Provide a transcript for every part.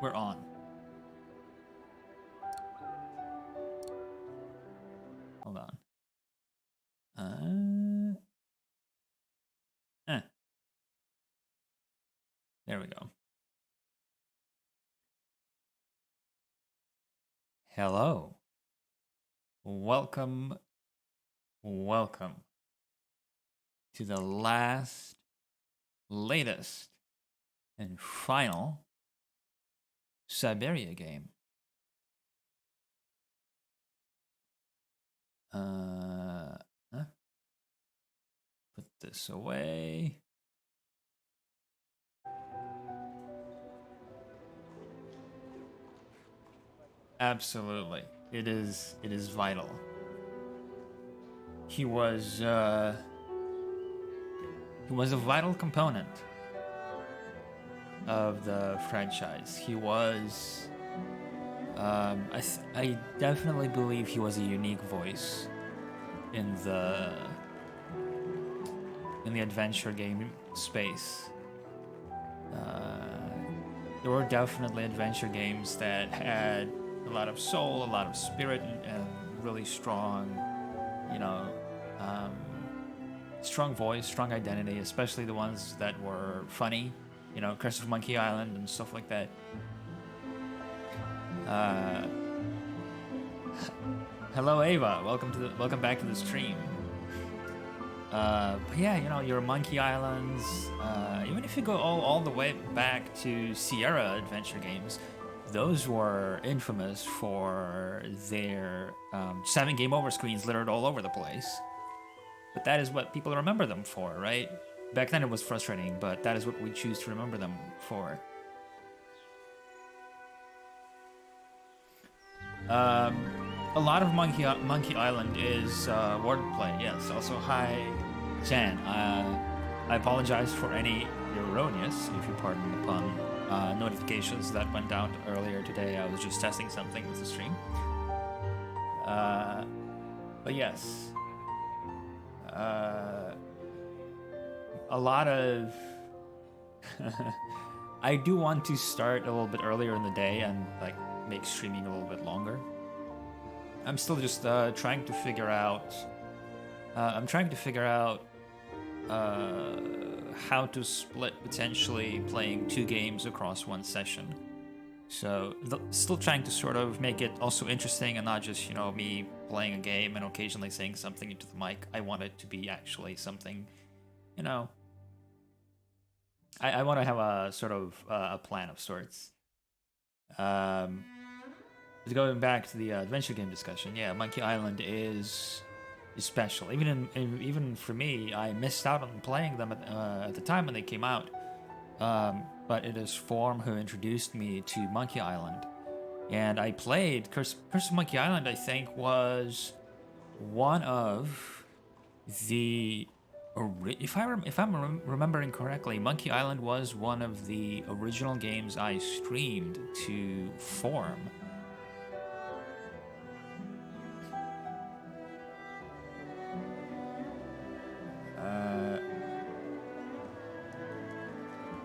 We're on. Hold on. There we go. Hello. Welcome to the latest, and final Syberia game. Put this away. Absolutely. It is vital. He was a vital component of the franchise. He was I definitely believe he was a unique voice in the adventure game space. There were definitely adventure games that had a lot of soul, a lot of spirit, and really strong, strong voice, strong identity, especially the ones that were funny, Curse of Monkey Island and stuff like that. Hello, Ava. Welcome back to the stream. But yeah, your Monkey Islands. Even if you go all the way back to Sierra adventure games, those were infamous for their just having game over screens littered all over the place. But that is what people remember them for, right? Back then it was frustrating, but that is what we choose to remember them for. A lot of Monkey Island is wordplay. Yes. Also, hi, Jan. I apologize for any erroneous, if you pardon the pun, notifications that went out earlier today. I was just testing something with the stream. But yes, a lot of. I do want to start a little bit earlier in the day and make streaming a little bit longer. I'm still just trying to figure out. I'm trying to figure out how to split potentially playing 2 games across one session. So still trying to sort of make it also interesting and not just me playing a game and occasionally saying something into the mic. I want it to be actually something, I want to have a sort of a plan of sorts. Going back to the adventure game discussion, yeah, Monkey Island is special. Even for me, I missed out on playing them at the time when they came out. But it is Form who introduced me to Monkey Island, and I played Curse of Monkey Island. I think was one of the if I'm remembering correctly, Monkey Island was one of the original games I streamed to Form.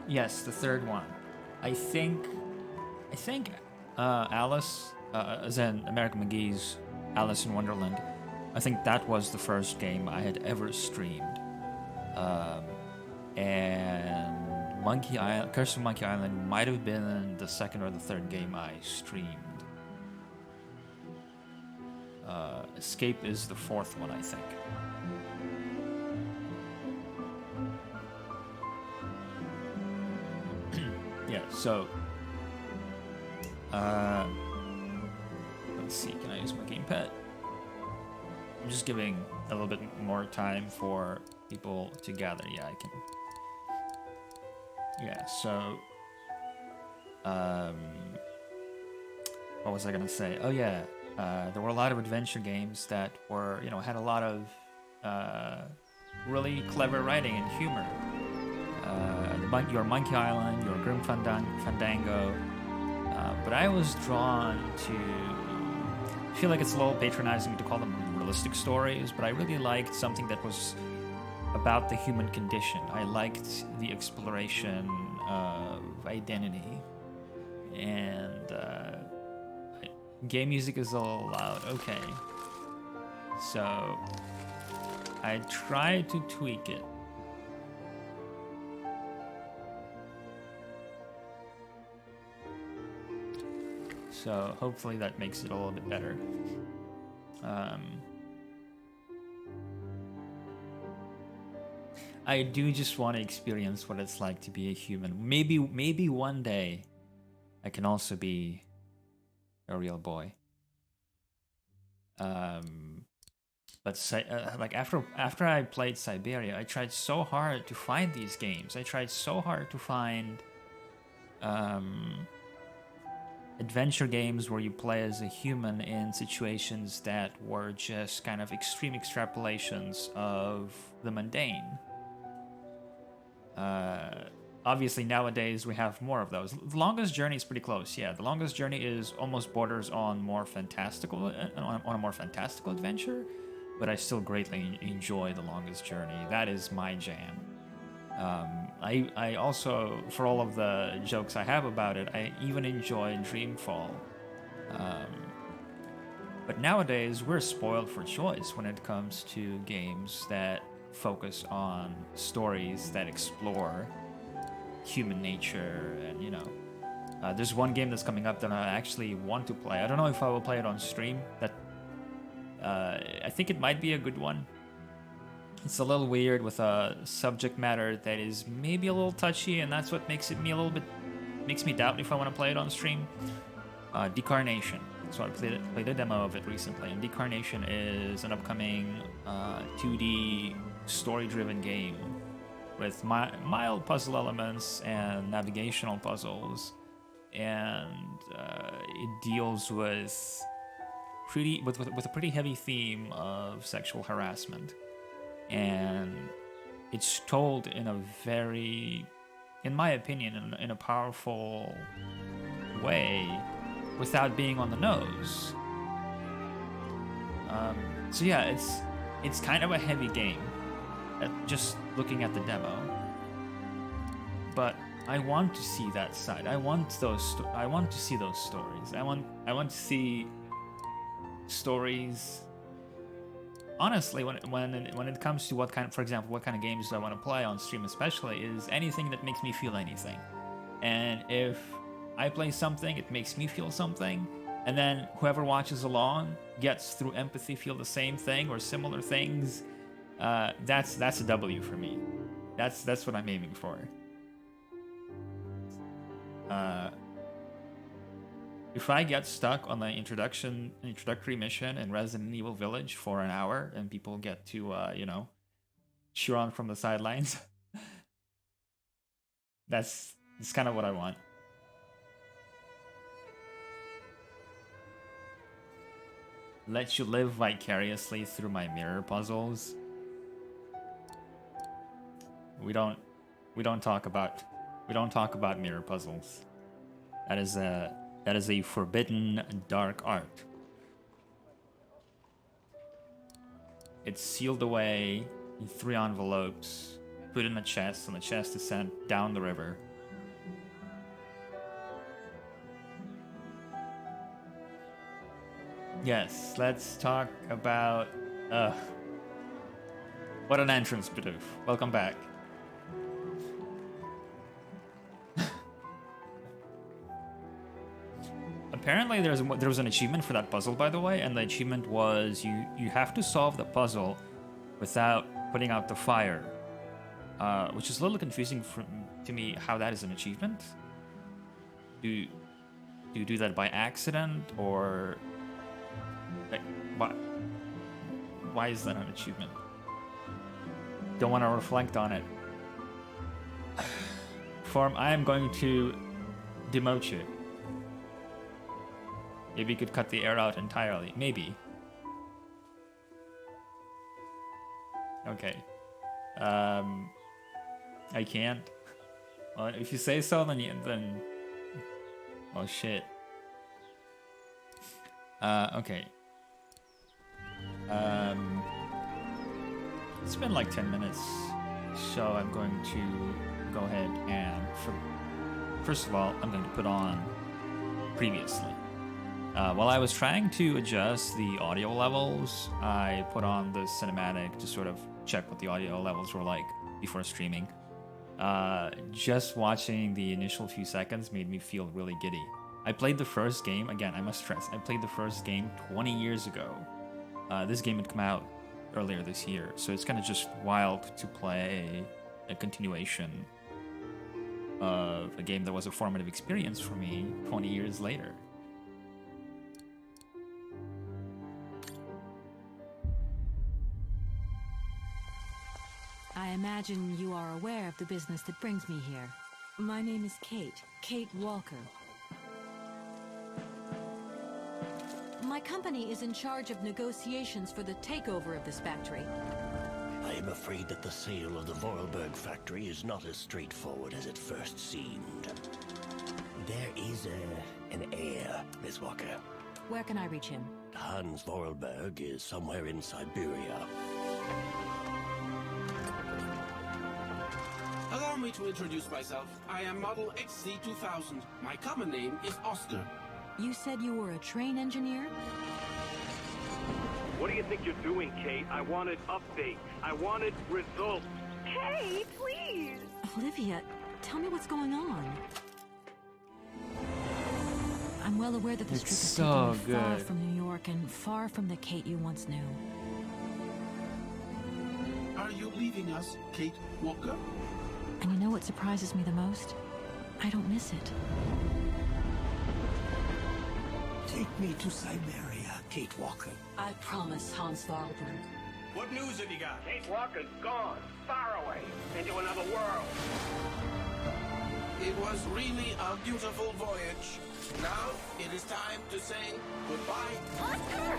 Yes, the third one. I think Alice, as in American McGee's Alice in Wonderland, I think that was the first game I had ever streamed. And Curse of Monkey Island might have been the second or the third game I streamed. Escape is the fourth one, I think. Yeah, so let's see, can I use my gamepad? I'm just giving a little bit more time for people to gather. Yeah, I can. Yeah, so what was I gonna say? Oh yeah, there were a lot of adventure games that were, had a lot of really clever writing and humor. Your Monkey Island, your Grim Fandango, but I was drawn to. I feel like it's a little patronizing to call them realistic stories, but I really liked something that was about the human condition. I liked the exploration of identity And game music is all loud. Okay. So I try to tweak it. So hopefully that makes it a little bit better. I do just want to experience what it's like to be a human. Maybe one day I can also be a real boy. But like after I played Syberia, I tried so hard to find these games. I tried so hard to find adventure games where you play as a human in situations that were just kind of extreme extrapolations of the mundane. Obviously nowadays we have more of those. The Longest Journey is pretty close. Yeah, The Longest Journey is almost borders on more fantastical on a more fantastical adventure, but I still greatly enjoy The Longest Journey. That is my jam. I also, for all of the jokes I have about it, I even enjoy Dreamfall. But nowadays, we're spoiled for choice when it comes to games that focus on stories that explore human nature. And, you know, there's one game that's coming up that I actually want to play. I don't know if I will play it on stream. I think it might be a good one. It's a little weird with a subject matter that is maybe a little touchy, and that's what makes me doubt if I want to play it on stream. Decarnation. So I played a demo of it recently, and Decarnation is an upcoming 2D story-driven game with mild puzzle elements and navigational puzzles, and it deals with a pretty heavy theme of sexual harassment. And it's told in a very, in my opinion, in a powerful way without being on the nose. So yeah, it's kind of a heavy game, just looking at the demo. But I want to see that side. I want to see those stories. I want to see stories. Honestly, when it comes to what kind of games I want to play on stream, especially, is anything that makes me feel anything. And if I play something, it makes me feel something, and then whoever watches along gets through empathy feel the same thing or similar things, that's a W for me. That's what I'm aiming for. If I get stuck on the introductory mission in Resident Evil Village for an hour and people get to, cheer on from the sidelines, that's kind of what I want. Let you live vicariously through my mirror puzzles. We don't talk about mirror puzzles. That is a forbidden dark art. It's sealed away in 3 envelopes, put in a chest, and the chest is sent down the river. Yes, let's talk about... what an entrance, Bidoof. Welcome back. Apparently there was an achievement for that puzzle, by the way, and the achievement was you have to solve the puzzle without putting out the fire, which is a little confusing to me how that is an achievement. Do you do that by accident, or like, why is that an achievement? Don't want to reflect on it. Form, I am going to demote you. Maybe you could cut the air out entirely. Maybe. Okay. I can't. Well, if you say so, then... Oh, shit. Okay. It's been like 10 minutes, so I'm going to go ahead and... First of all, I'm going to put on previously. While I was trying to adjust the audio levels, I put on the cinematic to sort of check what the audio levels were like before streaming. Just watching the initial few seconds made me feel really giddy. I played the first game, again, I must stress, I played the first game 20 years ago. This game had come out earlier this year, so it's kind of just wild to play a continuation of a game that was a formative experience for me 20 years later. I imagine you are aware of the business that brings me here. My name is Kate Walker. My company is in charge of negotiations for the takeover of this factory. I am afraid that the sale of the Vorarlberg factory is not as straightforward as it first seemed. There is an heir, Miss Walker. Where can I reach him? Hans Vorarlberg is somewhere in Syberia. Allow me to introduce myself. I am Model XC2000. My common name is Oscar. You said you were a train engineer? What do you think you're doing, Kate? I wanted updates. I wanted results. Hey, please! Olivia, tell me what's going on. I'm well aware that this trip has taken you far from New York and far from the Kate you once knew. Are you leaving us, Kate Walker? And you know what surprises me the most? I don't miss it. Take me to Syberia, Kate Walker. I promise, Hans Vorarlberg. What news have you got? Kate Walker's gone, far away, into another world. It was really a beautiful voyage. Now it is time to say goodbye. Oscar!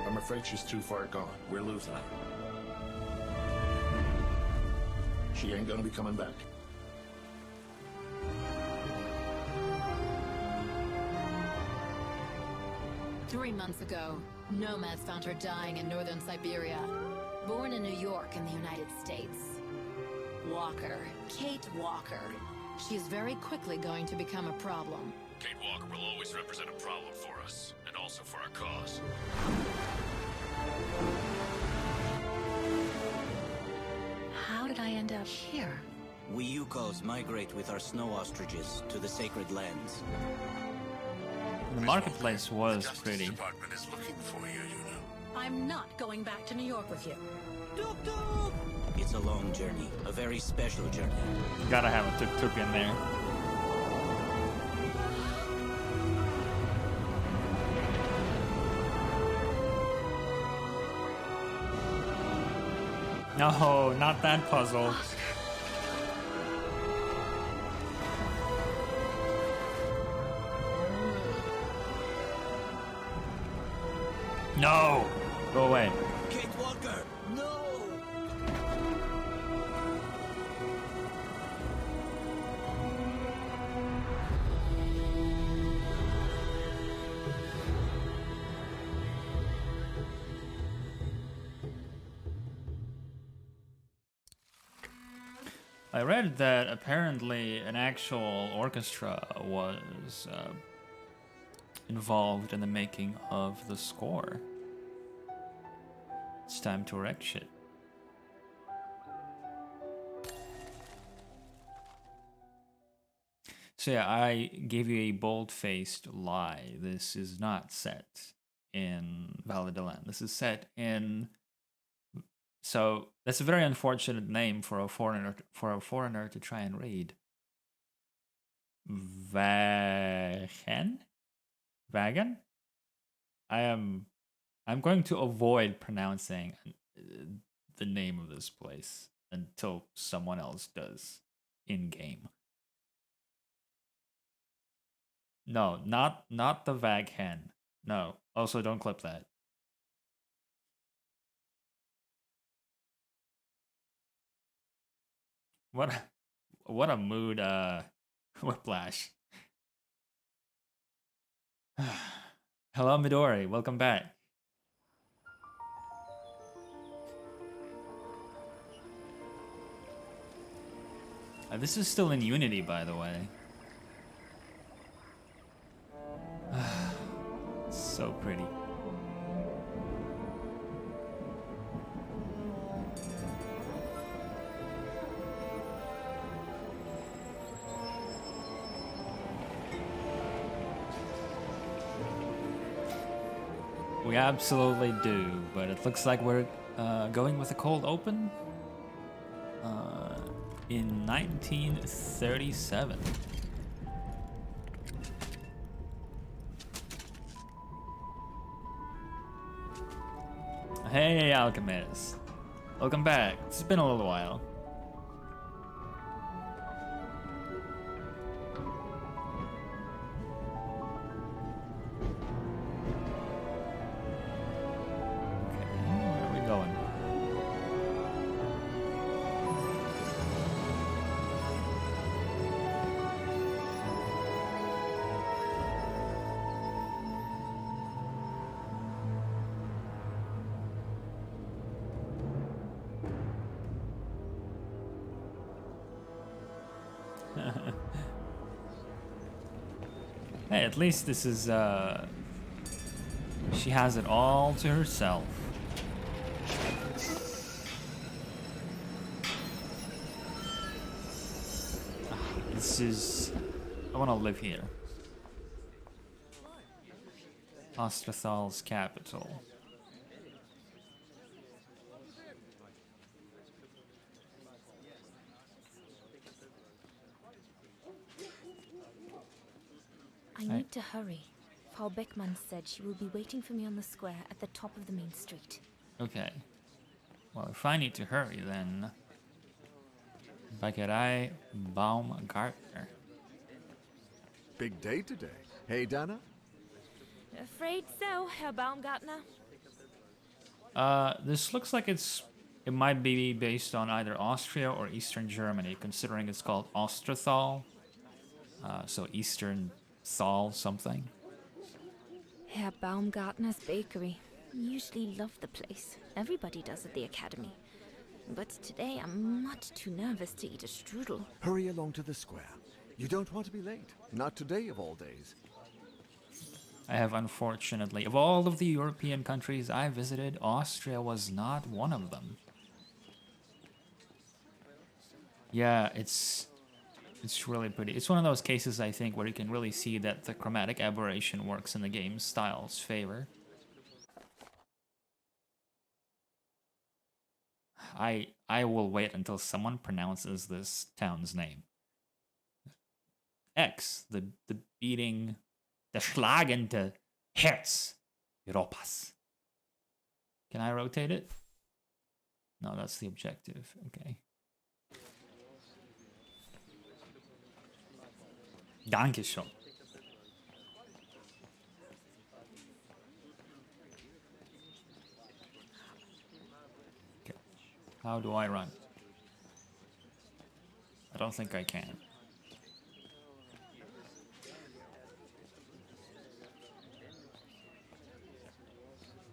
I'm afraid she's too far gone. We're losing her. She ain't gonna be coming back. Three months ago, nomads found her dying in northern Syberia. Born in New York in the United States. Walker. Kate Walker. She is very quickly going to become a problem. Kate Walker will always represent a problem for us, and also for our cause. How did I end up here? We Yukos migrate with our snow ostriches to the sacred lands. The marketplace was pretty. The department is looking for you, you know. I'm not going back to New York with you. It's a long journey, a very special journey. Gotta have a tuk-tuk in there. No, not that puzzle. No! Go away. Kate Walker, no! I read that apparently an actual orchestra was involved in the making of the score. It's time to wreck shit. So yeah, I gave you a bold-faced lie. This is not set in Valladolid. This is set in... So that's a very unfortunate name for a foreigner to try and read. Wagen? I'm going to avoid pronouncing the name of this place until someone else does in game. No, not the Wagen. No. Also, don't clip that. What a mood whiplash. Hello Midori, welcome back. This is still in Unity, by the way. So pretty. We absolutely do, but it looks like we're going with a cold open in 1937. Hey, Alchemist. Welcome back. It's been a little while. Hey, at least this is, she has it all to herself. This is... I want to live here. Ostrathal's capital. I need to hurry. Frau Beckmann said she will be waiting for me on the square at the top of the main street. Okay. Well, if I need to hurry, then... Bäckerei Baumgartner. Big day today. Hey, Dana? Afraid so, Herr Baumgartner. This looks like it might be based on either Austria or Eastern Germany, considering it's called Ostrathal. So Eastern Thal something. Herr Baumgartner's bakery. Usually love the place. Everybody does at the academy. But today I'm much too nervous to eat a strudel. Hurry along to the square. You don't want to be late. Not today of all days. I have, unfortunately, of all of the European countries I visited, Austria was not one of them. Yeah, it's really pretty. It's one of those cases, I think, where you can really see that the chromatic aberration works in the game's style's favor. I will wait until someone pronounces this town's name. X, the beating, the schlagende Herz Europas. Can I rotate it? No, that's the objective. Okay. Dankeschön. Okay. How do I run? I don't think I can.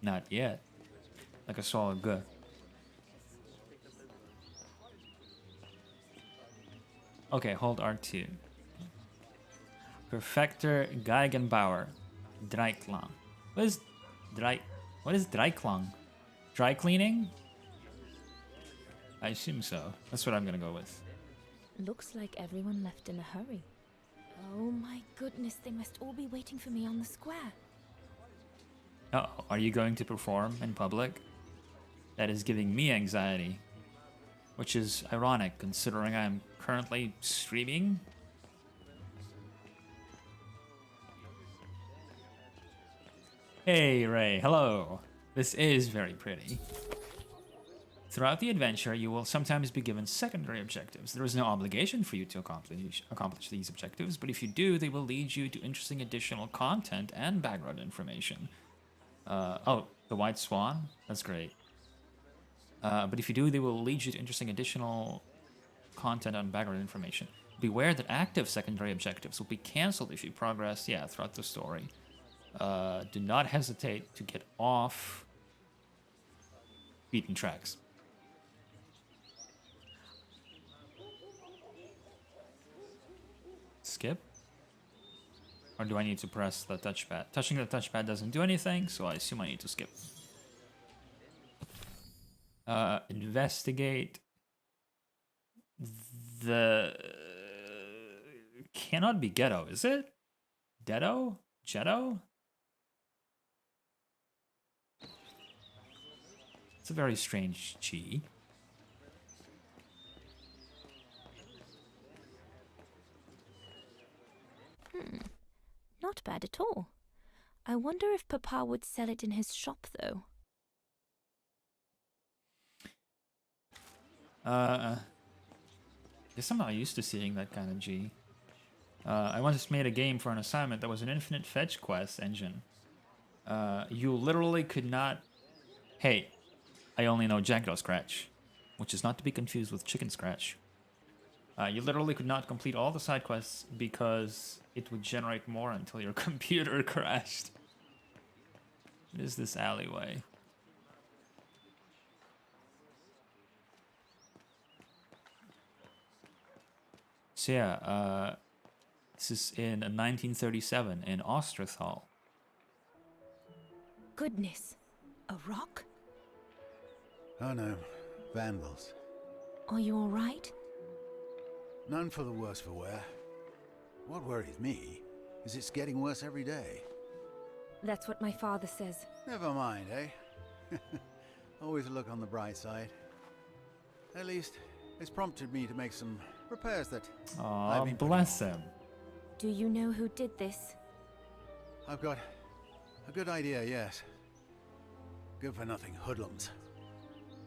Not yet. Like I saw a good. Okay, hold R2. Perfecter Geigenbauer. Dreiklang. What is Dreiklang? Dry cleaning? I assume so. That's what I'm gonna go with. Looks like everyone left in a hurry. Oh my goodness, they must all be waiting for me on the square. Uh-oh, are you going to perform in public? That is giving me anxiety. Which is ironic, considering I'm currently streaming. Hey, Ray, hello. This is very pretty. Throughout the adventure, you will sometimes be given secondary objectives. There is no obligation for you to accomplish these objectives, but if you do, they will lead you to interesting additional content and background information. Oh, the White Swan? That's great. But if you do, they will lead you to interesting additional content and background information. Beware that active secondary objectives will be cancelled if you progress, throughout the story. Do not hesitate to get off beaten tracks. skip? Or do I need to press the touchpad? Touching the touchpad doesn't do anything, so I assume I need to skip. Investigate. The... cannot be ghetto, is it? Deado? Jetto? It's a very strange G. Not bad at all. I wonder if Papa would sell it in his shop, though. Guess I'm not used to seeing that kind of G. I once made a game for an assignment that was an infinite fetch quest engine. You literally could not... Hey, I only know Jackdaw Scratch, which is not to be confused with Chicken Scratch. You literally could not complete all the side quests because it would generate more until your computer crashed. What is this alleyway? So yeah, this is in 1937 in Osterthal. Goodness. A rock? Oh no, vandals. Are you all right? None for the worse for wear. What worries me is it's getting worse every day. That's what my father says. Never mind, eh? Always look on the bright side. At least, it's prompted me to make some repairs that... Aw, bless him. Do you know who did this? I've got a good idea, yes. Good for nothing hoodlums.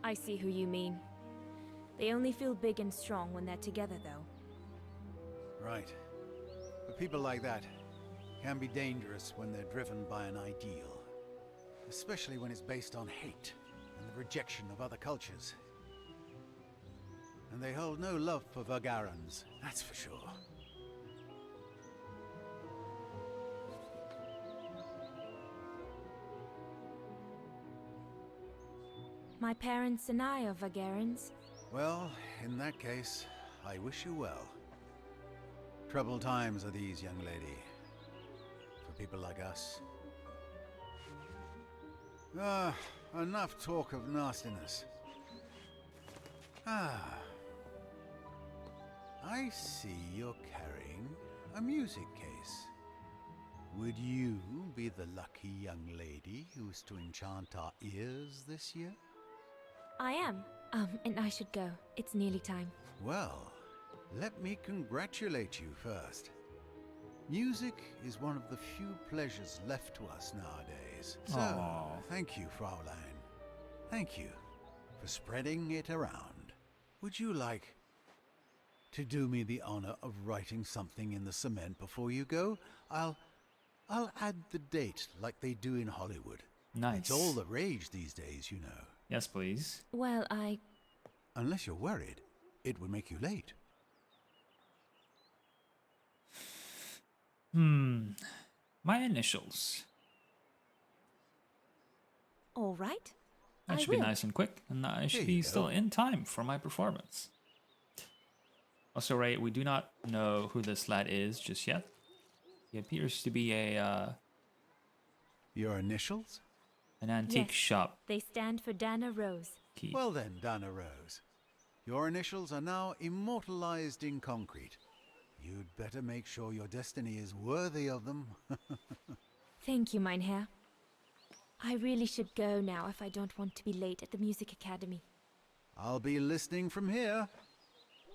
I see who you mean. They only feel big and strong when they're together, though. Right. But people like that can be dangerous when they're driven by an ideal. Especially when it's based on hate and the rejection of other cultures. And they hold no love for Vagarans, that's for sure. My parents and I are Vagarans. Well, in that case, I wish you well. Troubled times are these, young lady. For people like us. Ah, enough talk of nastiness. Ah. I see you're carrying a music case. Would you be the lucky young lady who's to enchant our ears this year? I am. And I should go. It's nearly time. Well, let me congratulate you first. Music is one of the few pleasures left to us nowadays. So, thank you, Fraulein. Thank you for spreading it around. Would you like to do me the honor of writing something in the cement before you go? I'll add the date like they do in Hollywood. Nice. It's all the rage these days, you know. Yes, please. Well, Unless you're worried, it would make you late. My initials. All right. That should be nice and quick, and I should be still in time for my performance. Also, Ray, we do not know who this lad is just yet. He appears to be a, Your initials? an antique Yes, shop. They stand for Dana Rose. Key. Well then, Dana Rose. Your initials are now immortalized in concrete. You'd better make sure your destiny is worthy of them. Thank you, mein Herr. I really should go now if I don't want to be late at the Music Academy. I'll be listening from here.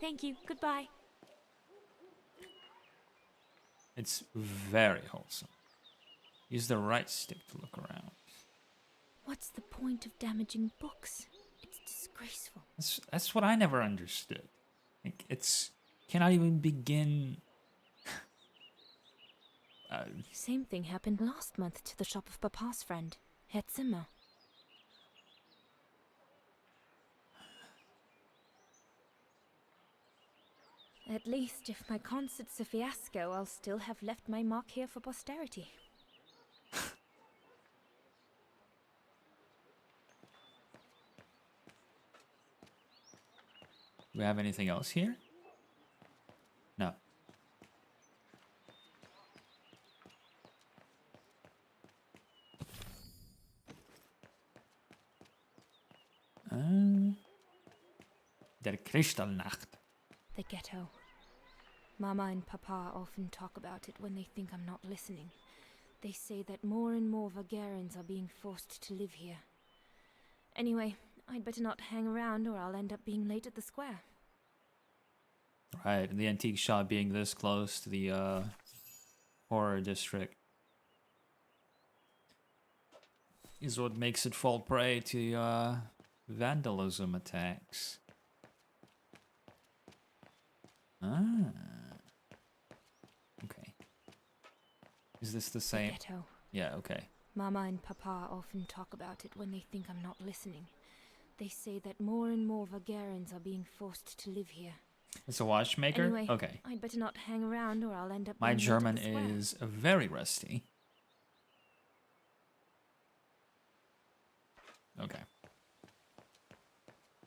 Thank you. Goodbye. It's very wholesome. Use the right stick to look around. What's the point of damaging books? It's disgraceful. That's what I never understood. Like, it's cannot even begin. Same thing happened last month to the shop of Papa's friend, Herr Zimmer. At least, if my concert's a fiasco, I'll still have left my mark here for posterity. Do we have anything else here? No. Der Kristallnacht. The ghetto. Mama and Papa often talk about it when they think I'm not listening. They say that more and more Vagarians are being forced to live here. Anyway, I'd better not hang around or I'll end up being late at the square. Right, the antique shop being this close to the horror district is what makes it fall prey to vandalism attacks. Ah. Okay. Is this the same? Ghetto. Yeah, okay. Mama and Papa often talk about it when they think I'm not listening. They say that more and more Vagarians are being forced to live here. It's a watchmaker? Anyway, Okay. I'd better not hang around or I'll end up My being late at German the square. is very rusty. Okay.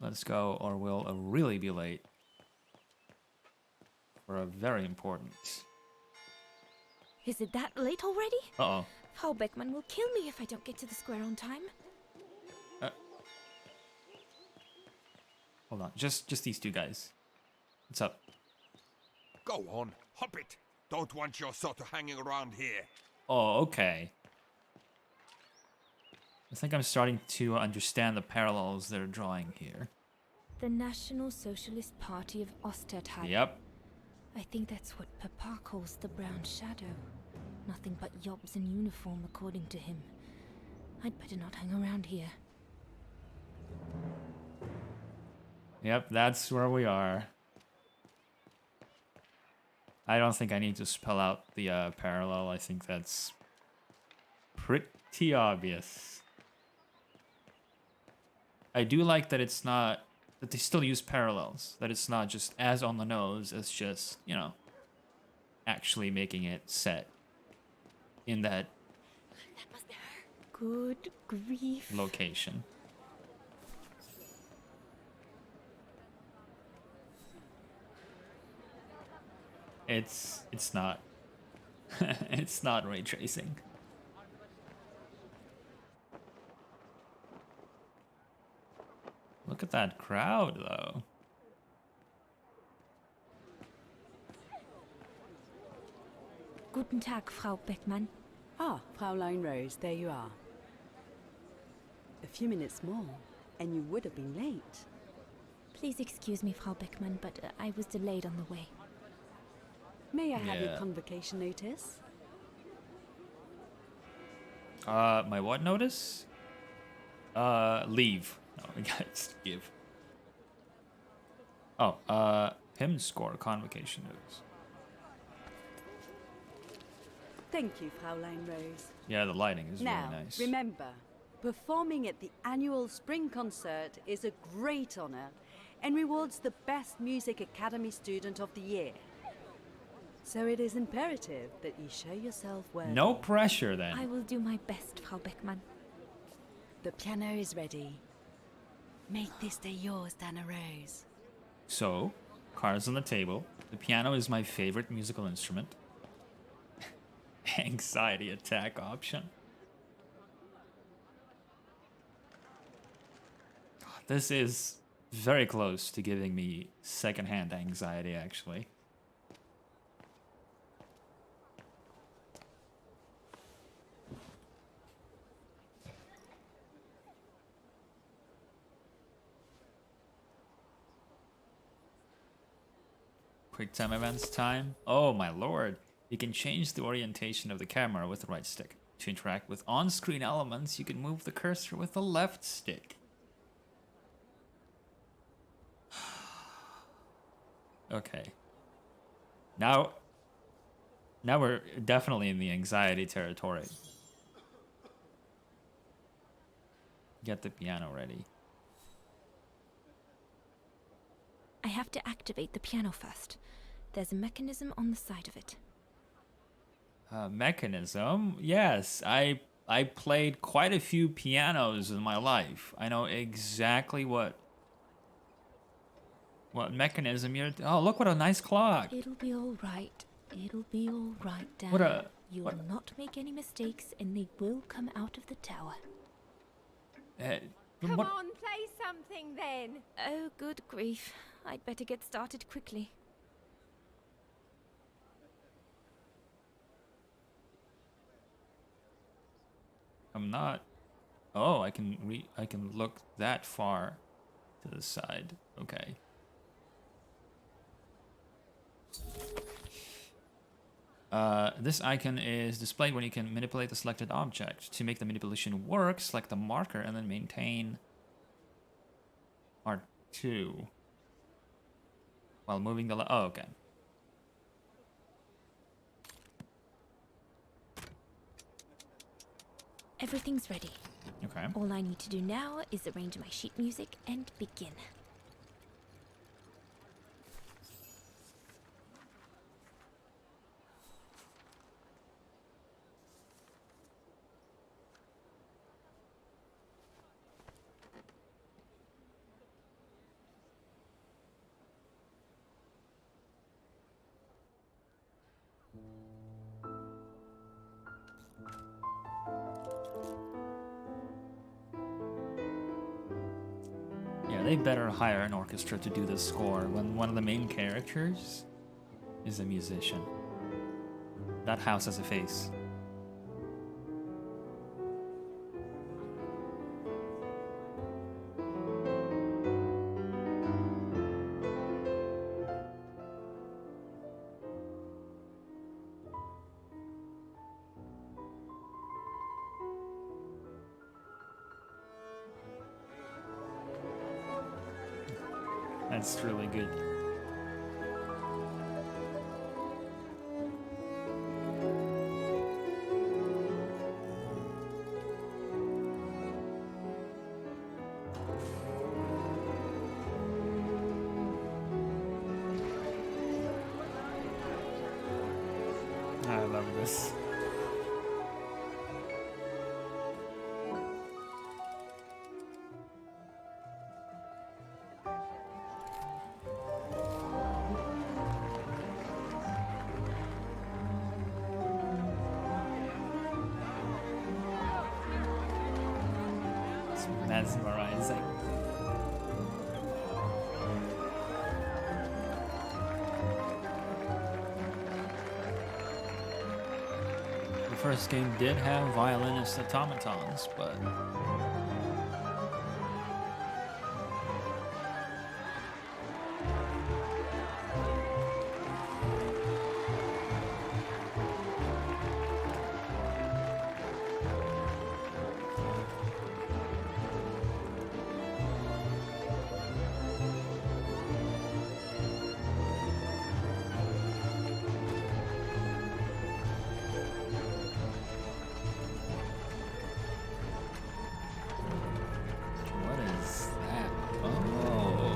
Let's go or we'll really be late for a very important... Is it that late already? Uh-oh. Frau Beckmann will kill me if I don't get to the square on time. Hold on. Just these two guys. What's up? Go on, hop it. Don't want your sort of hanging around here. Oh, okay. I think I'm starting to understand the parallels they're drawing here. The National Socialist Party of Ostertag. Yep. I think that's what Papa calls the Brown Shadow. Nothing but yobs in uniform, according to him. I'd better not hang around here. Yep, that's where we are. I don't think I need to spell out the parallel. I think that's pretty obvious. I do like that it's not... that they still use parallels. That it's not just as on the nose as just, you know, actually making it set in that good grief location. It's not. It's not ray tracing. Look at that crowd, though. Guten Tag, Frau Beckmann. Ah, Fraulein Rose, there you are. A few minutes more, and you would have been late. Please excuse me, Frau Beckmann, but I was delayed on the way. May I have your convocation notice? My what notice? Leave. No, I got give. Oh, hymn score convocation notice. Thank you, Fraulein Rose. Yeah, the lighting is now, really nice. Remember, performing at the annual spring concert is a great honor and rewards the best Music Academy student of the year. So it is imperative that you show yourself worthy. No pressure, then. I will do my best, Frau Beckmann. The piano is ready. Make this day yours, Dana Rose. So, cards on the table. The piano is my favorite musical instrument. Anxiety attack option. This is very close to giving me secondhand anxiety, actually. Quick time events time. Oh my lord. You can change the orientation of the camera with the right stick. To interact with on-screen elements, you can move the cursor with the left stick. Okay. Now we're definitely in the anxiety territory. Get the piano ready. I have to activate the piano first. There's a mechanism on the side of it. Mechanism? Yes, I played quite a few pianos in my life. I know exactly what mechanism you're... Oh, look what a nice clock. It'll be all right. It'll be all right, Dan. You will not make any mistakes, and they will come out of the tower. Come on, play something then. Oh, good grief. I'd better get started quickly. I'm not... Oh, I can look that far to the side. Okay. This icon is displayed when you can manipulate a selected object. To make the manipulation work, select the marker and then maintain R2 while moving the... Oh, okay. Everything's ready. Okay. All I need to do now is arrange my sheet music and begin. Yeah, they better hire an orchestra to do the score when one of the main characters is a musician. That house has a face. That's really good. I love this. It's mesmerizing. The first game did have violinist automatons, but what is that? Oh.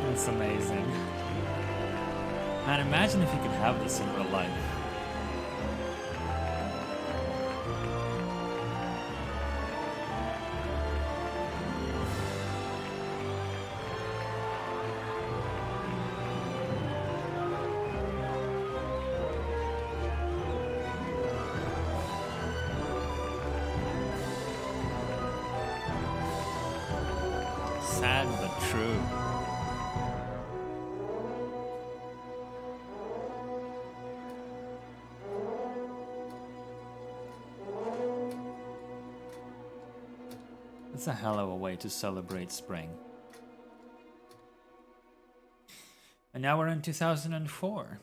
That's amazing. Man, imagine if you could have this in real life. Sad but true. It's a hell of a way to celebrate spring. And now we're in 2004.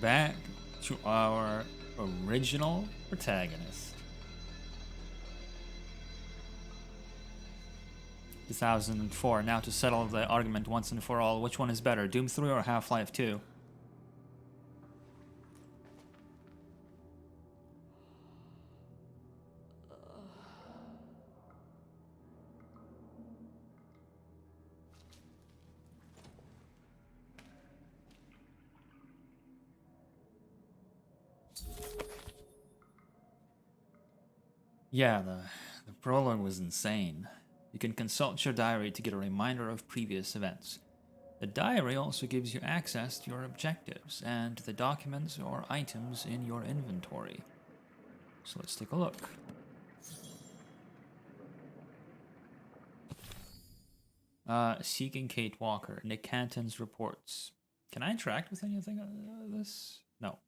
Back to our original protagonist. 2004. Now to settle the argument once and for all, which one is better, Doom 3 or Half-Life 2? Yeah, the prologue was insane. You can consult your diary to get a reminder of previous events. The diary also gives you access to your objectives and the documents or items in your inventory. So let's take a look. Seeking Kate Walker, Nick Canton's reports. Can I interact with anything of this? No.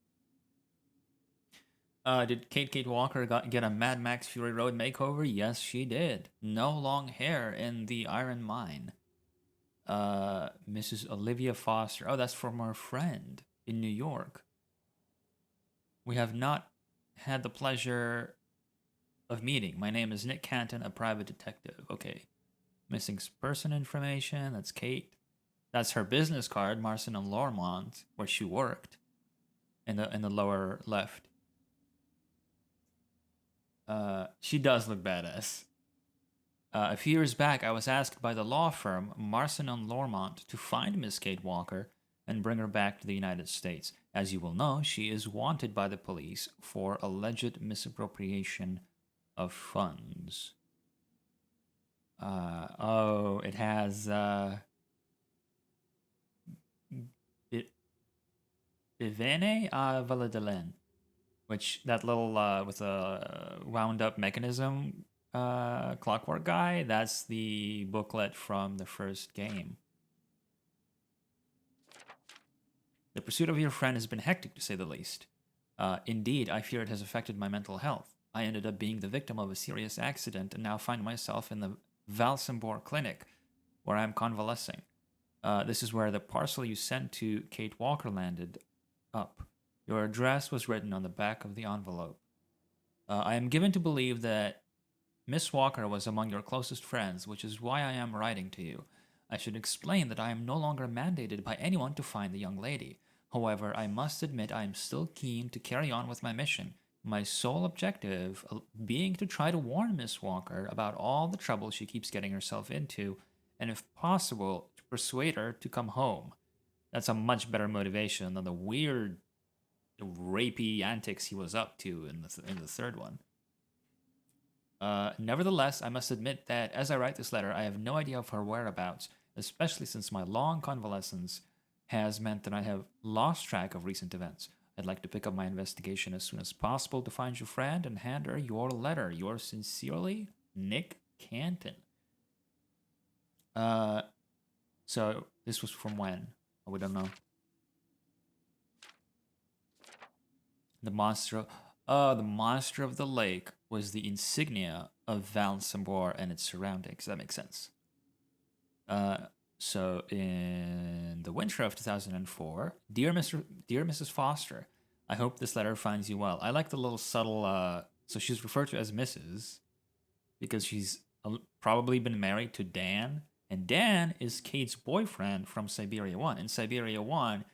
Did Kate Walker get a Mad Max Fury Road makeover? Yes, she did. No long hair in the Iron Mine. Mrs. Olivia Foster. Oh, that's from our friend in New York. We have not had the pleasure of meeting. My name is Nick Canton, a private detective. Okay. Missing person information. That's Kate. That's her business card, Marcin and Lormont, where she worked. In the lower left. She does look badass. A few years back, I was asked by the law firm Marcin and Lormont to find Miss Kate Walker and bring her back to the United States. As you will know, she is wanted by the police for alleged misappropriation of funds. It has Bivene Valadelen, which that little with a wound up mechanism clockwork guy, that's the booklet from the first game. The pursuit of your friend has been hectic, to say the least. Indeed, I fear it has affected my mental health. I ended up being the victim of a serious accident and now find myself in the Valsambor clinic, where I am convalescing. This is where the parcel you sent to Kate Walker landed up. Your address was written on the back of the envelope. I am given to believe that Miss Walker was among your closest friends, which is why I am writing to you. I should explain that I am no longer mandated by anyone to find the young lady. However, I must admit I am still keen to carry on with my mission, my sole objective being to try to warn Miss Walker about all the trouble she keeps getting herself into, and if possible, to persuade her to come home. That's a much better motivation than the weird, rapey antics he was up to in the third one. Nevertheless, I must admit that as I write this letter, I have no idea of her whereabouts, especially since my long convalescence has meant that I have lost track of recent events. I'd like to pick up my investigation as soon as possible to find your friend and hand her your letter. Yours sincerely, Nick Canton. So this was from when? Oh, we don't know. The monster of the lake was the insignia of Valsambor and its surroundings. That makes sense. So in the winter of 2004, dear Mrs. Foster, I hope this letter finds you well. I like the little subtle. So she's referred to as Mrs. because she's probably been married to Dan, and Dan is Kate's boyfriend from Syberia 1. In Syberia 1,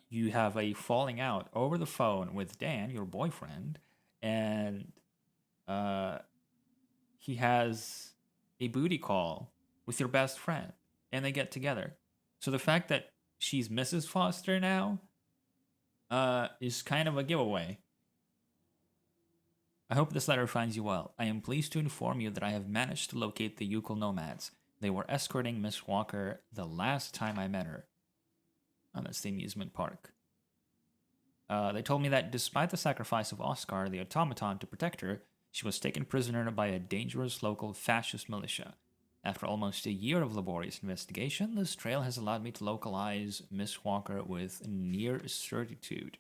you have a falling out over the phone with Dan, your boyfriend, and he has a booty call with your best friend, and they get together. So the fact that she's Mrs. Foster now is kind of a giveaway. I hope this letter finds you well. I am pleased to inform you that I have managed to locate the Yukon nomads. They were escorting Miss Walker the last time I met her. Oh, that's the amusement park. They told me that despite the sacrifice of Oscar, the automaton, to protect her, she was taken prisoner by a dangerous local fascist militia. After almost a year of laborious investigation, this trail has allowed me to localize Miss Walker with near certitude.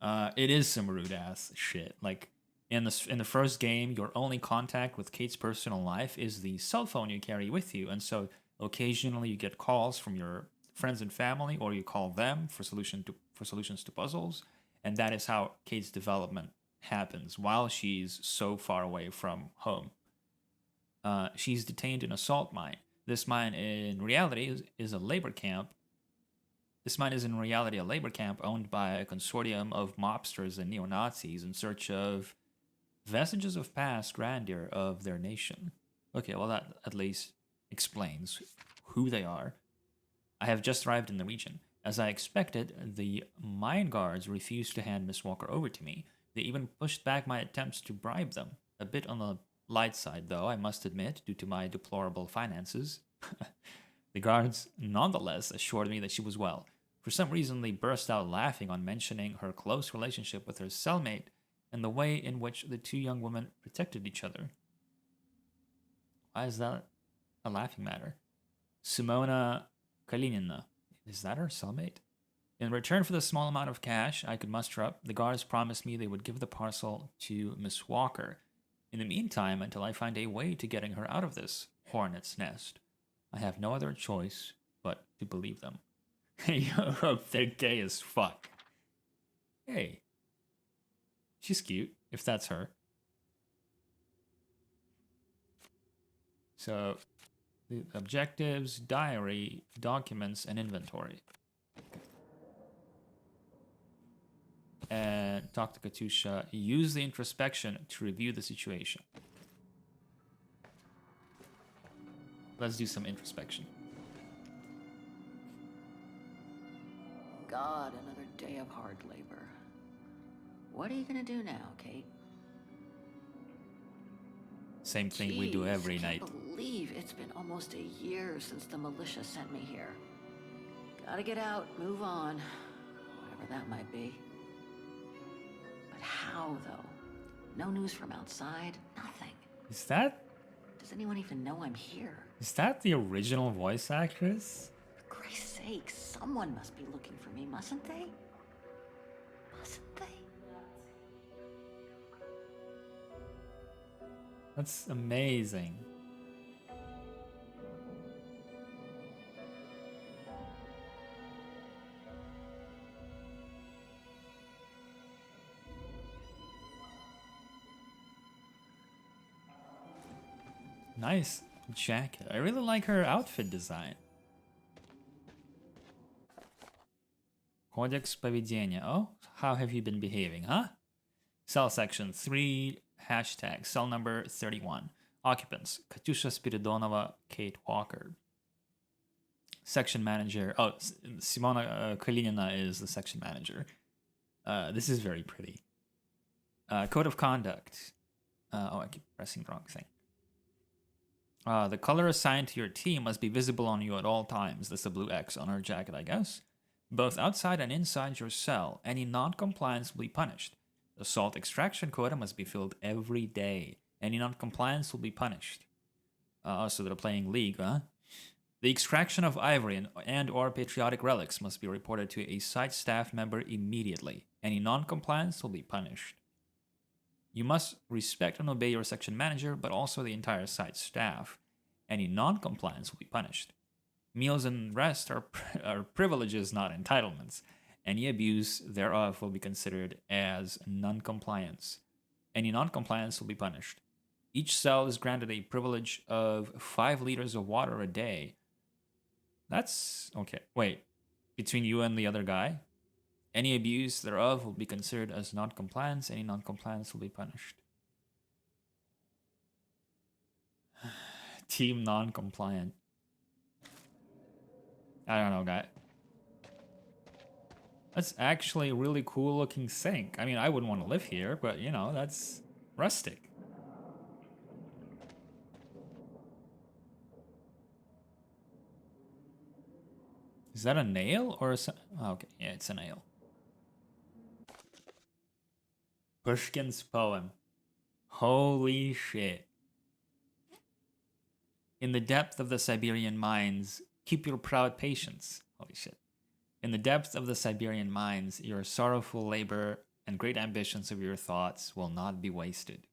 It is some rude ass shit. Like in the first game, your only contact with Kate's personal life is the cell phone you carry with you, and so occasionally you get calls from your friends and family, or you call them for solutions to puzzles, and that is how Kate's development happens while she's so far away from home. She's detained in a salt mine. This mine in reality is a labor camp. This mine is in reality a labor camp owned by a consortium of mobsters and neo-Nazis in search of vestiges of past grandeur of their nation. Okay, well that at least explains who they are. I have just arrived in the region. As I expected, the mine guards refused to hand Miss Walker over to me. They even pushed back my attempts to bribe them. A bit on the light side, though, I must admit, due to my deplorable finances. The guards nonetheless assured me that she was well. For some reason, they burst out laughing on mentioning her close relationship with her cellmate and the way in which the two young women protected each other. Why is that a laughing matter? Simona Kalinina. Is that her cellmate? In return for the small amount of cash I could muster up, the guards promised me they would give the parcel to Miss Walker. In the meantime, until I find a way to getting her out of this hornet's nest, I have no other choice but to believe them. Europe, they're gay as fuck. Hey. She's cute, if that's her. So, the objectives, diary, documents, and inventory. And talk to Katusha. Use the introspection to review the situation. Let's do some introspection. God, another day of hard labor. What are you gonna do now, Kate? Same thing we do every night. I can't believe it's been almost a year since the militia sent me here. Gotta get out, move on, whatever that might be. But how, though? No news from outside, nothing. Is that... Does anyone even know I'm here? Is that the original voice actress? For Christ's sake, someone must be looking for me, mustn't they? Mustn't they? That's amazing. Nice jacket. I really like her outfit design. Codex поведения. Oh, how have you been behaving, huh? Cell section 3, hashtag, cell number 31. Occupants, Katusha Spiridonova, Kate Walker. Section manager, oh, Simona Kalinina is the section manager. This is very pretty. Code of conduct. Oh, I keep pressing the wrong thing. The color assigned to your team must be visible on you at all times. That's the blue X on her jacket, I guess. Both outside and inside your cell. Any non-compliance will be punished. The salt extraction quota must be filled every day. Any non-compliance will be punished. So they're playing League, huh? The extraction of ivory and or patriotic relics must be reported to a site staff member immediately. Any non-compliance will be punished. You must respect and obey your section manager, but also the entire site staff. Any non-compliance will be punished. Meals and rest are privileges, not entitlements. Any abuse thereof will be considered as non-compliance. Any non-compliance will be punished. Each cell is granted a privilege of 5 liters of water a day. That's okay. Wait, between you and the other guy? Any abuse thereof will be considered as non-compliance. Any non-compliance will be punished. Team non-compliant. I don't know, guy. That's actually a really cool looking sink. I mean, I wouldn't want to live here, but you know, that's rustic. Is that a nail or a... Oh, okay, yeah, it's a nail. Pushkin's poem. Holy shit. In the depth of the Siberian mines, keep your proud patience. Holy shit. In the depth of the Siberian mines, your sorrowful labor and great ambitions of your thoughts will not be wasted.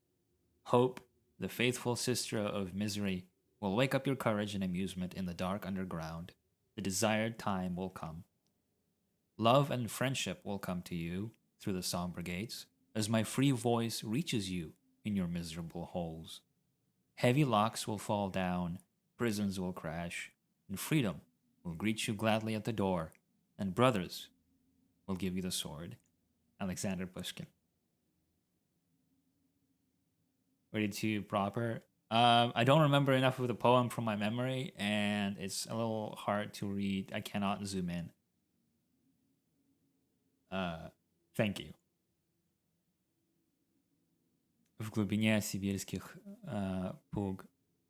Hope, the faithful sister of misery, will wake up your courage and amusement in the dark underground. The desired time will come. Love and friendship will come to you through the somber gates, as my free voice reaches you in your miserable holes. Heavy locks will fall down, prisons will crash, and freedom will greet you gladly at the door, and brothers will give you the sword. Alexander Pushkin. 32 proper. I don't remember enough of the poem from my memory, and it's a little hard to read. I cannot zoom in. Thank you. в глубине сибирских пуг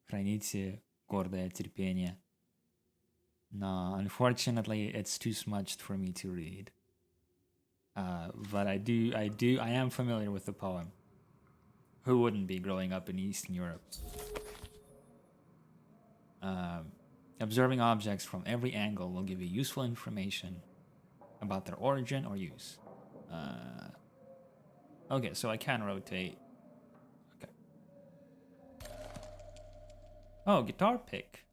храните гордое терпение. No, unfortunately, it's too smudged for me to read. But I am familiar with the poem. Who wouldn't be growing up in Eastern Europe? Observing objects from every angle will give you useful information about their origin or use. Okay, so I can rotate. Okay. Oh, guitar pick.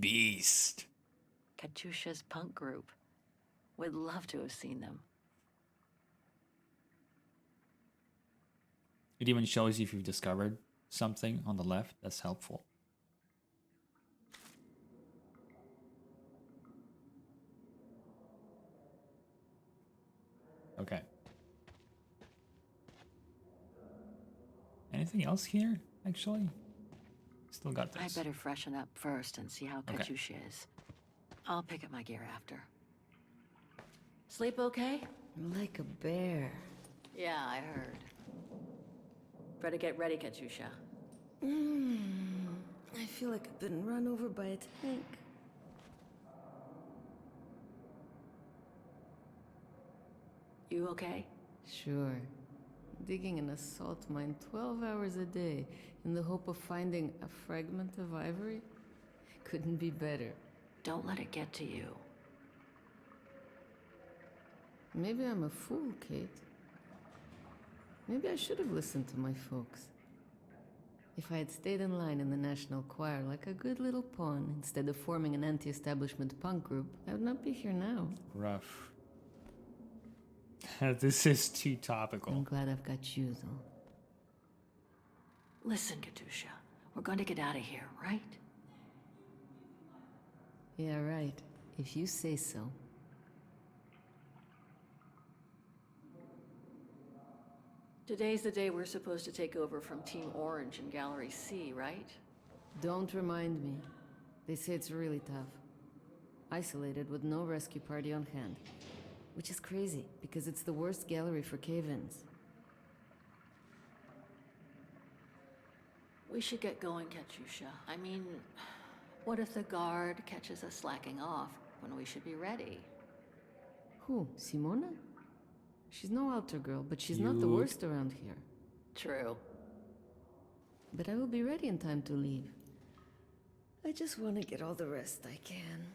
Beast. Katusha's punk group. Would love to have seen them. It even shows you if you've discovered something on the left. That's helpful. Okay. Anything else here, actually? Still got this. I better freshen up first and see how Katusha is. I'll pick up my gear after. Sleep okay? Like a bear. Yeah, I heard. Better get ready, Katusha. I feel like I've been run over by a tank. You okay? Sure. Digging an assault mine 12 hours a day in the hope of finding a fragment of ivory? Couldn't be better. Don't let it get to you. Maybe I'm a fool, Kate. Maybe I should have listened to my folks. If I had stayed in line in the National Choir like a good little pawn instead of forming an anti-establishment punk group, I would not be here now. Rough. This is too topical. I'm glad I've got you, though. Listen, Katusha. We're going to get out of here, right? Yeah, right. If you say so. Today's the day we're supposed to take over from Team Orange in Gallery C, right? Don't remind me. They say it's really tough. Isolated with no rescue party on hand. Which is crazy, because it's the worst gallery for cave-ins. We should get going, Katusha. I mean, what if the guard catches us slacking off when we should be ready? Who? Simona? She's no altar girl, but she's not the worst around here. True. But I will be ready in time to leave. I just want to get all the rest I can.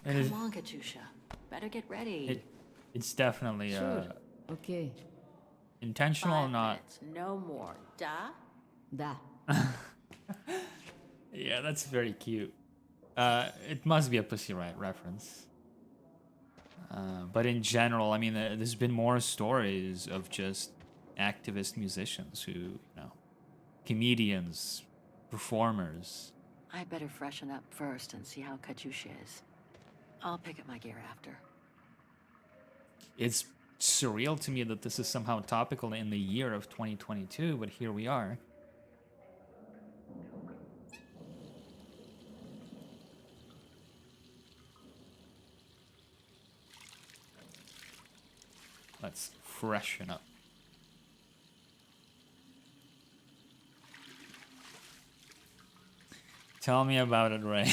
Come on, Katusha. Better get ready. It's definitely Sure. Okay. Intentional or not? Minutes, no more. Da? Da. Yeah, that's very cute. It must be a Pussy Riot reference. But in general, I mean, there's been more stories of just activist musicians who, comedians, performers. I better freshen up first and see how Katusha is. I'll pick up my gear after. It's surreal to me that this is somehow topical in the year of 2022, but here we are. Let's freshen up. Tell me about it, Ray.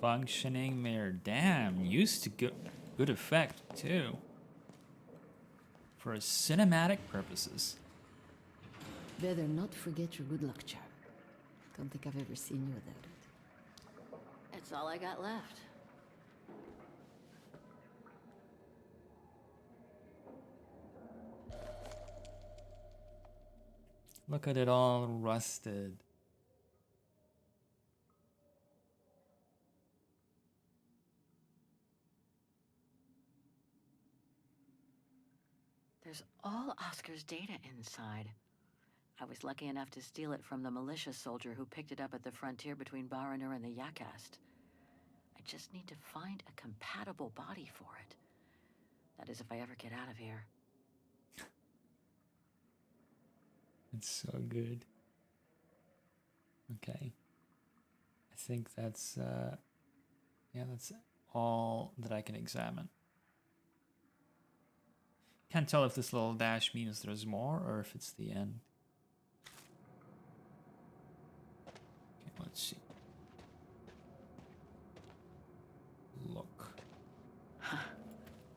Functioning mirror. Damn, used to good effect too. For cinematic purposes. Better not forget your good luck charm. Don't think I've ever seen you without it. It's all I got left. Look at it all rusted. There's all Oscar's data inside. I was lucky enough to steal it from the militia soldier who picked it up at the frontier between Baranur and the Yakast. I just need to find a compatible body for it. That is, if I ever get out of here. It's so good. Okay. I think that's yeah, that's all that I can examine. Can't tell if this little dash means there's more or if it's the end. Okay, let's see. Look.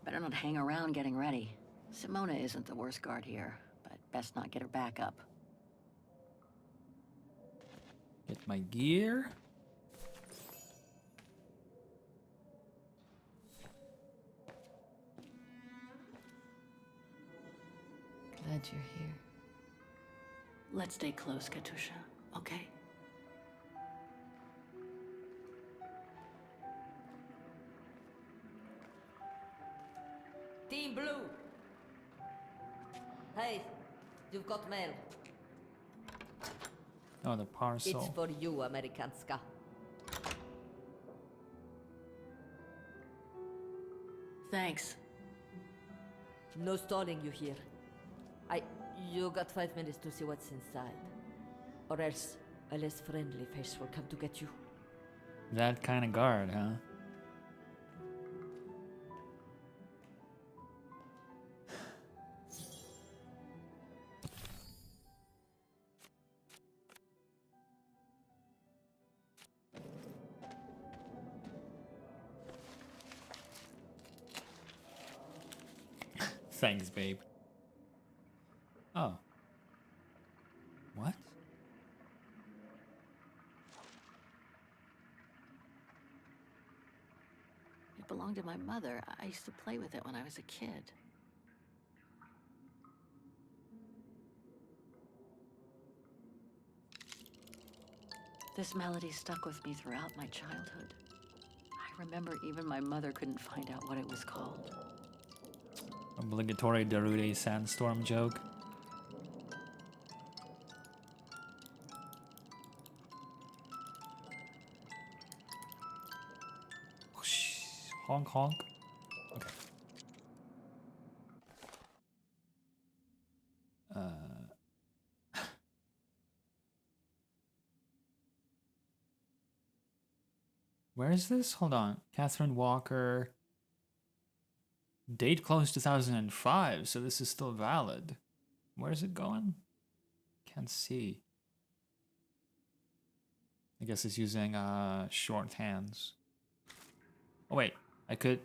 Better not hang around getting ready. Simona isn't the worst guard here, but best not get her back up. Get my gear. Glad you're here. Let's stay close, Katusha, okay? Team Blue! Hey, you've got mail. Oh, the parcel. It's for you, Amerikanska. Thanks. No stalling you here. You got 5 minutes to see what's inside. Or else a less friendly face will come to get you. That kind of guard, huh? Thanks, babe. Oh. What? It belonged to my mother. I used to play with it when I was a kid. This melody stuck with me throughout my childhood. I remember even my mother couldn't find out what it was called. Obligatory Darude Sandstorm joke. Honk honk. Okay. Where is this? Hold on. Catherine Walker. Date closed 2005, so this is still valid. Where is it going? Can't see. I guess it's using shorthands. Oh wait, I could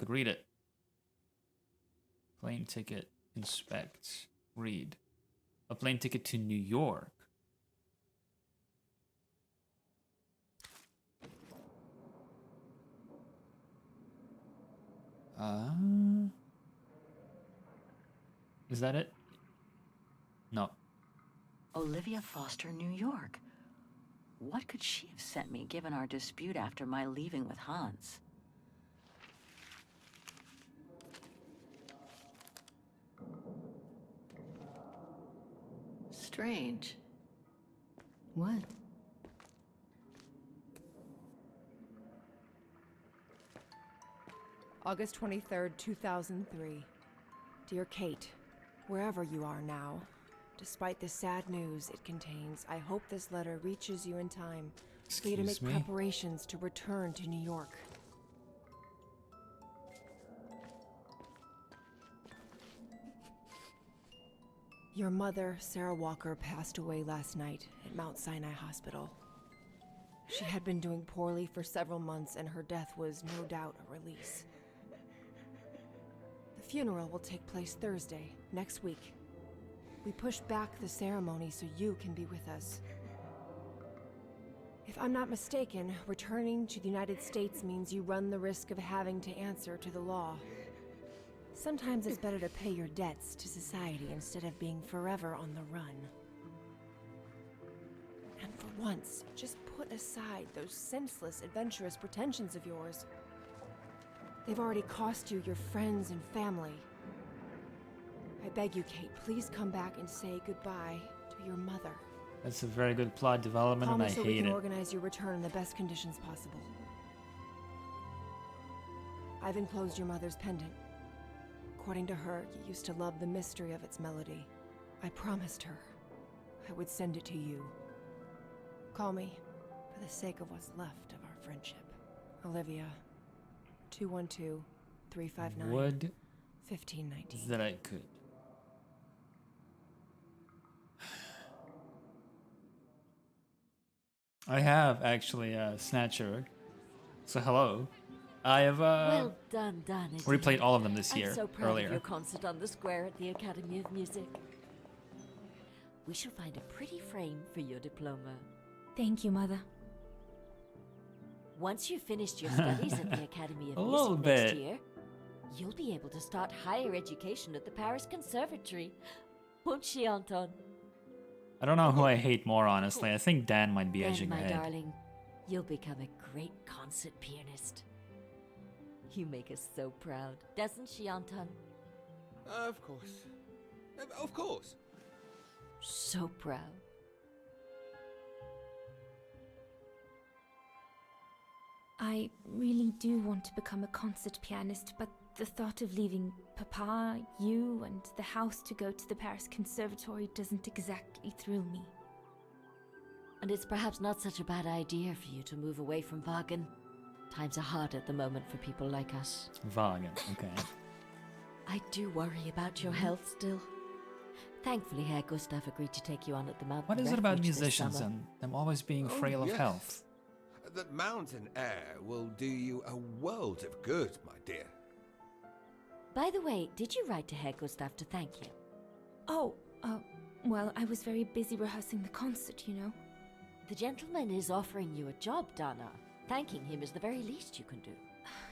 read it. Plane ticket, inspect, read. A plane ticket to New York. Is that it? No. Olivia Foster, New York. What could she have sent me given our dispute after my leaving with Hans? Strange. What? August 23rd, 2003. Dear Kate, wherever you are now, despite the sad news it contains, I hope this letter reaches you in time for you to make preparations to return to New York. Your mother, Sarah Walker, passed away last night at Mount Sinai Hospital. She had been doing poorly for several months, and her death was no doubt a release. The funeral will take place Thursday, next week. We pushed back the ceremony so you can be with us. If I'm not mistaken, returning to the United States means you run the risk of having to answer to the law. Sometimes it's better to pay your debts to society instead of being forever on the run. And for once, just put aside those senseless, adventurous pretensions of yours. They've already cost you your friends and family. I beg you, Kate, please come back and say goodbye to your mother. That's a very good plot development, and I so hate we can it. organize your return in the best conditions possible. I've enclosed your mother's pendant. According to her, you used to love the mystery of its melody. I promised her I would send it to you. Call me, for the sake of what's left of our friendship. Olivia, 212-359-1519. Would that I could. I have actually Snatcher. So hello. I have Well done, Dana. replayed all of them this year I'm so proud earlier. of your concert on the square at the Academy of Music. We shall find a pretty frame for your diploma. Thank you, Mother. Once you've finished your studies at the Academy A of little Music next bit. year, you'll be able to start higher education at the Paris Conservatory. Won't she, Anton? I don't know who I hate more, honestly. I think Dan might be Then, edging my ahead. darling, you'll become a great concert pianist. You make us so proud, doesn't she, Anton? Of course. Of course. So proud. I really do want to become a concert pianist, but the thought of leaving Papa, you, and the house to go to the Paris Conservatory doesn't exactly thrill me. And it's perhaps not such a bad idea for you to move away from Wagen. Times are hard at the moment for people like us. Wagen, okay. I do worry about your health still. Thankfully, Herr Gustav agreed to take you on at the mountain. What is it about refuge this musicians summer. and them always being frail of yes. health? That mountain air will do you a world of good, my dear. By the way, did you write to Herr Gustav to thank him? Oh, well, I was very busy rehearsing the concert, you know. The gentleman is offering you a job, Dana. Thanking him is the very least you can do.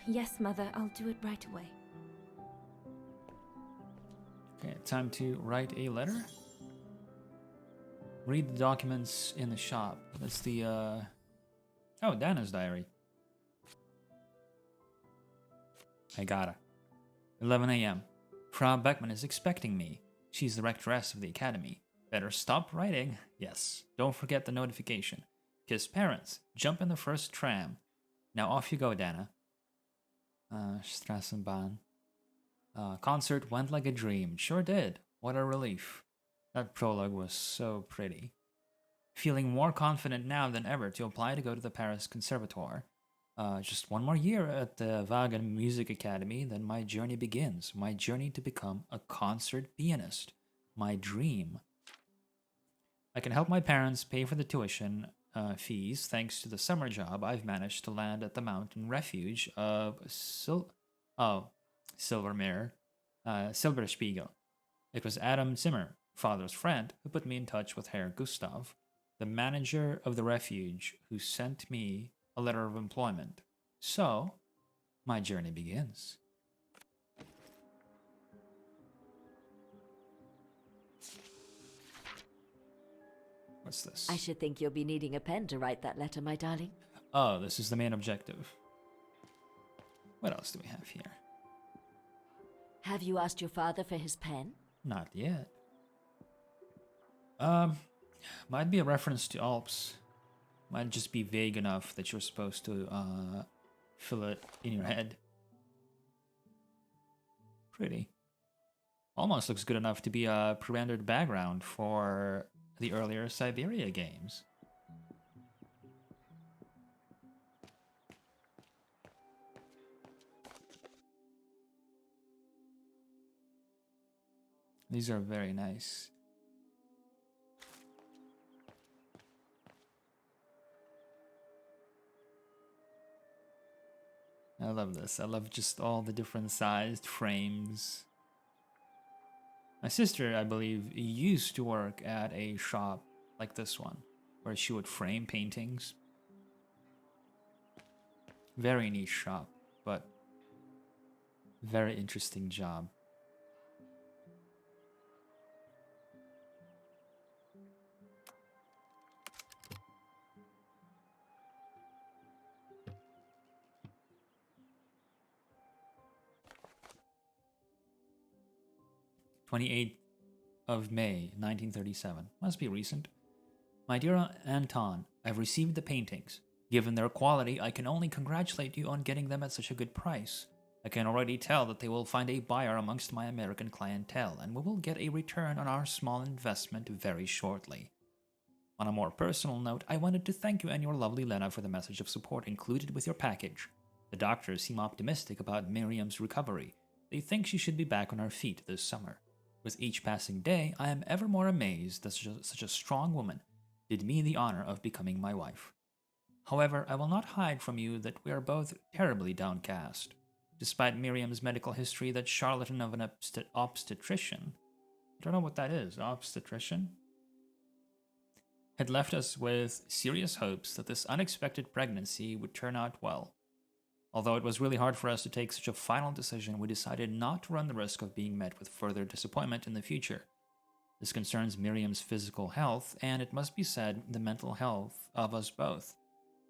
Yes, Mother, I'll do it right away. Okay, time to write a letter. Read the documents in the shop. That's the, Oh, Dana's diary. I got it. 11 a.m. Frau Beckman is expecting me. She's the rectoress of the academy. Better stop writing. Yes, don't forget the notification. Kiss parents. Jump in the first tram. Now off you go, Dana. Strassenbahn. Concert went like a dream. Sure did. What a relief. That prologue was so pretty. Feeling more confident now than ever to apply to go to the Paris Conservatoire. Just one more year at the Wagen Music Academy, then my journey begins. My journey to become a concert pianist. My dream. I can help my parents pay for the tuition fees thanks to the summer job I've managed to land at the mountain refuge of Silvermere, Silberspiegel. It was Adam Zimmer, father's friend, who put me in touch with Herr Gustav, the manager of the refuge, who sent me a letter of employment. So, my journey begins. What's this? I should think you'll be needing a pen to write that letter, my darling. Oh, this is the main objective. What else do we have here? Have you asked your father for his pen? Not yet. Might be a reference to Alps. Might just be vague enough that you're supposed to fill it in your head. Pretty. Almost looks good enough to be a pre-rendered background for the earlier Syberia games. These are very nice. I love this. I love just all the different sized frames. My sister, I believe, used to work at a shop like this one, where she would frame paintings. Very niche shop, but very interesting job. "28th of May, 1937. Must be recent. My dear Anton, I've received the paintings. Given their quality, I can only congratulate you on getting them at such a good price. I can already tell that they will find a buyer amongst my American clientele, and we will get a return on our small investment very shortly. On a more personal note, I wanted to thank you and your lovely Lena for the message of support included with your package. The doctors seem optimistic about Miriam's recovery. They think she should be back on her feet this summer. With each passing day, I am ever more amazed that such a strong woman did me the honor of becoming my wife. However, I will not hide from you that we are both terribly downcast. Despite Miriam's medical history, that charlatan of an obstetrician, I don't know what that is, obstetrician, had left us with serious hopes that this unexpected pregnancy would turn out well. Although it was really hard for us to take such a final decision, we decided not to run the risk of being met with further disappointment in the future. This concerns Miriam's physical health, and it must be said, the mental health of us both.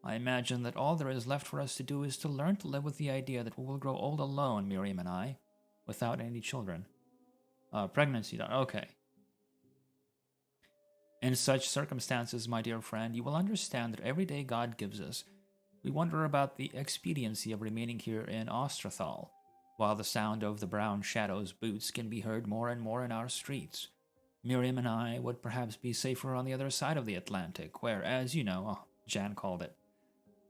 I imagine that all there is left for us to do is to learn to live with the idea that we will grow old alone, Miriam and I, without any children. Pregnancy, okay. In such circumstances, my dear friend, you will understand that every day God gives us, we wonder about the expediency of remaining here in Ostrathal, while the sound of the brown shadow's boots can be heard more and more in our streets. Miriam and I would perhaps be safer on the other side of the Atlantic, where, as you know, Jan called it,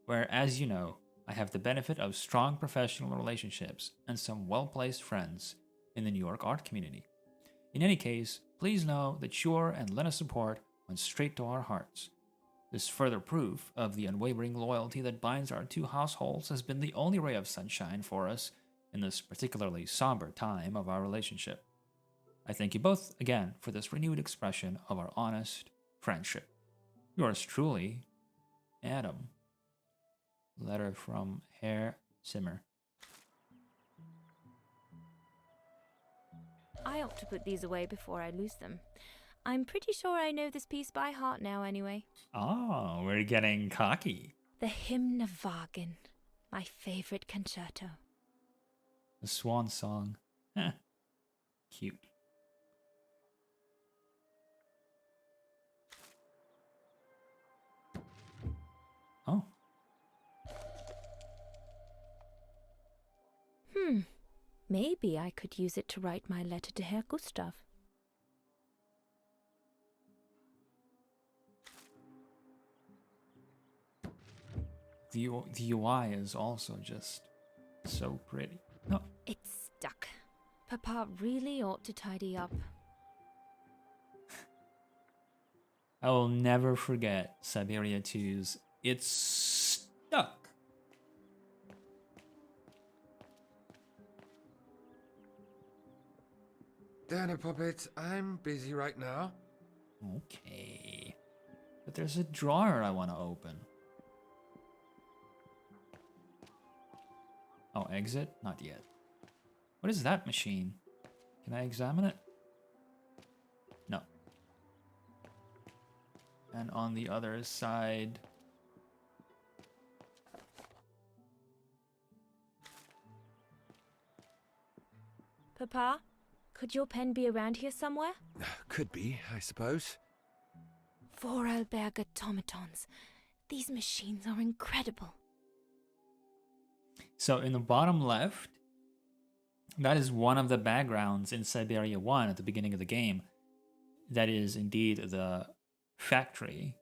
where, as you know, I have the benefit of strong professional relationships and some well-placed friends in the New York art community. In any case, please know that your and Lena's support went straight to our hearts. This further proof of the unwavering loyalty that binds our two households has been the only ray of sunshine for us in this particularly somber time of our relationship. I thank you both again for this renewed expression of our honest friendship. Yours truly, Adam. Letter from Herr Zimmer. I ought to put these away before I lose them. I'm pretty sure I know this piece by heart now anyway. Oh, we're getting cocky. The Hymn of Wagen, my favorite concerto. The swan song. Heh. Cute. Oh. Maybe I could use it to write my letter to Herr Gustav. The UI is also just so pretty. No. It's stuck. Papa really ought to tidy up. I will never forget Syberia 2's It's Stuck. Dinner puppet, I'm busy right now. Okay. But there's a drawer I want to open. Oh, exit? Not yet. What is that machine? Can I examine it? No. And on the other side... Papa, could your pen be around here somewhere? Could be, I suppose. Vorarlberg automatons. These machines are incredible. So in the bottom left, that is one of the backgrounds in Syberia 1 at the beginning of the game. That is indeed the factory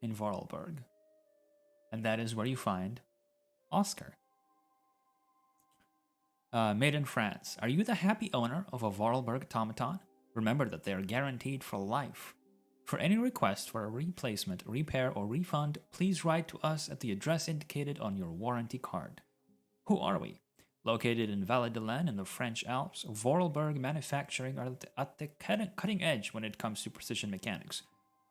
in Vorarlberg. And that is where you find Oscar. Made in France. Are you the happy owner of a Vorarlberg automaton? Remember that they are guaranteed for life. For any request for a replacement, repair, or refund, please write to us at the address indicated on your warranty card. Who are we? Located in Vallée de l'Ain in the French Alps, Vorarlberg Manufacturing are at the cutting edge when it comes to precision mechanics.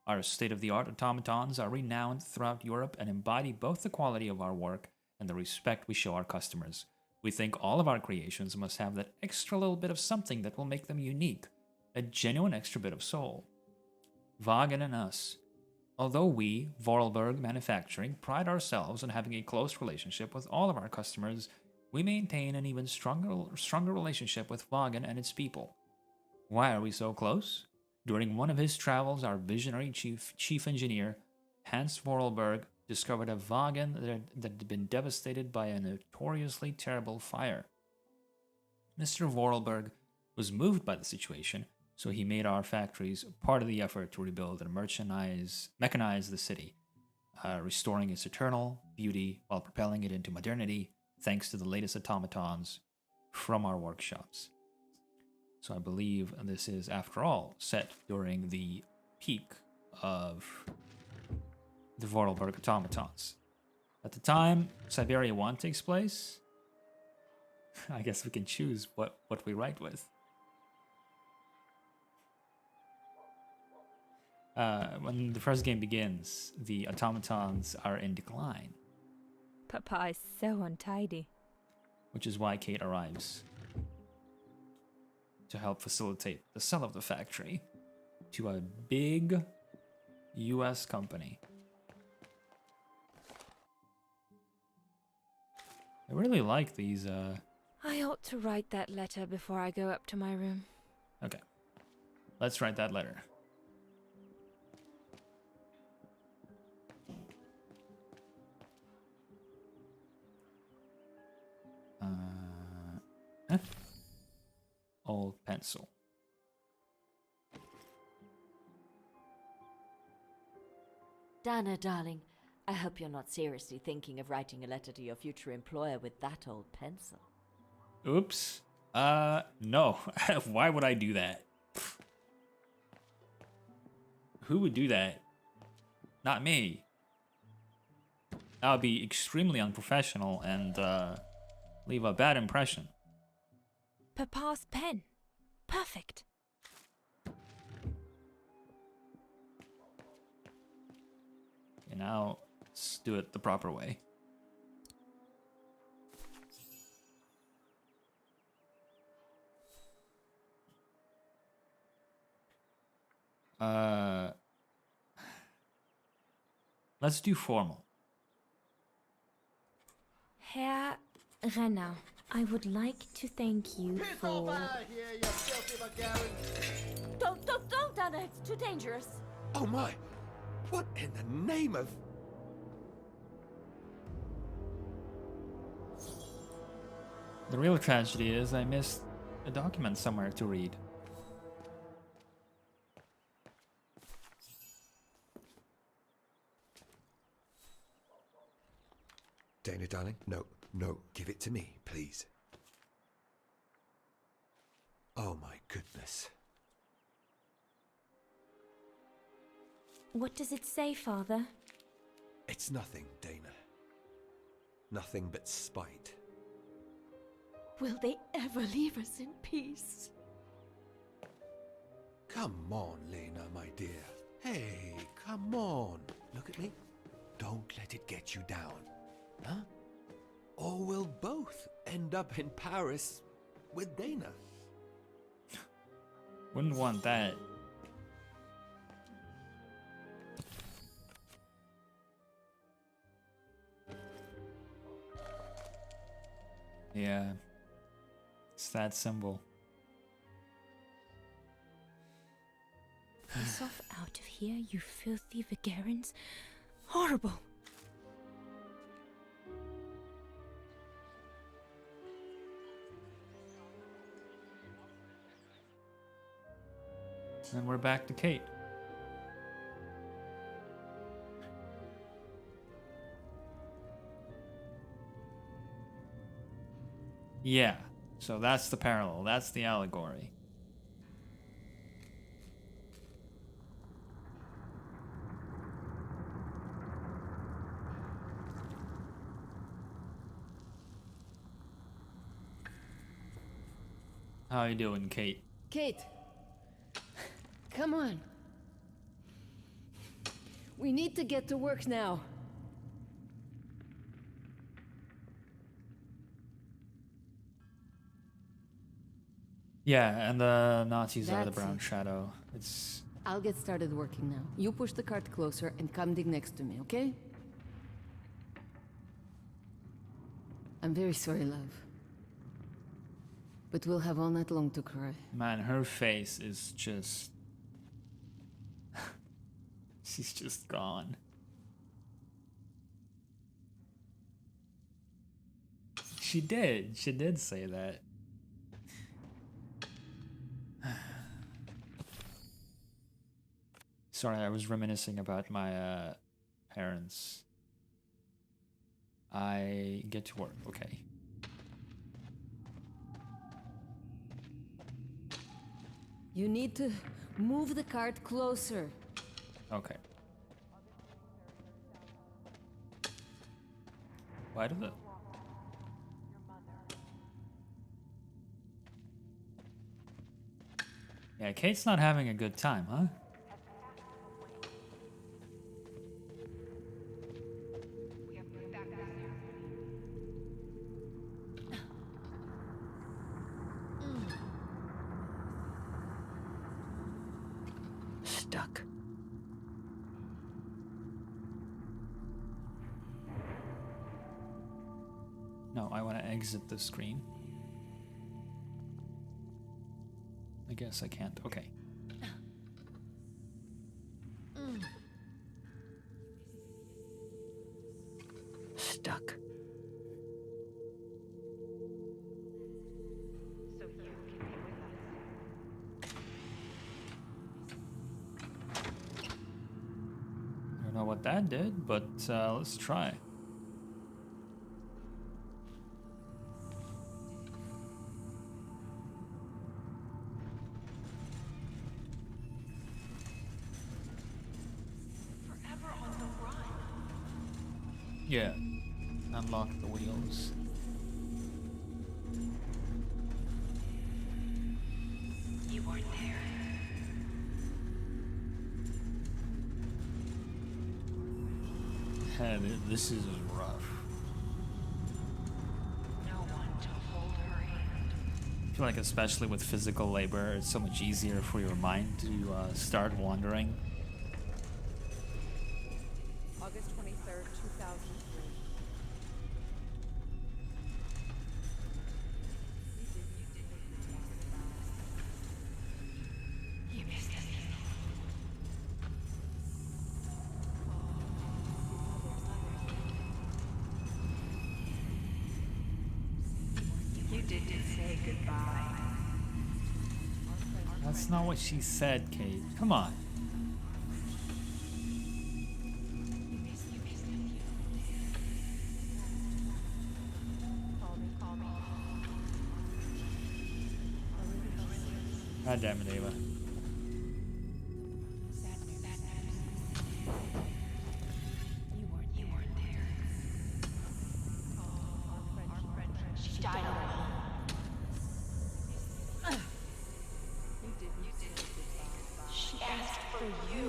Our state-of-the-art automatons are renowned throughout Europe and embody both the quality of our work and the respect we show our customers. We think all of our creations must have that extra little bit of something that will make them unique, a genuine extra bit of soul. Wagen and us. Although we, Vorarlberg Manufacturing, pride ourselves on having a close relationship with all of our customers, we maintain an even stronger relationship with Wagen and its people. Why are we so close? During one of his travels, our visionary chief engineer, Hans Vorarlberg, discovered a Wagen that had been devastated by a notoriously terrible fire. Mr. Vorarlberg was moved by the situation, so he made our factories part of the effort to rebuild and mechanize the city, restoring its eternal beauty while propelling it into modernity thanks to the latest automatons from our workshops. So I believe this is, after all, set during the peak of the Vorarlberg automatons. At the time Syberia 1 takes place, I guess we can choose what we write with. When the first game begins, the automatons are in decline. Papa is so untidy. Which is why Kate arrives to help facilitate the sale of the factory to a big US company. I really like these. I ought to write that letter before I go up to my room. Okay, let's write that letter. Old pencil. Dana, darling, I hope you're not seriously thinking of writing a letter to your future employer with that old pencil. Oops. No. Why would I do that? Who would do that? Not me. That would be extremely unprofessional and leave a bad impression. Papa's pen. Perfect. Okay, now let's do it the proper way. Let's do formal. Herr Renner, I would like to thank you for... Don't, Dana, it's too dangerous. Oh my! What in the name of... The real tragedy is I missed a document somewhere to read. Dana, darling, no, give it to me, please. Oh my goodness. What does it say, Father? It's nothing, Dana. Nothing but spite. Will they ever leave us in peace? Come on, Lena, my dear. Hey, come on. Look at me. Don't let it get you down. Huh? Or we'll both end up in Paris with Dana. Wouldn't want that. Yeah. It's that symbol. Piss off out of here, you filthy Vagarans. Horrible. And we're back to Kate. Yeah, so that's the parallel, that's the allegory. How you doing, Kate? Kate! Come on. We need to get to work now. Yeah, and the Nazis are the That's brown it. shadow. It's... I'll get started working now. You push the cart closer and come dig next to me, okay? I'm very sorry, love. But we'll have all night long to cry. Man, her face is just... She's just gone. She did say that. Sorry, I was reminiscing about my parents. I get to work. Okay. You need to move the cart closer. Okay. Why did it? Yeah, Kate's not having a good time, huh? Stuck. No, I want to exit the screen. I guess I can't. Okay. Stuck. I don't know what that did, but let's try. Yeah. Unlock the wheels. You weren't there. This is rough. No one to hold her hand. I feel like especially with physical labor, it's so much easier for your mind to start wandering. August 23rd, 2003. You missed it. You didn't say goodbye. That's not what she said, Kate. Come on. God damn it, Ava. You weren't there. She died alone. She asked for you.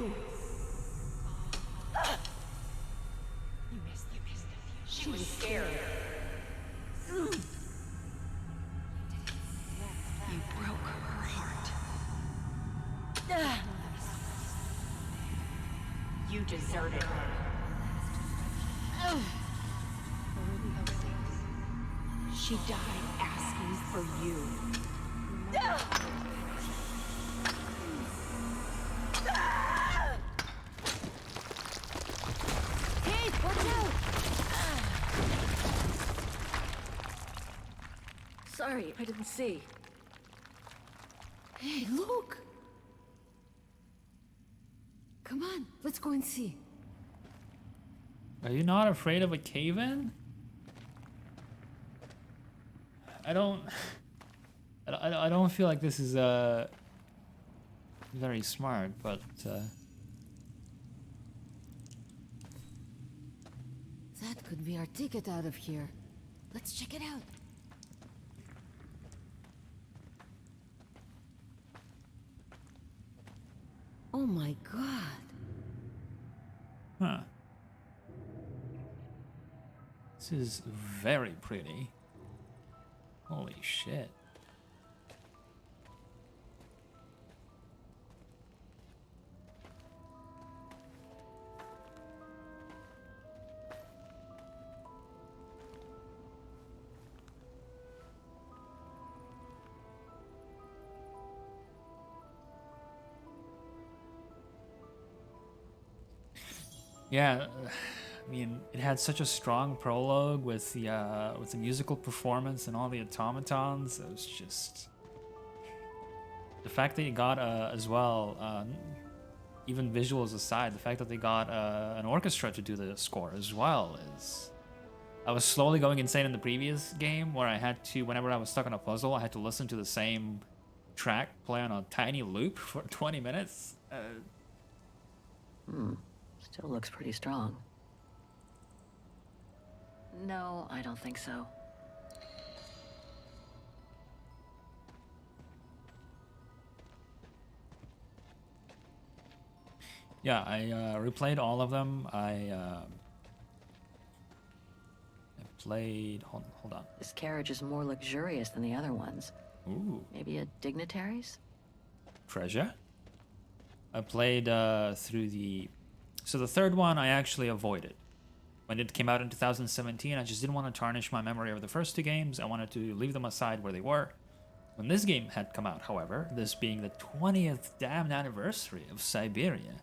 You missed it. She was scared. You broke her heart. You deserted her. She died asking for you. Kate, watch out! Sorry, I didn't see. Hey, look! Come on, let's go and see. Are you not afraid of a cave-in? I don't feel like this is very smart, but That could be our ticket out of here. Let's check it out. Oh my god. huh. This is very pretty. Holy shit. Yeah, I mean, it had such a strong prologue with the musical performance and all the automatons. It was just the fact that you got as well even visuals aside, the fact that they got an orchestra to do the score as well is... I was slowly going insane in the previous game where I had to, whenever I was stuck on a puzzle, I had to listen to the same track play on a tiny loop for 20 minutes. Still looks pretty strong. No, I don't think so. Yeah, I replayed all of them. I played... Hold on. This carriage is more luxurious than the other ones. Ooh. Maybe a dignitary's? Treasure. I played through the... So the third one I actually avoided. When it came out in 2017, I just didn't want to tarnish my memory of the first two games. I wanted to leave them aside where they were. When this game had come out, however, this being the 20th damn anniversary of Syberia,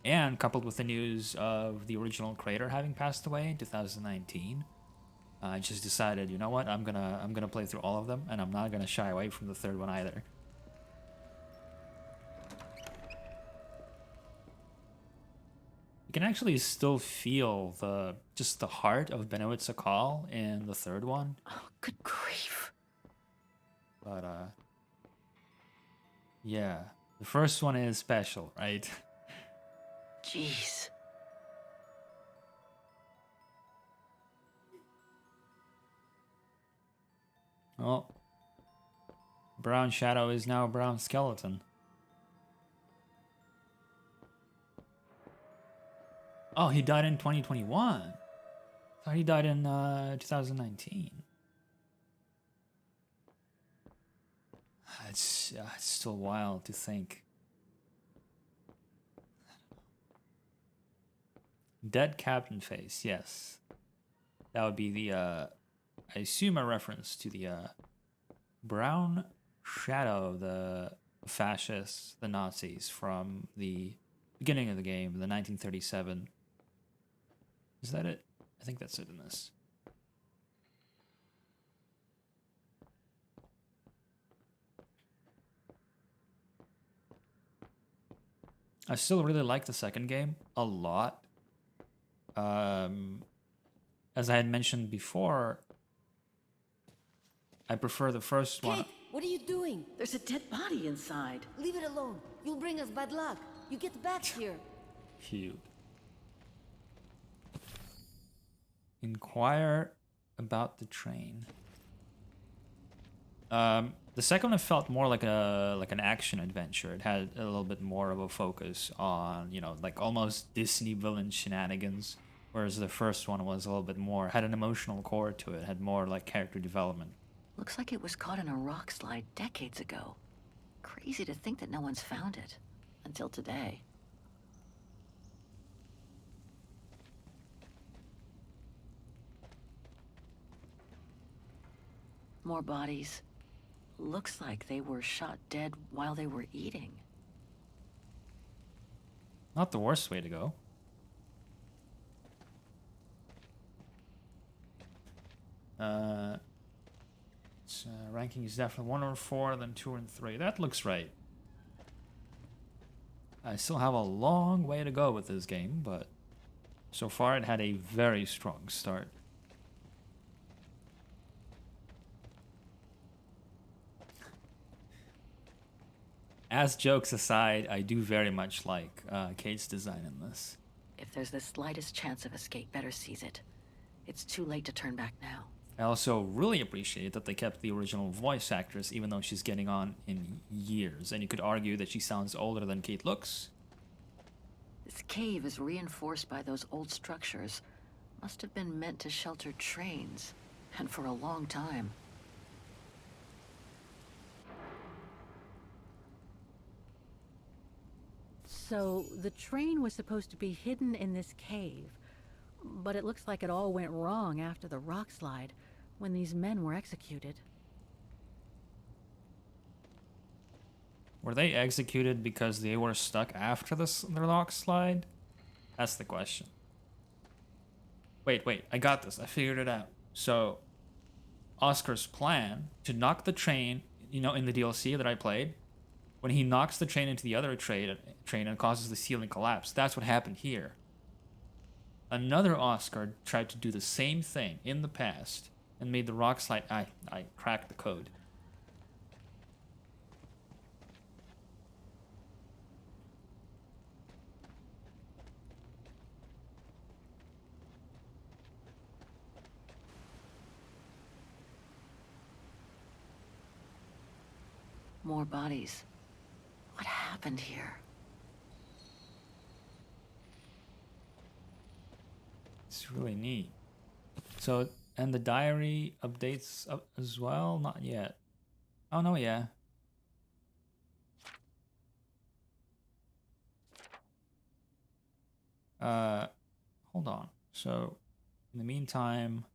and coupled with the news of the original creator having passed away in 2019, I just decided, you know what, I'm gonna play through all of them, and I'm not gonna shy away from the third one either. You can actually still feel just the heart of Benoit Sakal in the third one. Oh, good grief. But yeah, the first one is special, right? Jeez. Oh. Brown Shadow is now Brown Skeleton. Oh, he died in 2021. I thought he died in 2019. It's still wild to think. Dead Captain Face, yes. That would be the, I assume a reference to the Brown Shadow, the fascists, the Nazis from the beginning of the game, the 1937. Is that it? I think that's it in this. I still really like the second game a lot. As I had mentioned before, I prefer the first one. Kate, what are you doing? There's a dead body inside. Leave it alone. You'll bring us bad luck. You get back here. Cute. Inquire about the train. The second one felt more like an action adventure. It had a little bit more of a focus on, you know, like almost Disney villain shenanigans, whereas the first one was a little bit more, had an emotional core to it, had more like character development. Looks like it was caught in a rock slide decades ago. Crazy to think that no one's found it. Until today. More bodies. Looks like they were shot dead while they were eating. Not the worst way to go. Ranking is definitely 1 or 4, then 2 and 3. That looks right. I still have a long way to go with this game, but so far it had a very strong start. As jokes aside, I do very much like Kate's design in this. If there's the slightest chance of escape, better seize it. It's too late to turn back now. I also really appreciate that they kept the original voice actress, even though she's getting on in years. And you could argue that she sounds older than Kate looks. This cave is reinforced by those old structures. Must have been meant to shelter trains. And for a long time. So, the train was supposed to be hidden in this cave. But it looks like it all went wrong after the rock slide, when these men were executed. Were they executed because they were stuck after the rock slide? That's the question. Wait, I got this. I figured it out. So, Oscar's plan to knock the train, you know, in the DLC that I played, when he knocks the train into the other train and causes the ceiling collapse. That's what happened here. Another Oscar tried to do the same thing in the past and made the rock slide. I cracked the code. More bodies. What happened here? It's really neat. So, and the diary updates up as well? Not yet. Oh, no, yeah. Hold on. So, in the meantime,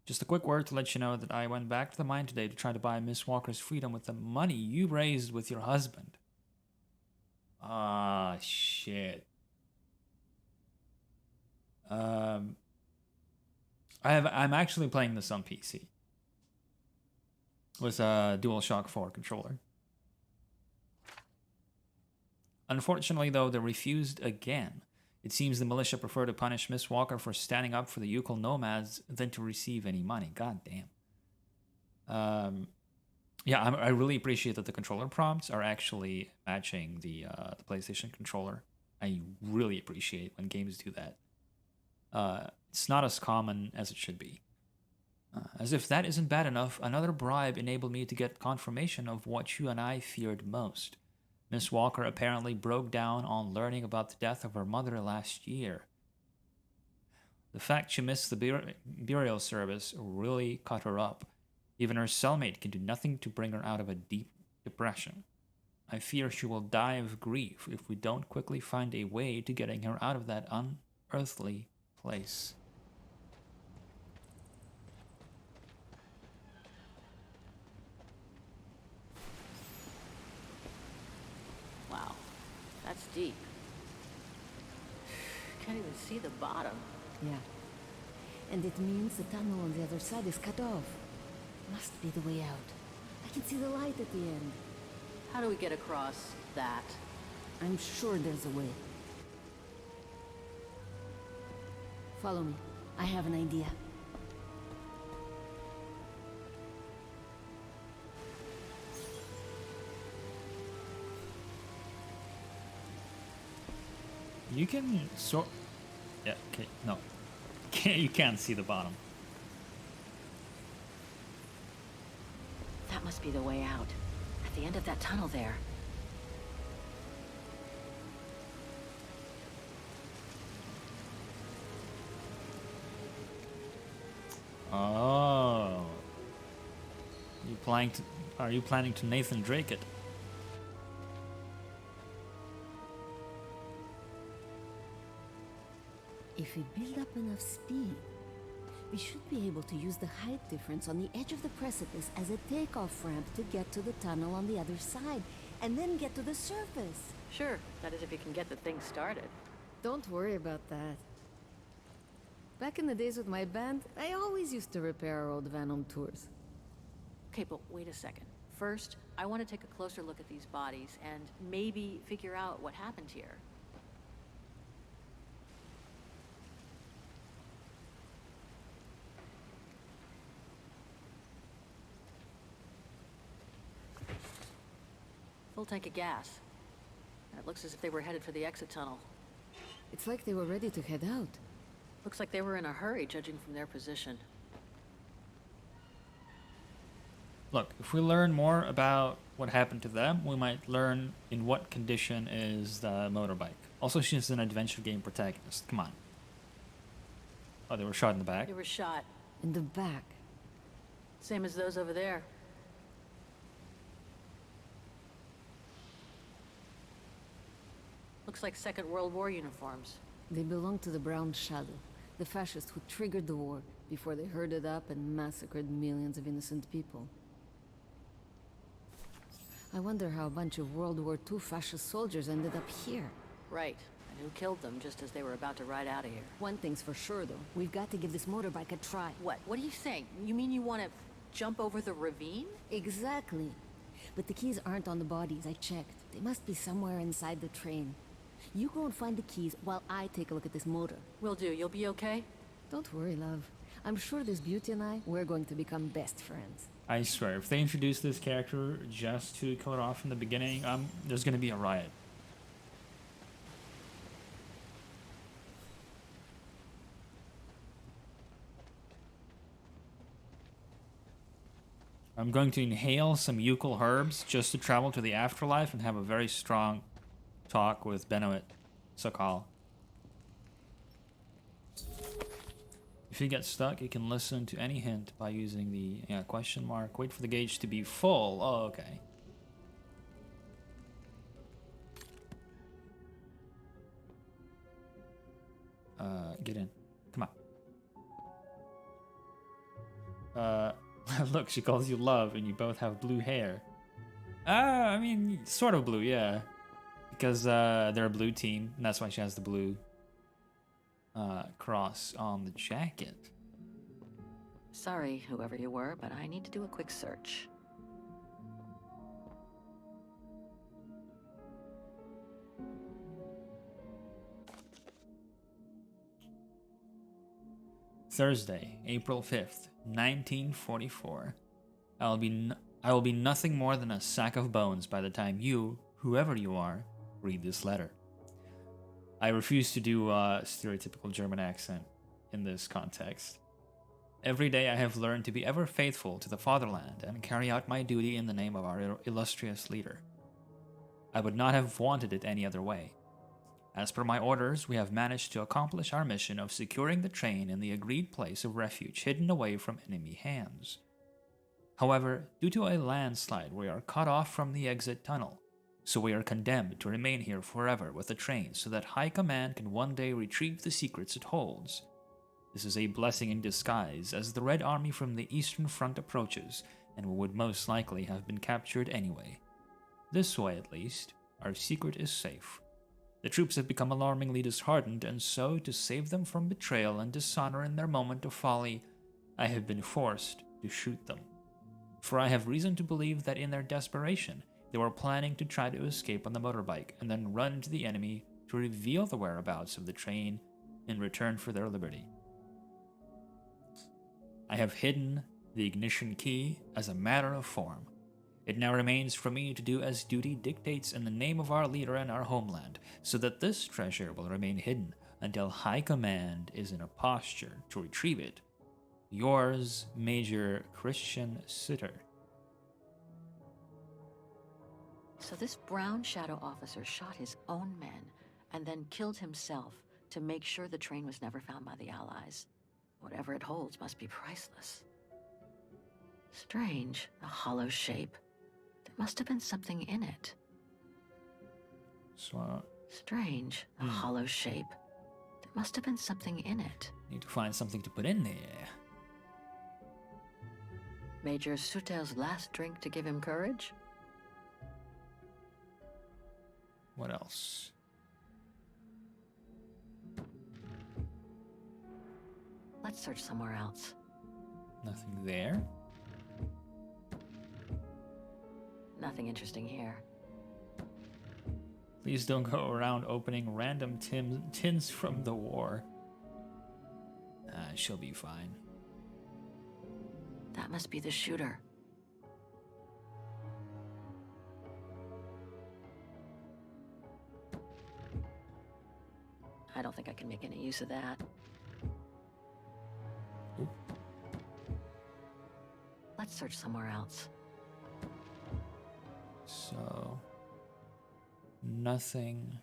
just a quick word to let you know that I went back to the mine today to try to buy Miss Walker's freedom with the money you raised with your husband. Ah, shit. I'm actually playing this on PC with a DualShock 4 controller. Unfortunately, though, they refused again. It seems the militia prefer to punish Miss Walker for standing up for the Yukon nomads than to receive any money. God damn. Yeah, I really appreciate that the controller prompts are actually matching the PlayStation controller. I really appreciate when games do that. It's not as common as it should be. As if that isn't bad enough, another bribe enabled me to get confirmation of what you and I feared most. Miss Walker apparently broke down on learning about the death of her mother last year. The fact she missed the burial service really cut her up. Even her cellmate can do nothing to bring her out of a deep depression. I fear she will die of grief if we don't quickly find a way to getting her out of that unearthly place. Wow, that's deep. Can't even see the bottom. Yeah. And it means the tunnel on the other side is cut off. Must be the way out. I can see the light at the end. How do we get across that? I'm sure there's a way. Follow me. I have an idea. You can sort... Yeah, okay, no. You can't see the bottom. That must be the way out. At the end of that tunnel there. Oh. Are you planning to Nathan Drake it? If we build up enough speed, we should be able to use the height difference on the edge of the precipice as a takeoff ramp to get to the tunnel on the other side, and then get to the surface. Sure, that is if you can get the thing started. Don't worry about that. Back in the days with my band, I always used to repair our old van on tours. Okay, but wait a second. First, I want to take a closer look at these bodies and maybe figure out what happened here. Full tank of gas. And it looks as if they were headed for the exit tunnel. It's like they were ready to head out. Looks like they were in a hurry, judging from their position. Look, if we learn more about what happened to them, we might learn in what condition is the motorbike. Also, she's an adventure game protagonist. Come on. Oh, they were shot in the back? They were shot. In the back. Same as those over there. Looks like Second World War uniforms. They belong to the Brown Shadow, the fascists who triggered the war before they herded up and massacred millions of innocent people. I wonder how a bunch of World War II fascist soldiers ended up here. Right, and who killed them just as they were about to ride out of here. One thing's for sure, though. We've got to give this motorbike a try. What? What are you saying? You mean you want to jump over the ravine? Exactly. but the keys aren't on the bodies. I checked. They must be somewhere inside the train. You go and find the keys while I take a look at this motor. Will do. You'll be okay? Don't worry, love. I'm sure this beauty and I, we're going to become best friends. I swear, if they introduce this character just to kill it off from the beginning, there's gonna be a riot. I'm going to inhale some eucalyptus herbs just to travel to the afterlife and have a very strong talk with Benoit Sokal. If you get stuck, you can listen to any hint by using the question mark. Wait for the gauge to be full. Oh, okay. Get in. Come on. Look, she calls you love, and you both have blue hair. I mean, sort of blue, yeah. Because they're a blue team, and that's why she has the blue cross on the jacket. Sorry, whoever you were, but I need to do a quick search. Thursday, April 5th, 1944. I will be nothing more than a sack of bones by the time you, whoever you are, read this letter. I refuse to do a stereotypical German accent in this context. Every day I have learned to be ever faithful to the fatherland and carry out my duty in the name of our illustrious leader. I would not have wanted it any other way. As per my orders, we have managed to accomplish our mission of securing the train in the agreed place of refuge hidden away from enemy hands. However, due to a landslide, we are cut off from the exit tunnel, so we are condemned to remain here forever with the train so that High Command can one day retrieve the secrets it holds. This is a blessing in disguise, as the Red Army from the Eastern Front approaches, and would most likely have been captured anyway. This way, at least, our secret is safe. The troops have become alarmingly disheartened, and so, to save them from betrayal and dishonor in their moment of folly, I have been forced to shoot them. For I have reason to believe that in their desperation, they were planning to try to escape on the motorbike and then run into the enemy to reveal the whereabouts of the train in return for their liberty. I have hidden the ignition key as a matter of form. It now remains for me to do as duty dictates in the name of our leader and our homeland, so that this treasure will remain hidden until High Command is in a posture to retrieve it. Yours, Major Christian Sitter. So this Brown Shadow officer shot his own men and then killed himself to make sure the train was never found by the Allies. Whatever it holds must be priceless. Strange, the hollow shape. There must have been something in it. Strange, the hollow shape. There must have been something in it. Need to find something to put in there. Major Sutel's last drink to give him courage? What else? Let's search somewhere else. Nothing there. Nothing interesting here. Please don't go around opening random tins from the war. She'll be fine. That must be the shooter. I don't think I can make any use of that. Oop. Let's search somewhere else. So, nothing.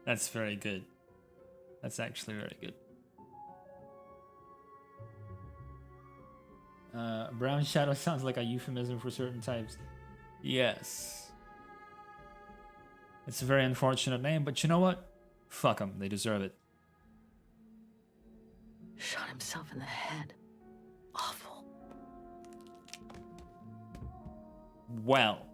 That's very good. That's actually very good. Brown shadow sounds like a euphemism for certain types. Yes. It's a very unfortunate name, but you know what? Fuck them. They deserve it. Shot himself in the head. Awful. Well.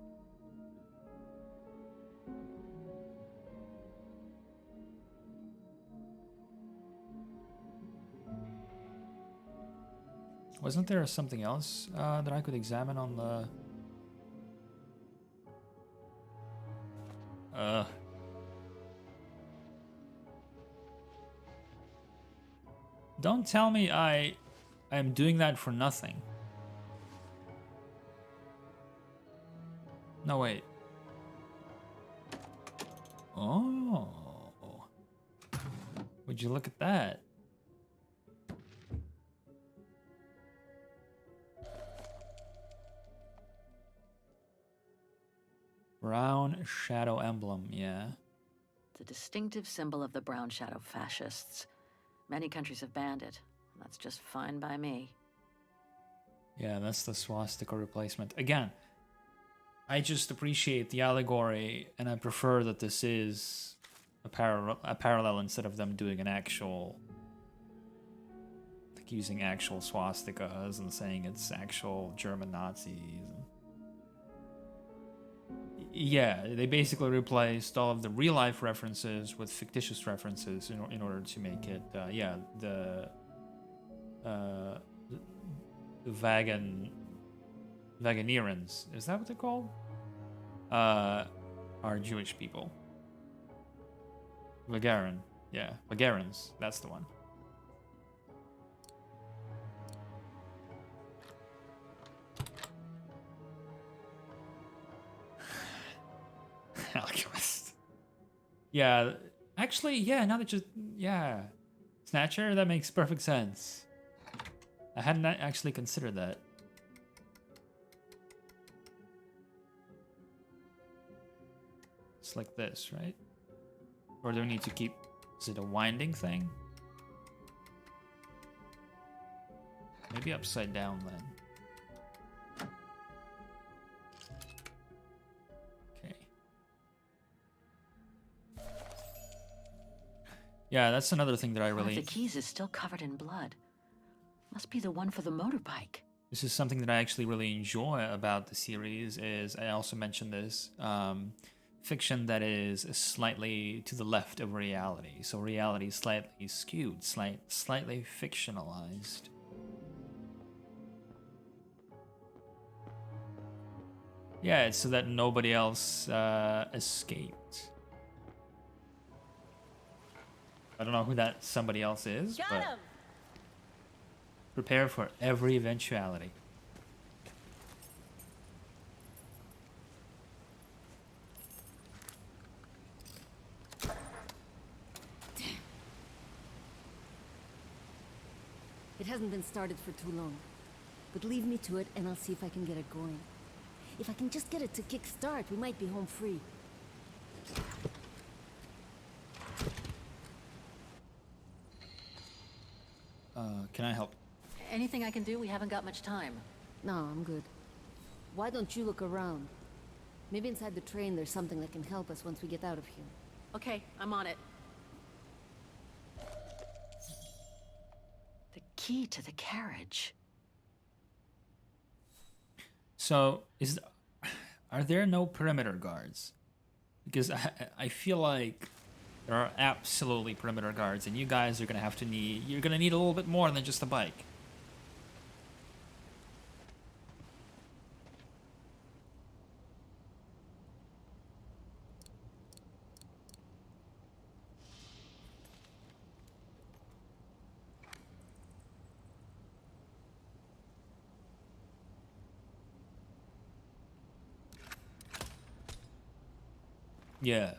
Wasn't there something else that I could examine on the... Don't tell me I am doing that for nothing. No, wait. Oh. Would you look at that? Brown shadow emblem, yeah. It's a distinctive symbol of the brown shadow fascists. Many countries have banned it, and that's just fine by me. Yeah, that's the swastika replacement. Again, I just appreciate the allegory, and I prefer that this is a parallel instead of them doing an actual, like using actual swastikas and saying it's actual German Nazis. Yeah, they basically replaced all of the real life references with fictitious references in order to make it, yeah, the Wagonerans, is that what they're called? Are Jewish people. Wagaran, yeah, Wagarans, that's the one. Alchemist. Yeah, actually, yeah, now that you... Yeah. Snatcher, that makes perfect sense. I hadn't actually considered that. It's like this, right? Or do we need to keep... Is it a winding thing? Maybe upside down then. Yeah, that's another thing that I really... One of the keys is still covered in blood. Must be the one for the motorbike. This is something that I actually really enjoy about the series, is, I also mentioned this, fiction that is slightly to the left of reality. So reality is slightly skewed, slightly fictionalized. Yeah, it's so that nobody else escaped. I don't know who that somebody else is, but prepare for every eventuality. It hasn't been started for too long, but leave me to it and I'll see if I can get it going. If I can just get it to kick start, we might be home free. Can I help? Anything I can do? We haven't got much time. No, I'm good. Why don't you look around? Maybe inside the train there's something that can help us once we get out of here. Okay, I'm on it. The key to the carriage. So, are there no perimeter guards? Because I feel like there are absolutely perimeter guards, and you guys are gonna have to need... You're gonna need a little bit more than just a bike. Yeah.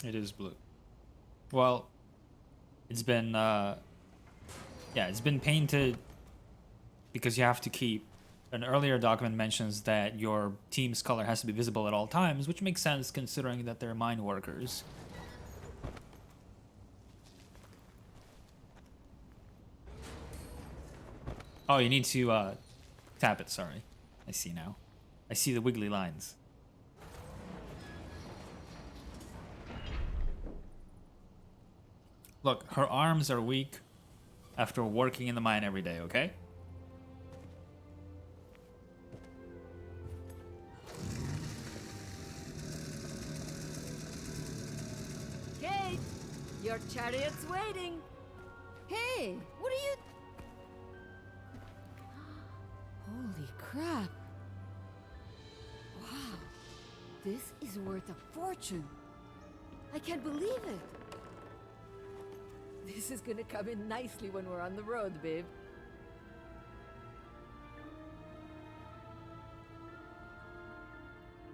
It is blue. Well, it's been, yeah, it's been painted because you have to keep... An earlier document mentions that your team's color has to be visible at all times, which makes sense considering that they're mine workers. Oh, you need to, tap it, sorry. I see now. I see the wiggly lines. Look, her arms are weak after working in the mine every day, okay? Kate! Your chariot's waiting! Hey, what are you... Holy crap! Wow, this is worth a fortune. I can't believe it. This is gonna come in nicely when we're on the road, babe.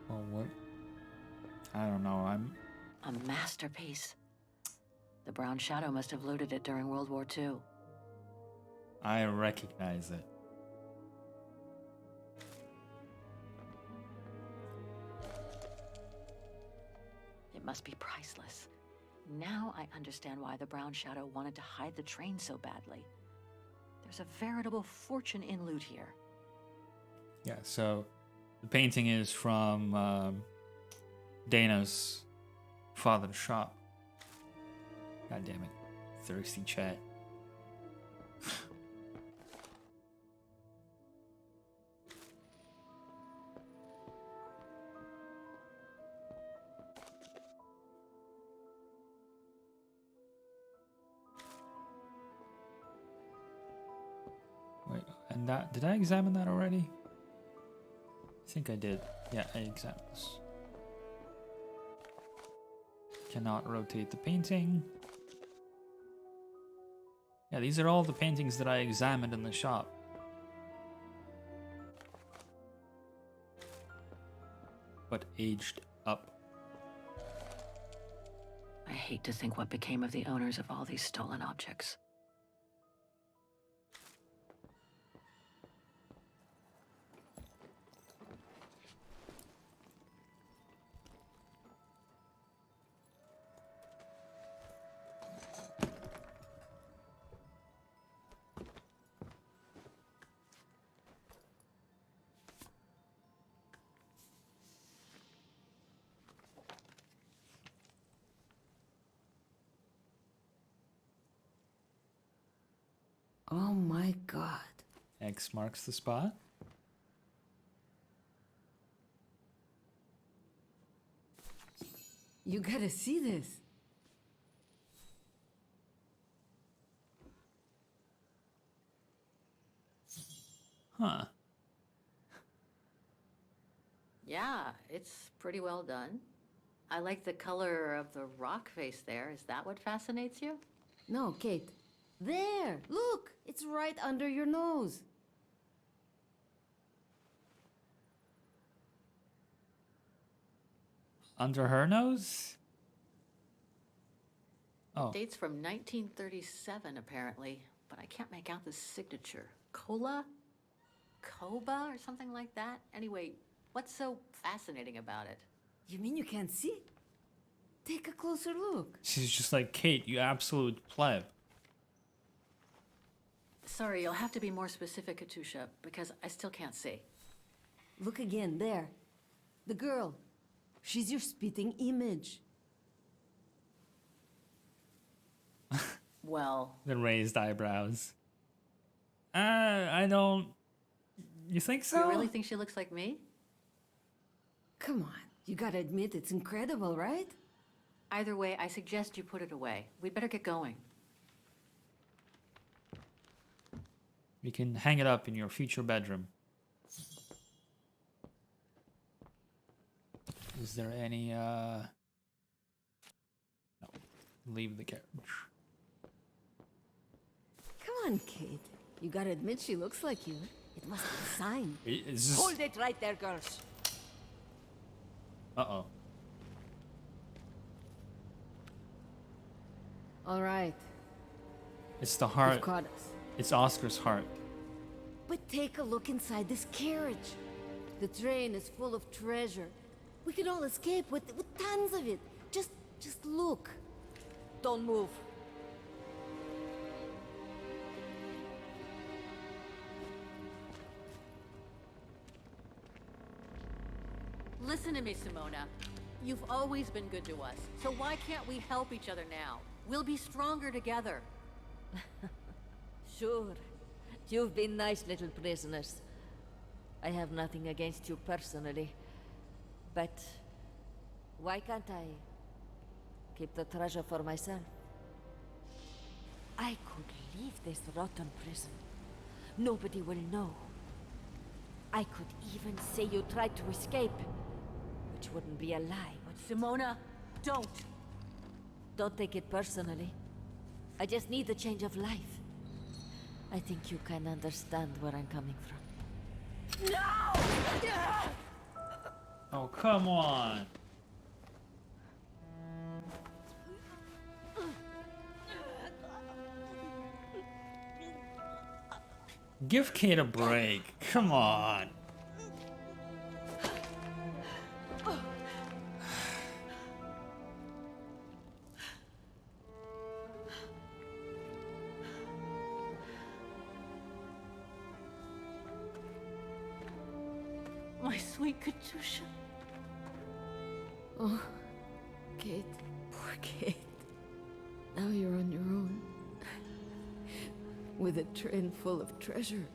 Well, what? I don't know. A masterpiece. The Brown Shadow must have looted it during World War II. I recognize it. It must be priceless. Now I understand why the Brown Shadow wanted to hide the train so badly. There's a veritable fortune in loot here. Yeah, so the painting is from Dana's father's shop. God damn it. Thirsty chat. Wait, and that, did I examine that already? I think I did. Yeah, I examined this. Cannot rotate the painting. Yeah, these are all the paintings that I examined in the shop. But aged up. I hate to think what became of the owners of all these stolen objects. Oh my god. X marks the spot. You gotta see this. Huh. Yeah, it's pretty well done. I like the color of the rock face there. Is that what fascinates you? No, Kate. There! Look! It's right under your nose. Under her nose? Oh. Dates from 1937, apparently, but I can't make out the signature. Cola? Koba or something like that? Anyway, what's so fascinating about it? You mean you can't see? Take a closer look. She's just like, Kate, you absolute pleb. Sorry, you'll have to be more specific, Katusha, because I still can't see. Look again, there. The girl. She's your spitting image. Well... The raised eyebrows. I don't... You think so? You really think she looks like me? Come on, you gotta admit it's incredible, right? Either way, I suggest you put it away. We'd better get going. You can hang it up in your future bedroom. Is there any, No. Leave the carriage. Come on, Kate. You gotta admit she looks like you. It must be a sign. Is this... Hold it right there, girls. Uh-oh. All right. It's the heart. You've caught us. It's Oscar's heart. But take a look inside this carriage. The train is full of treasure. We can all escape with tons of it. Just look. Don't move. Listen to me, Simona. You've always been good to us, so why can't we help each other now? We'll be stronger together. Sure. You've been nice little prisoners. I have nothing against you personally. But why can't I keep the treasure for myself? I could leave this rotten prison. Nobody will know. I could even say you tried to escape, which wouldn't be a lie. But Simona, don't! Don't take it personally. I just need a change of life. I think you can understand where I'm coming from. No! Oh, come on. Give Kate a break. Come on. My sweet Katusha. Oh, Kate. Poor Kate. Now you're on your own. With a train full of treasure.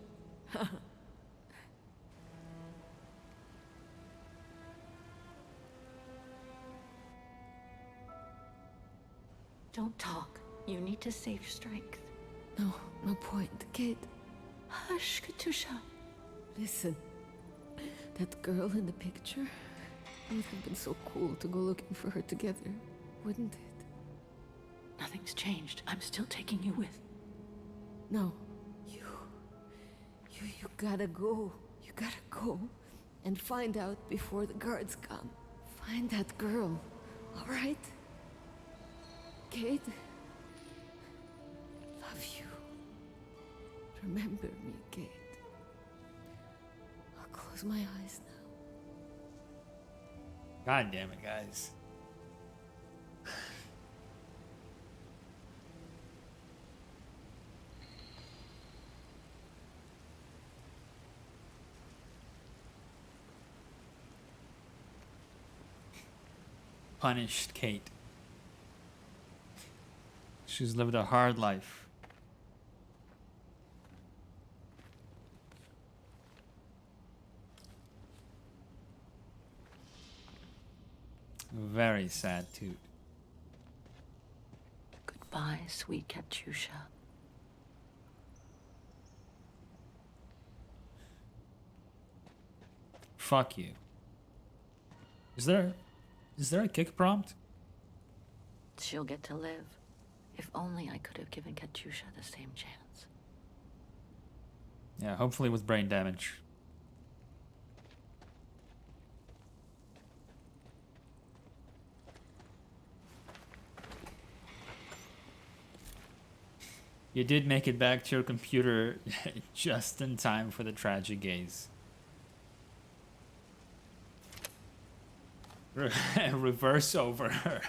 Don't talk. You need to save strength. No, no point, Kate. Hush, Katusha. Listen. That girl in the picture, it would have been so cool to go looking for her together, wouldn't it? Nothing's changed. I'm still taking you with. No. You gotta go. You gotta go and find out before the guards come. Find that girl, all right? Kate? Love you. Remember me, Kate. I'll close my eyes now. God damn it, guys. Punished Kate. She's lived a hard life. Very sad, too. Goodbye, sweet Katusha. Fuck you. Is there a kick prompt? She'll get to live. If only I could have given Katusha the same chance. Yeah, hopefully with brain damage. You did make it back to your computer just in time for the tragic gaze. Reverse over.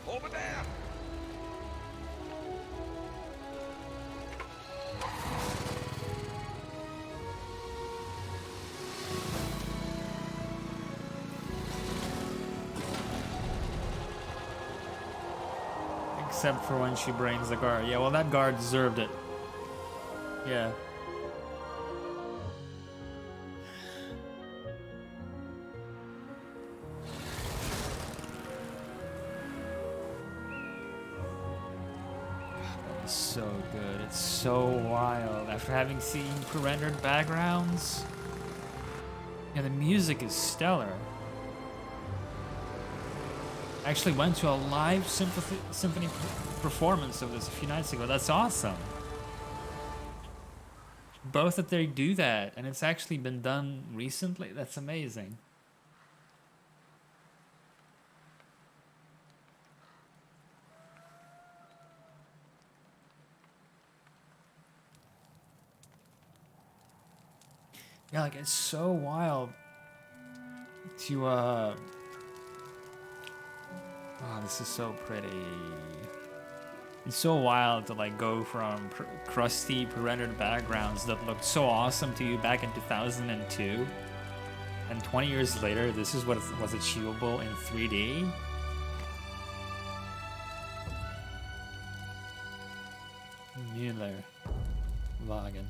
Over there! Except for when she brains the guard. Yeah, well, that guard deserved it. Yeah. That was so good. It's so wild. After having seen pre-rendered backgrounds, yeah, the music is stellar. I actually went to a live symphony performance of this a few nights ago. That's awesome. Both that they do that, and it's actually been done recently. That's amazing. Yeah, like it's so wild to oh, this is so pretty. It's so wild to like go from crusty pre-rendered backgrounds that looked so awesome to you back in 2002, and 20 years later, this is what was achievable in 3D. there. Wagen.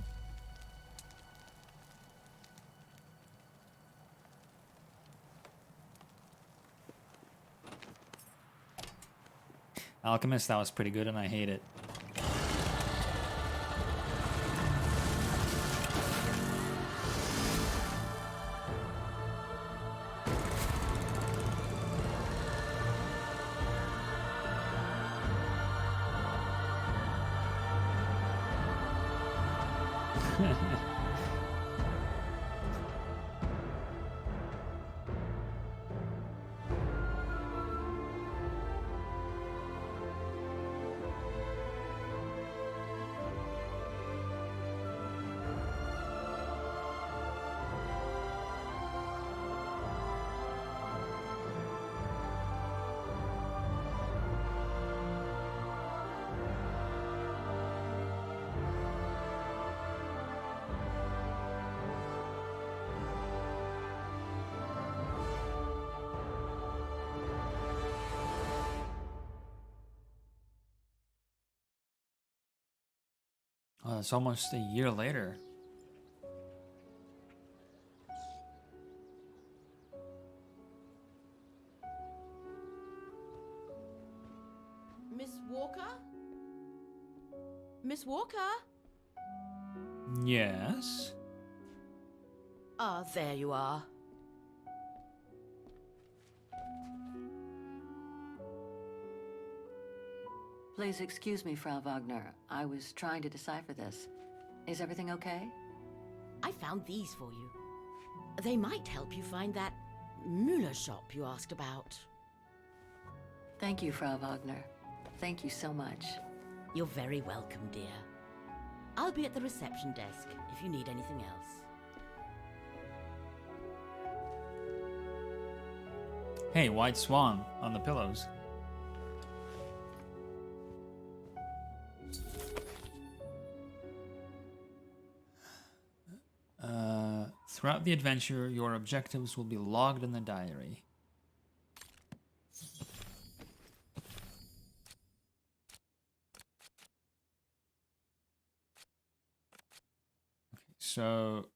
Alchemist, that was pretty good and I hate it. Oh, it's almost a year later. Miss Walker? Miss Walker? Yes? Ah, there you are. Please excuse me, Frau Wagner. I was trying to decipher this. Is everything okay? I found these for you. They might help you find that Müller shop you asked about. Thank you, Frau Wagner. Thank you so much. You're very welcome, dear. I'll be at the reception desk if you need anything else. Hey, white swan on the pillows. Throughout the adventure, your objectives will be logged in the diary. Okay, so...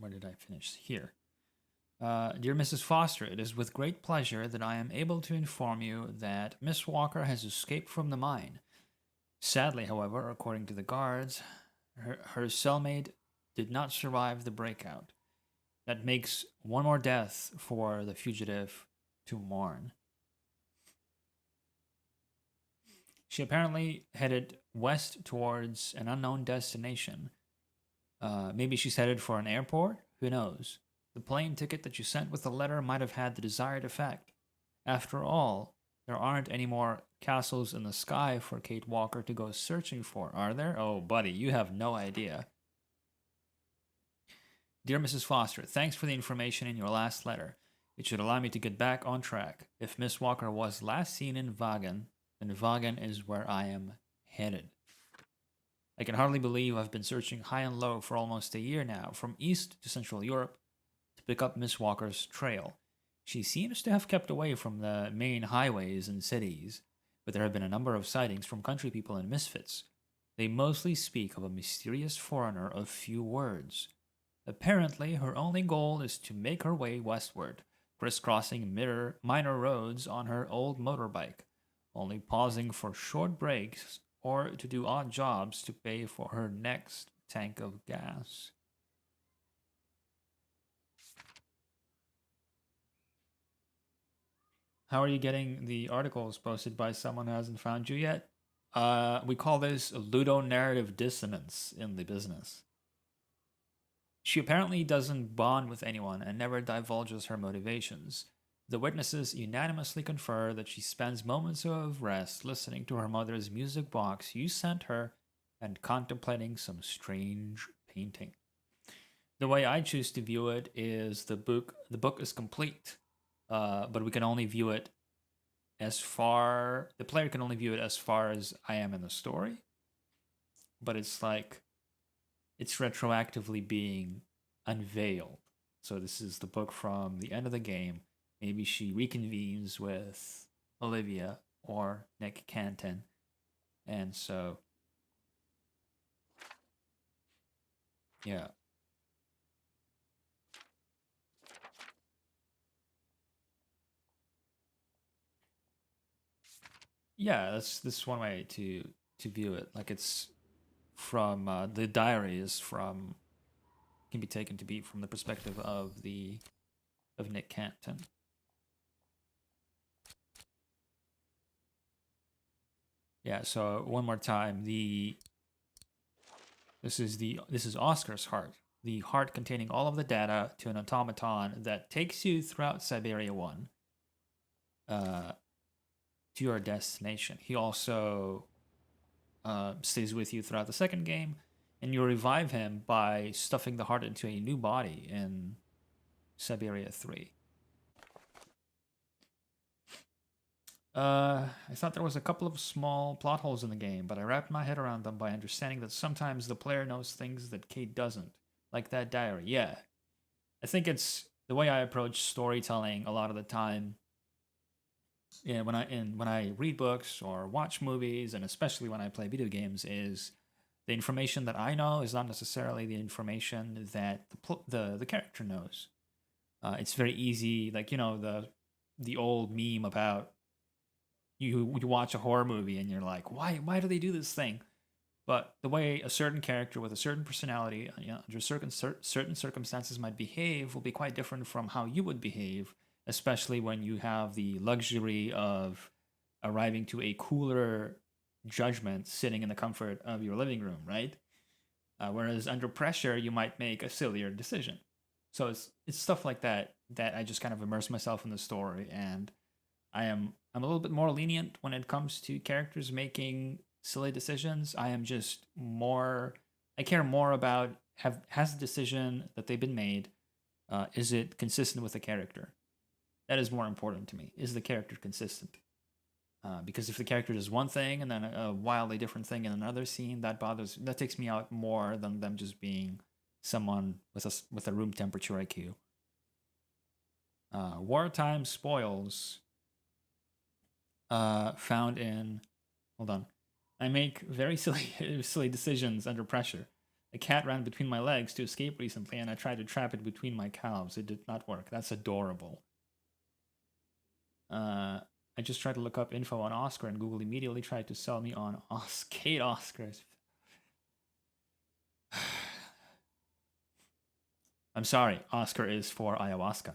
where did I finish? Here. Dear Mrs. Foster, it is with great pleasure that I am able to inform you that Miss Walker has escaped from the mine. Sadly, however, according to the guards, her cellmate did not survive the breakout. That makes one more death for the fugitive to mourn. She apparently headed west towards an unknown destination. Maybe she's headed for an airport? Who knows? The plane ticket that you sent with the letter might have had the desired effect. After all, there aren't any more castles in the sky for Kate Walker to go searching for, are there? Oh, buddy, you have no idea. Dear Mrs. Foster, thanks for the information in your last letter. It should allow me to get back on track. If Miss Walker was last seen in Wagen, then Wagen is where I am headed. I can hardly believe I've been searching high and low for almost a year now, from East to Central Europe, to pick up Miss Walker's trail. She seems to have kept away from the main highways and cities, but there have been a number of sightings from country people and misfits. They mostly speak of a mysterious foreigner of few words. Apparently, her only goal is to make her way westward, crisscrossing minor roads on her old motorbike, only pausing for short breaks or to do odd jobs to pay for her next tank of gas. How are you getting the articles posted by someone who hasn't found you yet? We call this ludonarrative dissonance in the business. She apparently doesn't bond with anyone and never divulges her motivations. The witnesses unanimously confer that she spends moments of rest listening to her mother's music box you sent her and contemplating some strange painting. The way I choose to view it is the book is complete, but we can only view it the player can only view it as far as I am in the story, but it's like it's retroactively being unveiled. So this is the book from the end of the game, maybe she reconvenes with Olivia or Nick Canton. And so, yeah. Yeah, that's one way to view it. Like it's from the diary is from can be taken to be from the perspective of Nick Canton. Yeah, so one more time, this is Oscar's heart. The heart containing all of the data to an automaton that takes you throughout Syberia 1 to your destination. He also stays with you throughout the second game, and you revive him by stuffing the heart into a new body in Syberia 3. I thought there was a couple of small plot holes in the game, but I wrapped my head around them by understanding that sometimes the player knows things that Kate doesn't, like that diary. Yeah, I think it's the way I approach storytelling a lot of the time. Yeah, when I read books or watch movies, and especially when I play video games, is the information that I know is not necessarily the information that the character knows. It's very easy, like the old meme about you watch a horror movie and you're like, why do they do this thing? But the way a certain character with a certain personality, under certain circumstances might behave will be quite different from how you would behave, especially when you have the luxury of arriving to a cooler judgment sitting in the comfort of your living room, right? Whereas under pressure, you might make a sillier decision. So it's stuff like that that I just kind of immerse myself in the story, and I'm a little bit more lenient when it comes to characters making silly decisions. I care more about has the decision that they've been made, is it consistent with the character? That is more important to me. Is the character consistent? Because if the character does one thing and then a wildly different thing in another scene, that takes me out more than them just being someone with a room temperature IQ. Wartime spoils found in. Hold on. I make very silly decisions under pressure. A cat ran between my legs to escape recently, and I tried to trap it between my calves. It did not work. That's adorable. I just tried to look up info on Oscar, and Google immediately tried to sell me on Kate Oscars. I'm sorry, Oscar is for ayahuasca.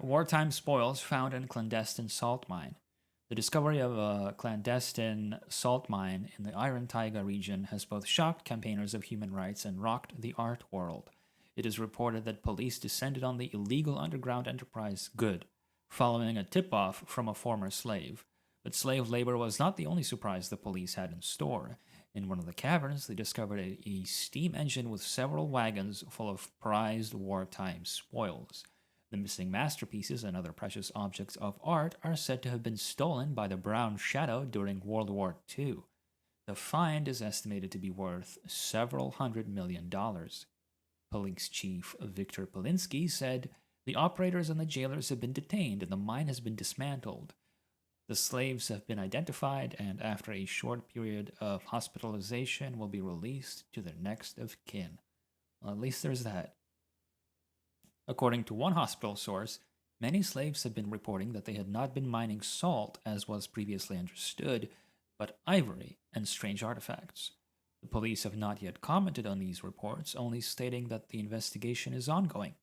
Wartime spoils found in clandestine salt mine. The discovery of a clandestine salt mine in the Iron Taiga region has both shocked campaigners of human rights and rocked the art world. It is reported that police descended on the illegal underground enterprise Good, following a tip-off from a former slave. But slave labor was not the only surprise the police had in store. In one of the caverns, they discovered a steam engine with several wagons full of prized wartime spoils. The missing masterpieces and other precious objects of art are said to have been stolen by the Brown Shadow during World War II. The find is estimated to be worth several $100 million. Police Chief Victor Polinsky said, "The operators and the jailers have been detained and the mine has been dismantled. The slaves have been identified and after a short period of hospitalization will be released to their next of kin." Well, at least there's that. According to one hospital source, many slaves have been reporting that they had not been mining salt as was previously understood, but ivory and strange artifacts. The police have not yet commented on these reports, only stating that the investigation is ongoing.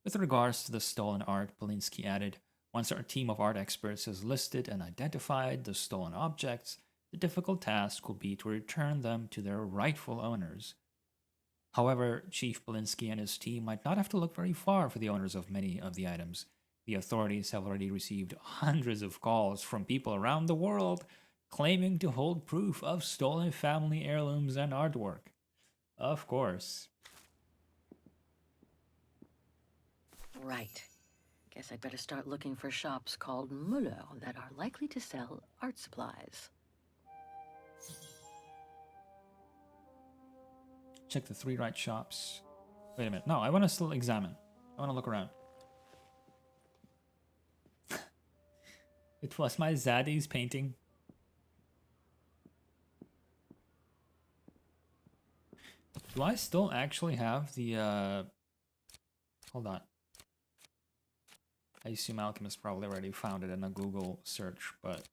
With regards to the stolen art, Polinsky added, "Once our team of art experts has listed and identified the stolen objects, the difficult task will be to return them to their rightful owners." However, Chief Polinsky and his team might not have to look very far for the owners of many of the items. The authorities have already received hundreds of calls from people around the world claiming to hold proof of stolen family heirlooms and artwork. Of course. Right. Guess I'd better start looking for shops called Muller that are likely to sell art supplies. Check the 3 right shops. Wait a minute. No, I want to still examine. I want to look around. It was my Zaddy's painting. Do I still actually have the, hold on. I assume Alchemist probably already found it in a Google search, but...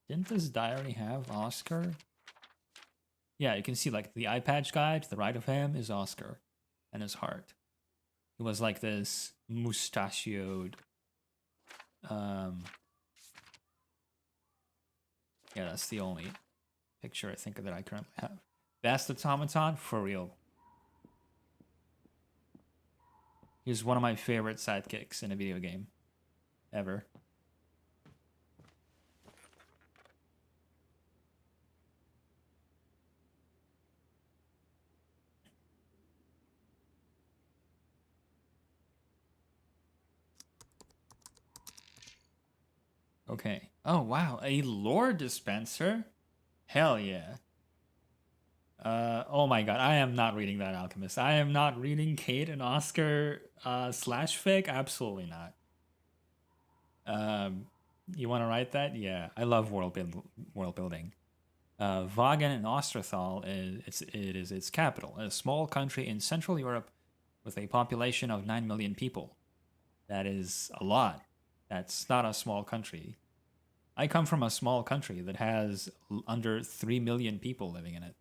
Didn't this diary have Oscar? Yeah, you can see, like, the eye patch guy to the right of him is Oscar and his heart. He was like this mustachioed, yeah, that's the only picture I think that I currently have. Best automaton, for real. He's one of my favorite sidekicks in a video game, ever. Okay. Oh, wow. A lore dispenser? Hell yeah. Oh my god. I am not reading that, Alchemist. I am not reading Kate and Oscar slash fic. Absolutely not. You want to write that? Yeah. I love world building. Wagen in Osterthal is its capital, a small country in Central Europe with a population of 9 million people. That is a lot. That's not a small country. I come from a small country that has under 3 million people living in it.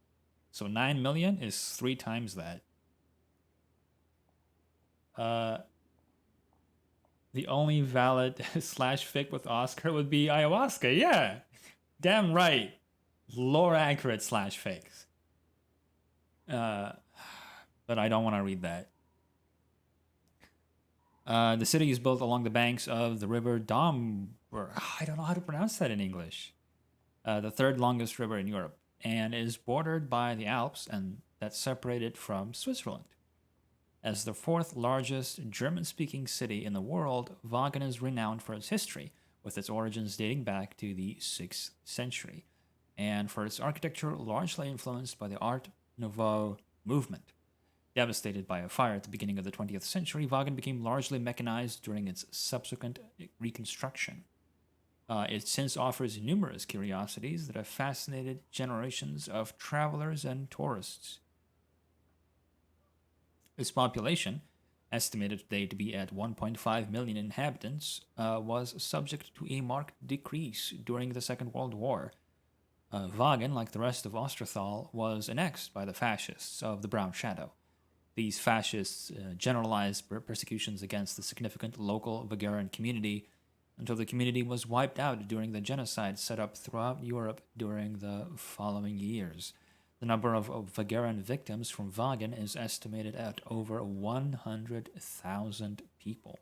So 9 million is 3 times that. The only valid slash fic with Oscar would be ayahuasca. Yeah, damn right. Lore accurate slash fics. But I don't want to read that. The city is built along the banks of the river Dom. I don't know how to pronounce that in English. The third longest river in Europe, and is bordered by the Alps, and that's separated from Switzerland. As the fourth largest German-speaking city in the world, Wagen is renowned for its history, with its origins dating back to the 6th century, and for its architecture largely influenced by the Art Nouveau movement. Devastated by a fire at the beginning of the 20th century, Wagen became largely mechanized during its subsequent reconstruction. It since offers numerous curiosities that have fascinated generations of travelers and tourists. Its population, estimated today to be at 1.5 million inhabitants, was subject to a marked decrease during the Second World War. Wagen, like the rest of Osterthal, was annexed by the fascists of the Brown Shadow. These fascists generalized persecutions against the significant local Vagaran community until the community was wiped out during the genocide set up throughout Europe during the following years. The number of Vagaran victims from Wagen is estimated at over 100,000 people.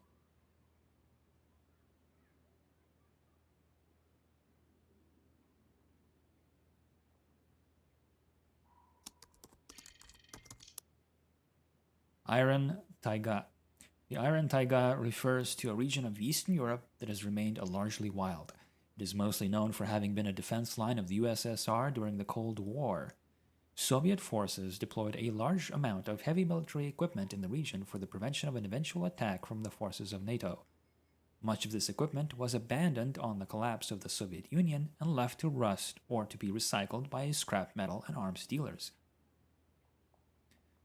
Iron Taiga. The Iron Taiga refers to a region of Eastern Europe that has remained largely wild. It is mostly known for having been a defense line of the USSR during the Cold War. Soviet forces deployed a large amount of heavy military equipment in the region for the prevention of an eventual attack from the forces of NATO. Much of this equipment was abandoned on the collapse of the Soviet Union and left to rust or to be recycled by scrap metal and arms dealers.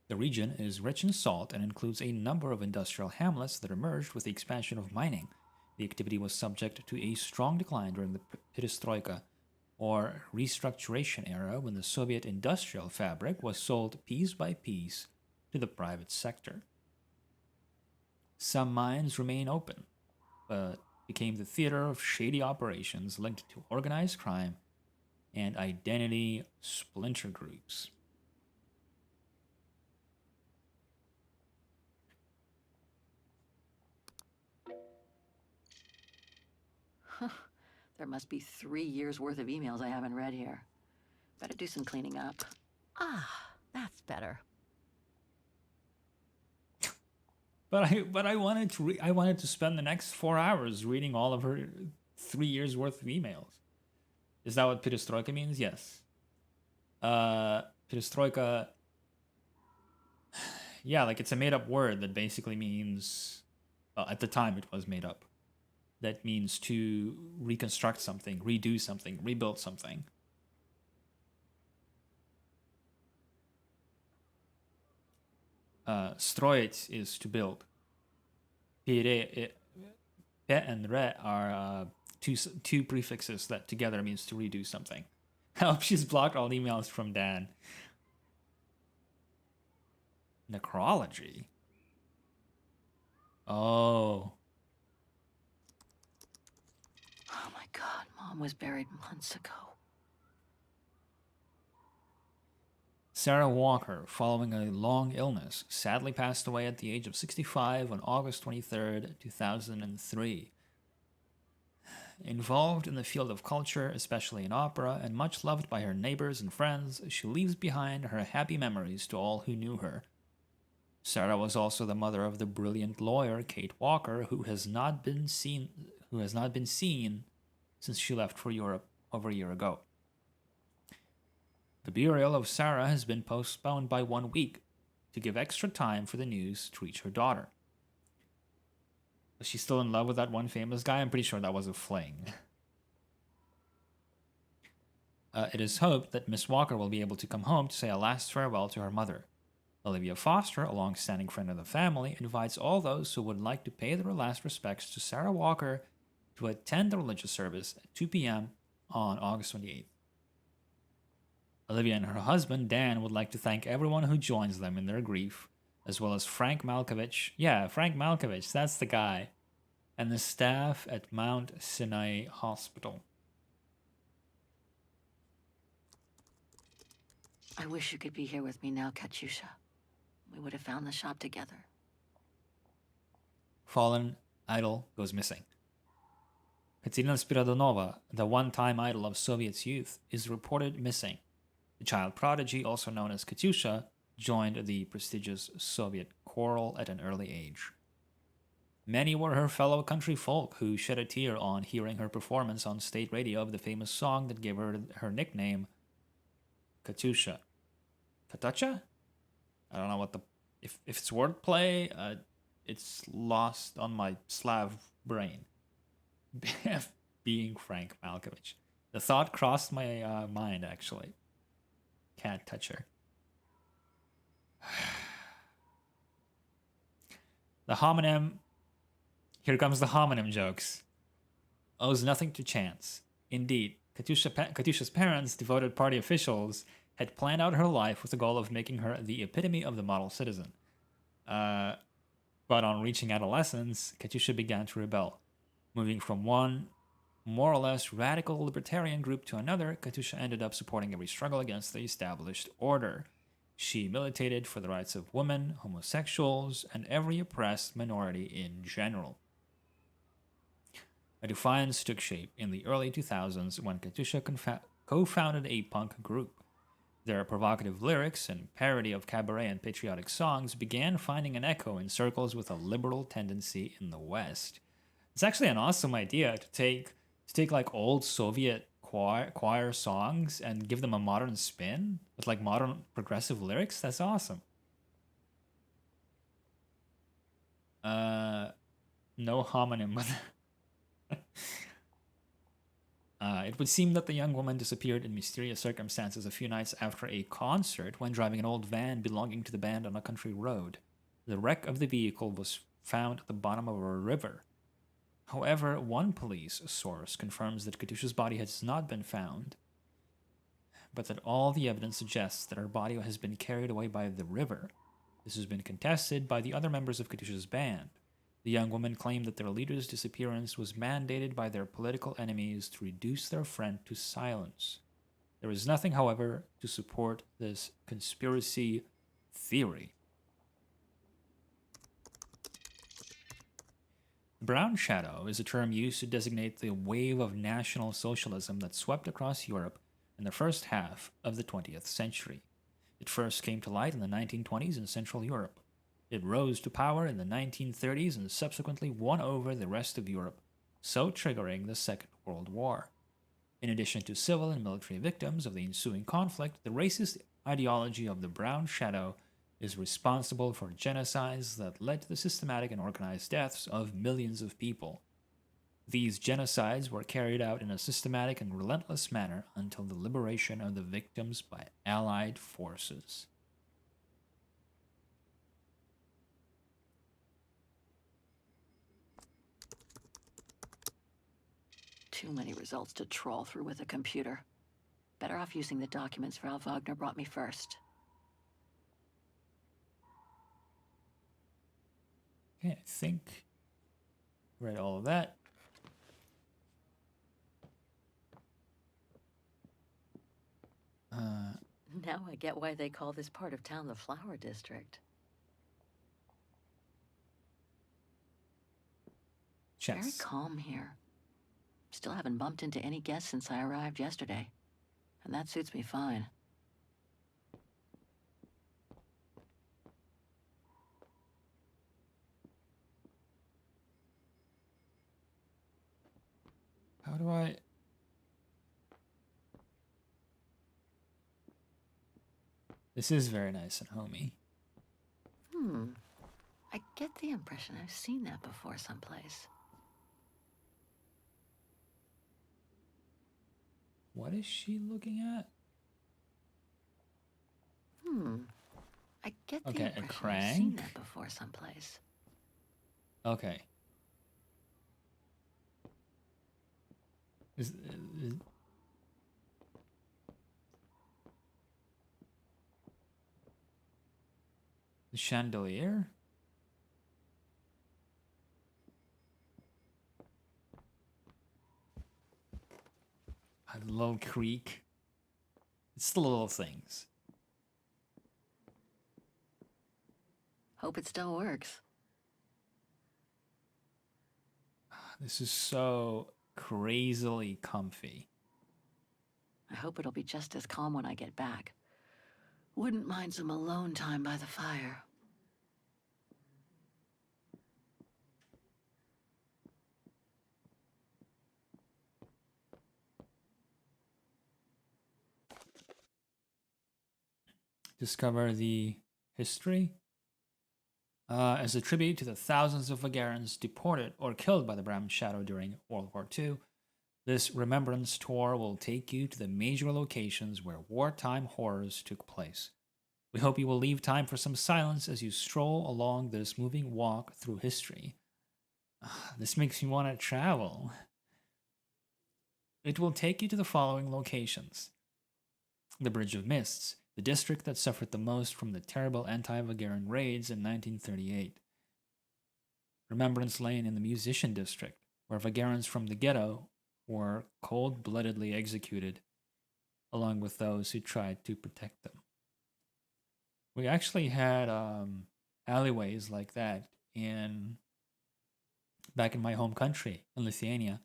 The region is rich in salt and includes a number of industrial hamlets that emerged with the expansion of mining. The activity was subject to a strong decline during the Perestroika, or restructuration era, when the Soviet industrial fabric was sold piece by piece to the private sector. Some mines remain open, but became the theater of shady operations linked to organized crime and identity splinter groups. There must be 3 years worth of emails I haven't read here. Better do some cleaning up. Ah, that's better. But I wanted to spend the next 4 hours reading all of her 3 years worth of emails. Is that what perestroika means? Yes. Perestroika. Yeah, like it's a made up word that basically means. Well, at the time it was made up. that means to reconstruct something, redo something, rebuild something. Stроить is to build. Pe and re are two prefixes that together means to redo something. I hope she's blocked all emails from Dan. Necrology? Oh. Oh my god, Mom was buried months ago. Sarah Walker, following a long illness, sadly passed away at the age of 65 on August 23rd, 2003. Involved in the field of culture, especially in opera, and much loved by her neighbors and friends, she leaves behind her happy memories to all who knew her. Sarah was also the mother of the brilliant lawyer Kate Walker, who has not been seen since she left for Europe over a year ago. The burial of Sarah has been postponed by 1 week to give extra time for the news to reach her daughter. Was she still in love with that one famous guy? I'm pretty sure that was a fling. It is hoped that Miss Walker will be able to come home to say a last farewell to her mother. Olivia Foster, a long-standing friend of the family, invites all those who would like to pay their last respects to Sarah Walker to attend the religious service at 2 p.m. on August 28th. Olivia and her husband, Dan, would like to thank everyone who joins them in their grief, as well as Frank Malkovich. Yeah, Frank Malkovich, that's the guy. And the staff at Mount Sinai Hospital. I wish you could be here with me now, Katyusha. We would have found the shop together. Fallen idol goes missing. Katerina Spiridonova, the one-time idol of Soviet's youth, is reported missing. The child prodigy, also known as Katyusha, joined the prestigious Soviet choral at an early age. Many were her fellow country folk who shed a tear on hearing her performance on state radio of the famous song that gave her her nickname, Katyusha. Katacha? I don't know what if it's wordplay, it's lost on my Slav brain. Being Frank Malkovich. The thought crossed my mind, actually. Can't touch her. The homonym. Here comes the homonym jokes. Owes nothing to chance. Indeed, Katyusha's parents, devoted party officials, had planned out her life with the goal of making her the epitome of the model citizen. But on reaching adolescence, Katyusha began to rebel. Moving from one more or less radical libertarian group to another, Katyusha ended up supporting every struggle against the established order. She militated for the rights of women, homosexuals, and every oppressed minority in general. A defiance took shape in the early 2000s when Katyusha co-founded a punk group. Their provocative lyrics and parody of cabaret and patriotic songs began finding an echo in circles with a liberal tendency in the West. It's actually an awesome idea to take like old Soviet choir songs and give them a modern spin with like modern progressive lyrics. That's awesome. No homonym. It would seem that the young woman disappeared in mysterious circumstances a few nights after a concert when driving an old van belonging to the band on a country road. The wreck of the vehicle was found at the bottom of a river. However, one police source confirms that Katyusha's body has not been found, but that all the evidence suggests that her body has been carried away by the river. This has been contested by the other members of Katyusha's band. The young woman claimed that their leader's disappearance was mandated by their political enemies to reduce their friend to silence. There is nothing, however, to support this conspiracy theory. Brown shadow is a term used to designate the wave of National Socialism that swept across Europe in the first half of the 20th century. It first came to light in the 1920s in Central Europe. It rose to power in the 1930s and subsequently won over the rest of Europe, so triggering the Second World War. In addition to civil and military victims of the ensuing conflict, the racist ideology of the Brown Shadow is responsible for genocides that led to the systematic and organized deaths of millions of people. These genocides were carried out in a systematic and relentless manner until the liberation of the victims by Allied forces. Too many results to trawl through with a computer. Better off using the documents Frau Wagner brought me first. Okay, I think read all of that. Now I get why they call this part of town the Flower District. Very calm here. Still haven't bumped into any guests since I arrived yesterday. And that suits me fine. How do I... This is very nice and homey. I get the impression I've seen that before someplace. What is she looking at? I get the Okay, a impression I've crank? seen that before someplace. Okay. Is the chandelier? A little creak. It's the little things. Hope it still works. This is so crazily comfy. I hope it'll be just as calm when I get back. Wouldn't mind some alone time by the fire. Discover the history. As a tribute to the thousands of Vagarans deported or killed by the Brown Shadow during World War II, this remembrance tour will take you to the major locations where wartime horrors took place. We hope you will leave time for some silence as you stroll along this moving walk through history. This makes me want to travel. It will take you to the following locations: the Bridge of Mists, the district that suffered the most from the terrible anti-Vagaran raids in 1938. Remembrance Lane in the Musician District, where Vagarans from the ghetto were cold-bloodedly executed, along with those who tried to protect them. We actually had alleyways like that back in my home country, in Lithuania.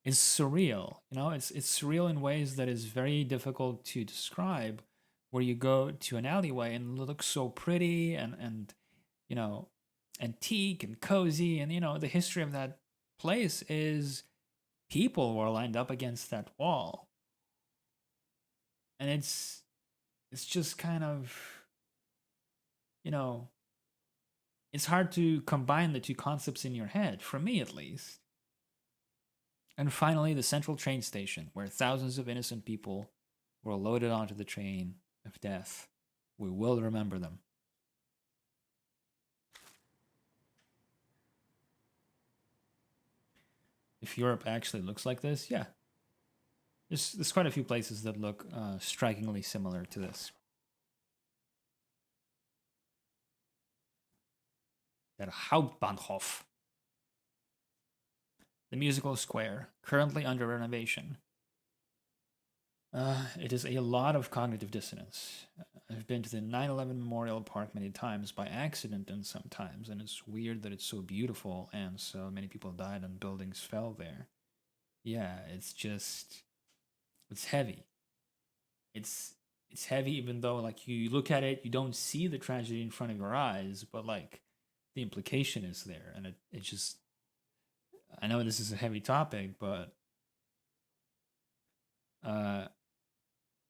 It's surreal, it's surreal in ways that is very difficult to describe, where you go to an alleyway and it looks so pretty and antique and cozy, and the history of that place is people were lined up against that wall, and it's just kind of it's hard to combine the two concepts in your head, for me at least. And finally, the central train station, where thousands of innocent people were loaded onto the train of death. We will remember them. If Europe actually looks like this, yeah. There's quite a few places that look strikingly similar to this. Der Hauptbahnhof. The musical square, currently under renovation. It is a lot of cognitive dissonance. I've been to the 9/11 Memorial Park many times by accident and sometimes, and it's weird that it's so beautiful and so many people died and buildings fell there. Yeah, it's heavy. It's heavy, even though like you look at it, you don't see the tragedy in front of your eyes, but like the implication is there, and it just, I know this is a heavy topic, but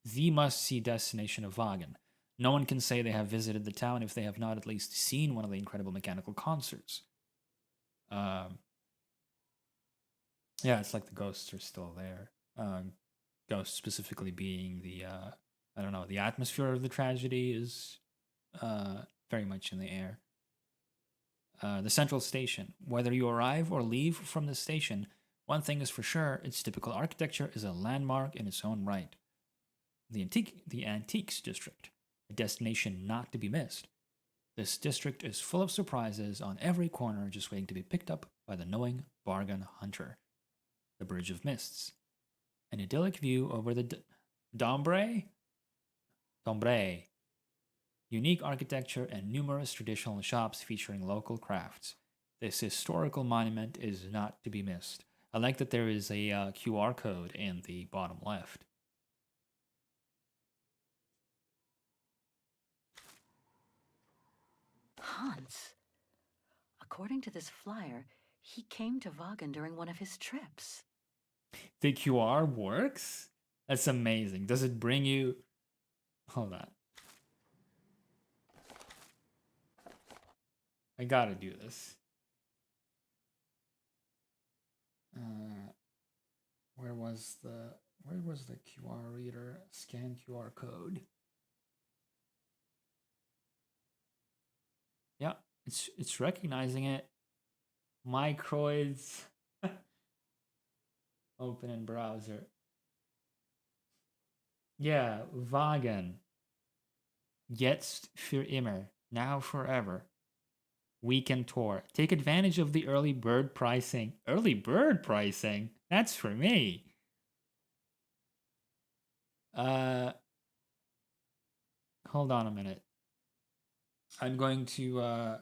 the must-see destination of Wagen. No one can say they have visited the town if they have not at least seen one of the incredible mechanical concerts. Yeah, it's like the ghosts are still there. Ghosts specifically being the I don't know, the atmosphere of the tragedy is very much in the air. The central station. Whether you arrive or leave from the station, one thing is for sure: its typical architecture is a landmark in its own right. The Antiques District, a destination not to be missed. This district is full of surprises on every corner, just waiting to be picked up by the knowing bargain hunter. The Bridge of Mists, an idyllic view over the Dombre. Unique architecture and numerous traditional shops featuring local crafts. This historical monument is not to be missed. I like that there is a QR code in the bottom left. Hans. According to this flyer, he came to Vagan during one of his trips. The QR works? That's amazing. Does it bring you... Hold on. I gotta do this. Where was the QR reader? Scan QR code. Yeah, it's recognizing it. Microids. Open in browser. Yeah, Wagen. Jetzt für immer. Now forever. Weekend tour. Take advantage of the early bird pricing. Early bird pricing? That's for me. Hold on a minute. I'm going to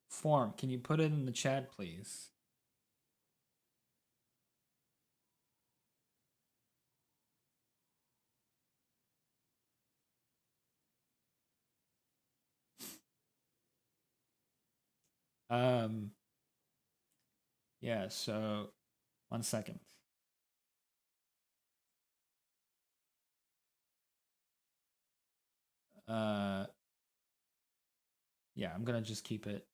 form. Can you put it in the chat, please? Yeah, so 1 second. Yeah, I'm gonna just keep it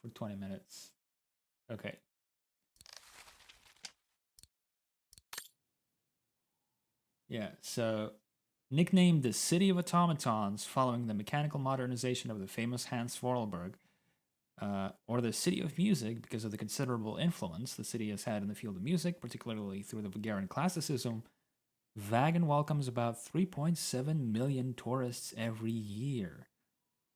for 20 minutes. Okay. Yeah, so nicknamed the City of Automatons following the mechanical modernization of the famous Hans Vorarlberg, or the City of Music because of the considerable influence the city has had in the field of music, particularly through the Bulgarian classicism, Vagan welcomes about 3.7 million tourists every year.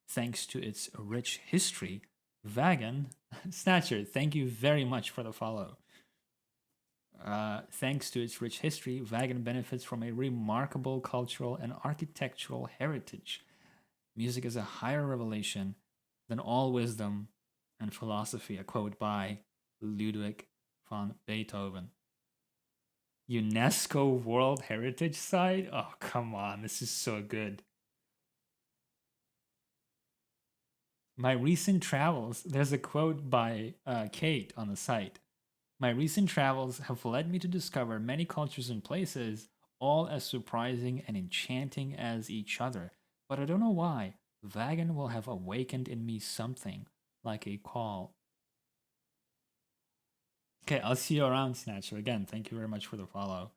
Thanks to its rich history, Vagan, Snatcher, thank you very much for the follow. Thanks to its rich history, Vagan benefits from a remarkable cultural and architectural heritage. Music is a higher revelation than all wisdom and philosophy, a quote by Ludwig van Beethoven. UNESCO World Heritage Site? Oh, come on, this is so good. My recent travels, there's a quote by Kate on the site. My recent travels have led me to discover many cultures and places, all as surprising and enchanting as each other. But I don't know why. Vagan will have awakened in me something, like a call. Okay, I'll see you around, Snatcher. Again, thank you very much for the follow.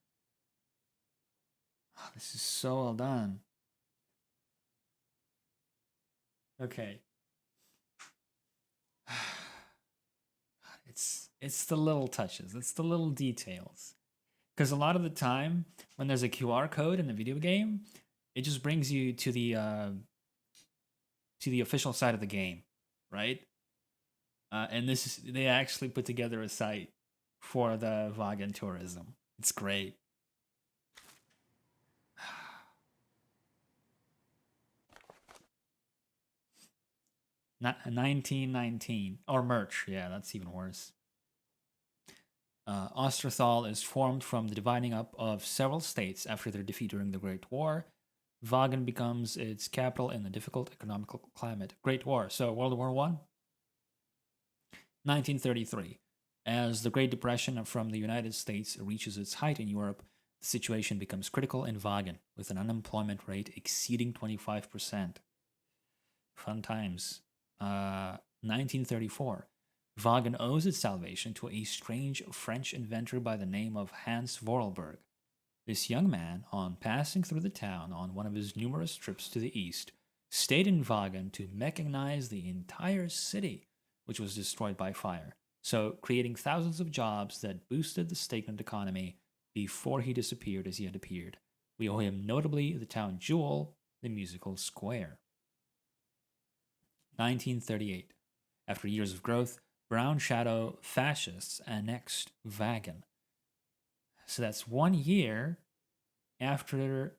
Oh, this is so well done. Okay. It's the little touches. It's the little details. Because a lot of the time, when there's a QR code in the video game, it just brings you to the official side of the game, right? And they actually put together a site for the Vagan tourism. It's great. Not 1919 or merch. Yeah, that's even worse. Osterthal is formed from the dividing up of several states after their defeat during the Great War. Vagan becomes its capital in the difficult economical climate. Great War. So World War I? 1933. As the Great Depression from the United States reaches its height in Europe, the situation becomes critical in Vagan, with an unemployment rate exceeding 25%. Fun times. 1934. Wagen owes its salvation to a strange French inventor by the name of Hans Vorarlberg. This young man, on passing through the town on one of his numerous trips to the east, stayed in Wagen to mechanize the entire city, which was destroyed by fire, so creating thousands of jobs that boosted the stagnant economy before he disappeared as he had appeared. We owe him notably the town jewel, the musical square. 1938. After years of growth, Brown Shadow fascists annexed Wagen. So that's 1 year after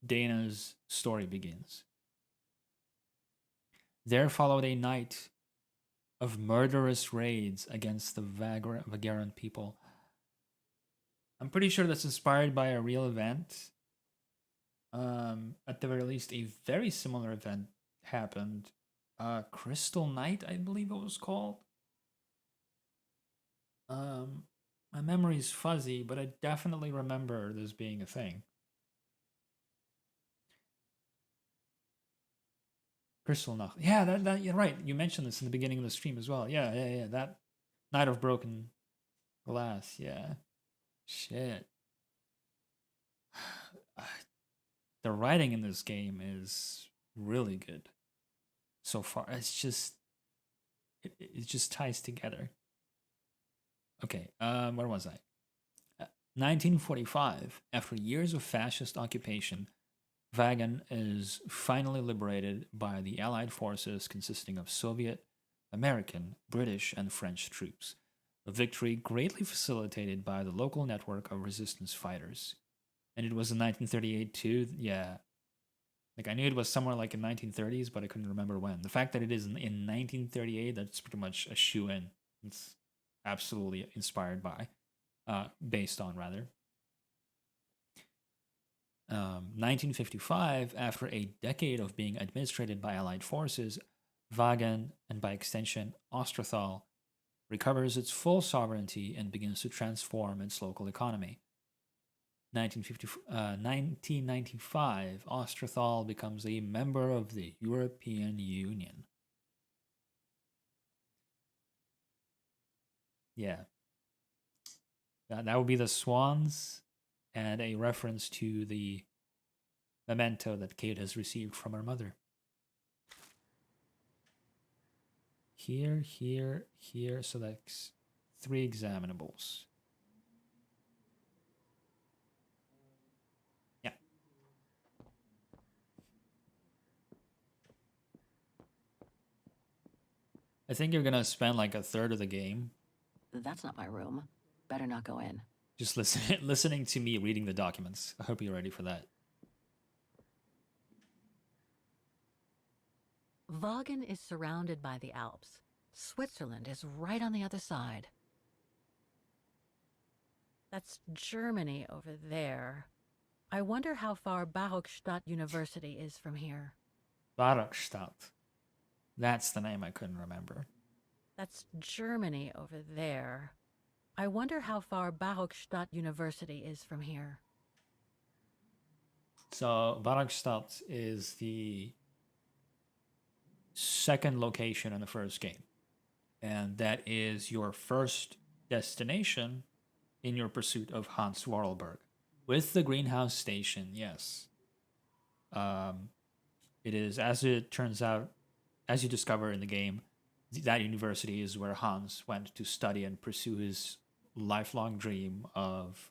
Dana's story begins. There followed a night of murderous raids against the Vagaran people. I'm pretty sure that's inspired by a real event. At the very least, a very similar event happened. Crystal Night, I believe it was called. My memory's fuzzy, but I definitely remember this being a thing. Crystal Nacht. Yeah, that you're right. You mentioned this in the beginning of the stream as well. Yeah. That Night of Broken Glass. Yeah. Shit. The writing in this game is really good so far. It's just it just ties together. Okay, where was I? 1945. After years of fascist occupation, Wagen is finally liberated by the Allied forces consisting of Soviet, American, British, and French troops. A victory greatly facilitated by the local network of resistance fighters. And it was in 1938 too. Yeah. Like I knew it was somewhere like in 1930s, but I couldn't remember when. The fact that it is in 1938, that's pretty much a shoe-in. It's absolutely inspired by, based on rather. 1955, after a decade of being administrated by Allied forces, Wagen, and by extension Osterthal, recovers its full sovereignty and begins to transform its local economy. 1995, Osterthal becomes a member of the European Union. Yeah. That would be the Swans, and a reference to the memento that Kate has received from her mother. Here, so that's 3 examinables. Yeah. I think you're gonna spend like a third of the game. That's not my room. Better not go in. Just listening to me reading the documents. I hope you're ready for that. Wagen is surrounded by the Alps. Switzerland is right on the other side. That's Germany over there. I wonder how far Barockstadt University is from here. Barockstadt. That's the name I couldn't remember. That's Germany over there. I wonder how far Barockstadt University is from here. So Barockstadt is the second location in the first game. And that is your first destination in your pursuit of Hans Vorarlberg. With the greenhouse station, yes. It is, as it turns out, as you discover in the game, that university is where Hans went to study and pursue his lifelong dream of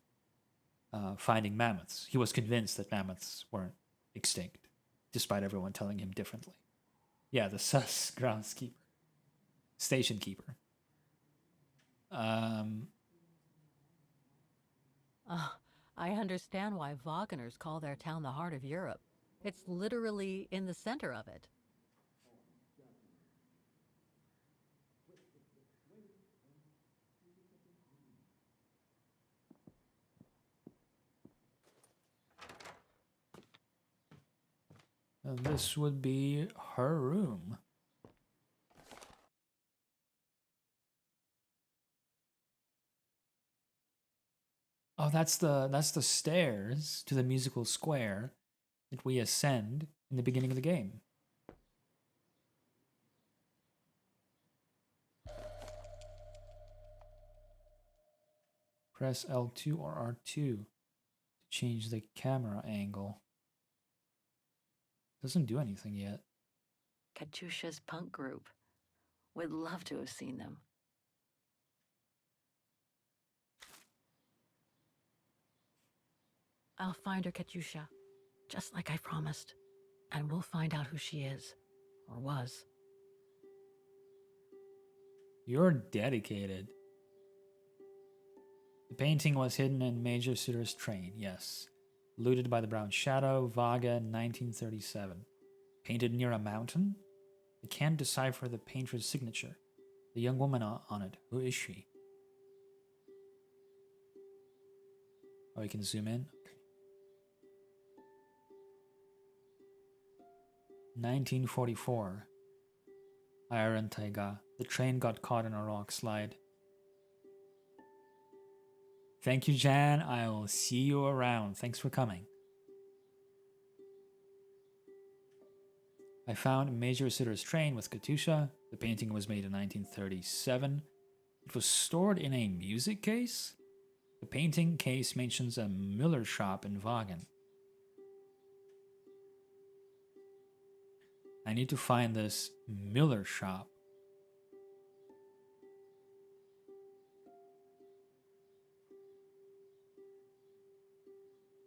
finding mammoths. He was convinced that mammoths weren't extinct, despite everyone telling him differently. Yeah, the sus groundskeeper. Station keeper. I understand why Wageners call their town the heart of Europe. It's literally in the center of it. And this would be her room. Oh, that's the stairs to the musical square that we ascend in the beginning of the game. Press L2 or R2 to change the camera angle. Doesn't do anything yet. Katyusha's punk group. Would love to have seen them. I'll find her, Katyusha, just like I promised. And we'll find out who she is, or was. You're dedicated. The painting was hidden in Major Sutter's train, yes. Looted by the Brown Shadow, Vaga, 1937. Painted near a mountain? I can't decipher the painter's signature. The young woman on it, who is she? Oh, you can zoom in? Okay. 1944. Iron Taiga. The train got caught in a rock slide. Thank you, Jan. I will see you around. Thanks for coming. I found Major Sutter's train with Katyusha. The painting was made in 1937. It was stored in a music case. The painting case mentions a Müller shop in Wagen. I need to find this Müller shop.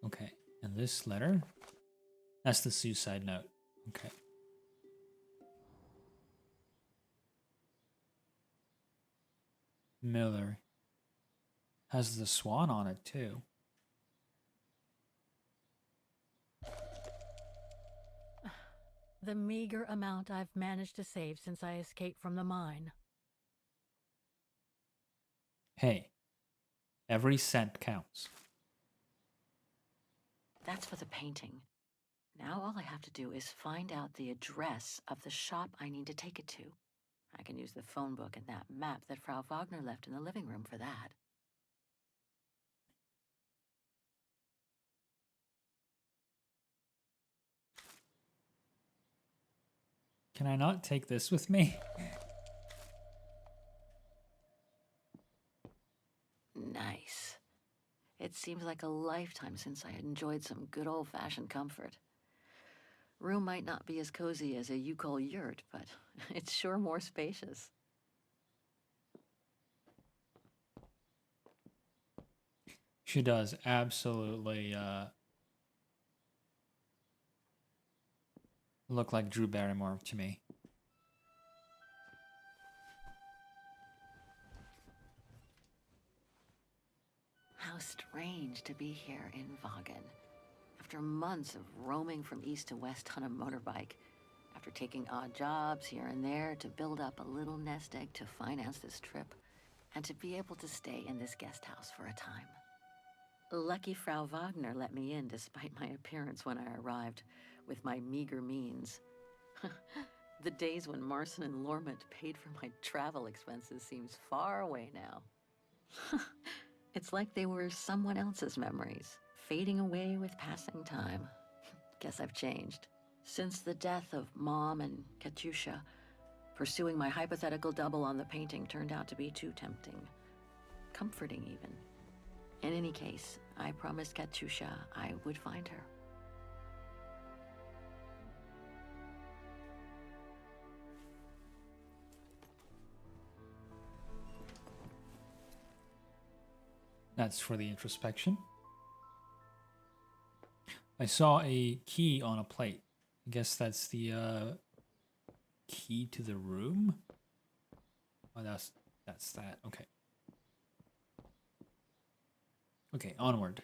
Okay, and this letter? That's the suicide note. Okay. Müller. Has the swan on it, too. The meager amount I've managed to save since I escaped from the mine. Hey, every cent counts. That's for the painting. Now all I have to do is find out the address of the shop I need to take it to. I can use the phone book and that map that Frau Wagner left in the living room for that. Can I not take this with me? Nice. It seems like a lifetime since I enjoyed some good old-fashioned comfort. Room might not be as cozy as a you-call yurt, but it's sure more spacious. She does absolutely look like Drew Barrymore to me. How strange to be here in Wagen. After months of roaming from east to west on a motorbike, after taking odd jobs here and there to build up a little nest egg to finance this trip, and to be able to stay in this guest house for a time. Lucky Frau Wagner let me in despite my appearance when I arrived, with my meager means. The days when Marson and Lormont paid for my travel expenses seems far away now. It's like they were someone else's memories, fading away with passing time. Guess I've changed. Since the death of Mom and Katyusha, pursuing my hypothetical double on the painting turned out to be too tempting. Comforting, even. In any case, I promised Katyusha I would find her. That's for the introspection. I saw a key on a plate. I guess that's the key to the room. Oh, that's that. Okay. Okay, onward.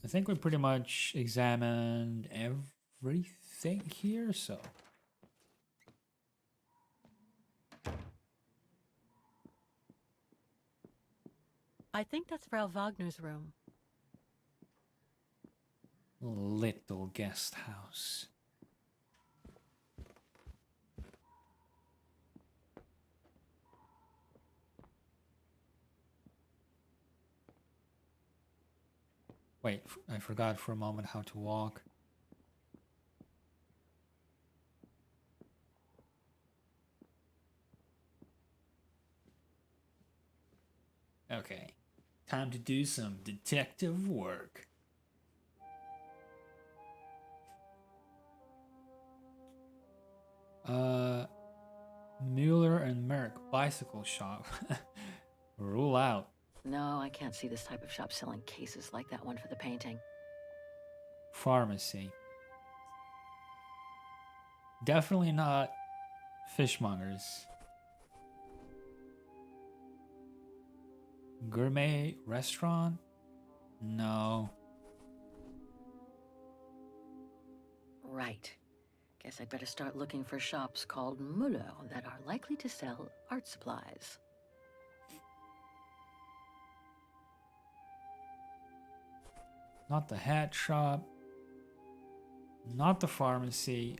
I think we pretty much examined everything here, so. I think that's Frau Wagner's room. Little guest house. Wait, I forgot for a moment how to walk. Okay. Time to do some detective work. Mueller and Merrick bicycle shop. Rule out. No, I can't see this type of shop selling cases like that one for the painting. Pharmacy. Definitely not fishmongers. Gourmet restaurant? No. Right. Guess I'd better start looking for shops called Muller that are likely to sell art supplies. Not the hat shop. Not the pharmacy.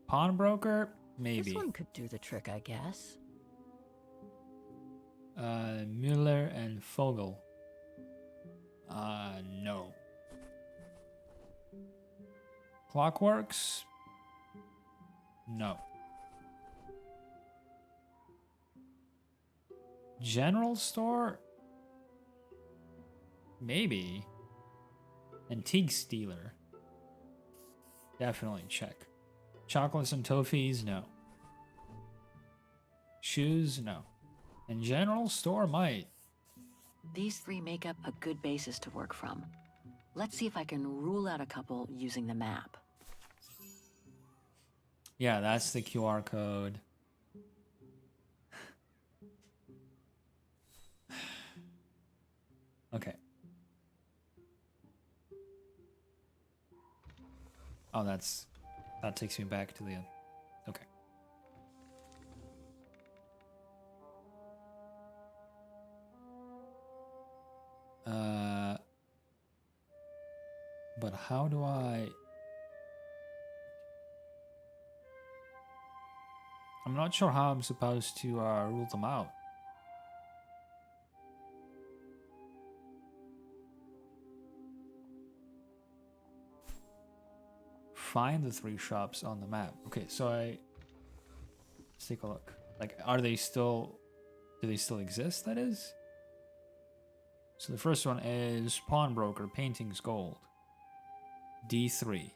Pawnbroker? Maybe. This one could do the trick, I guess. Müller and Fogel. No. Clockworks? No. General store? Maybe. Antiques dealer? Definitely check. Chocolates and toffees? No. Shoes? No. And general store might. These three make up a good basis to work from. Let's see if I can rule out a couple using the map. Yeah, that's the QR code. Okay. Oh, that takes me back to the end. Okay. But how do I... I'm not sure how I'm supposed to rule them out. Find the three shops on the map. Okay, so let's take a look. Like, are they still... Do they still exist, that is? So the first one is Pawnbroker, Paintings Gold. D3.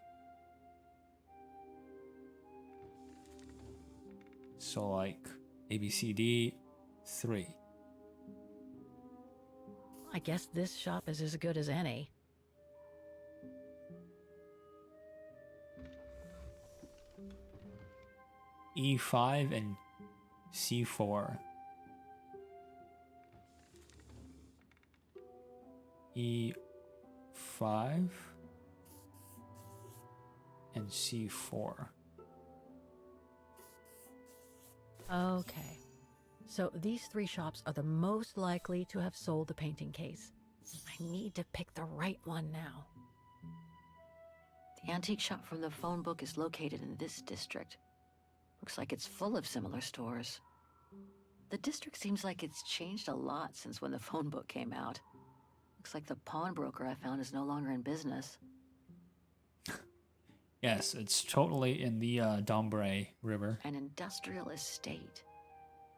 So like ABCD 3. I guess this shop is as good as any. E5 and C4. E5 and C4. Okay. So these three shops are the most likely to have sold the painting case. I need to pick the right one now. The antique shop from the phone book is located in this district. Looks like it's full of similar stores. The district seems like it's changed a lot since when the phone book came out. Looks like the pawnbroker I found is no longer in business. Yes, it's totally in the Dombre River. An industrial estate.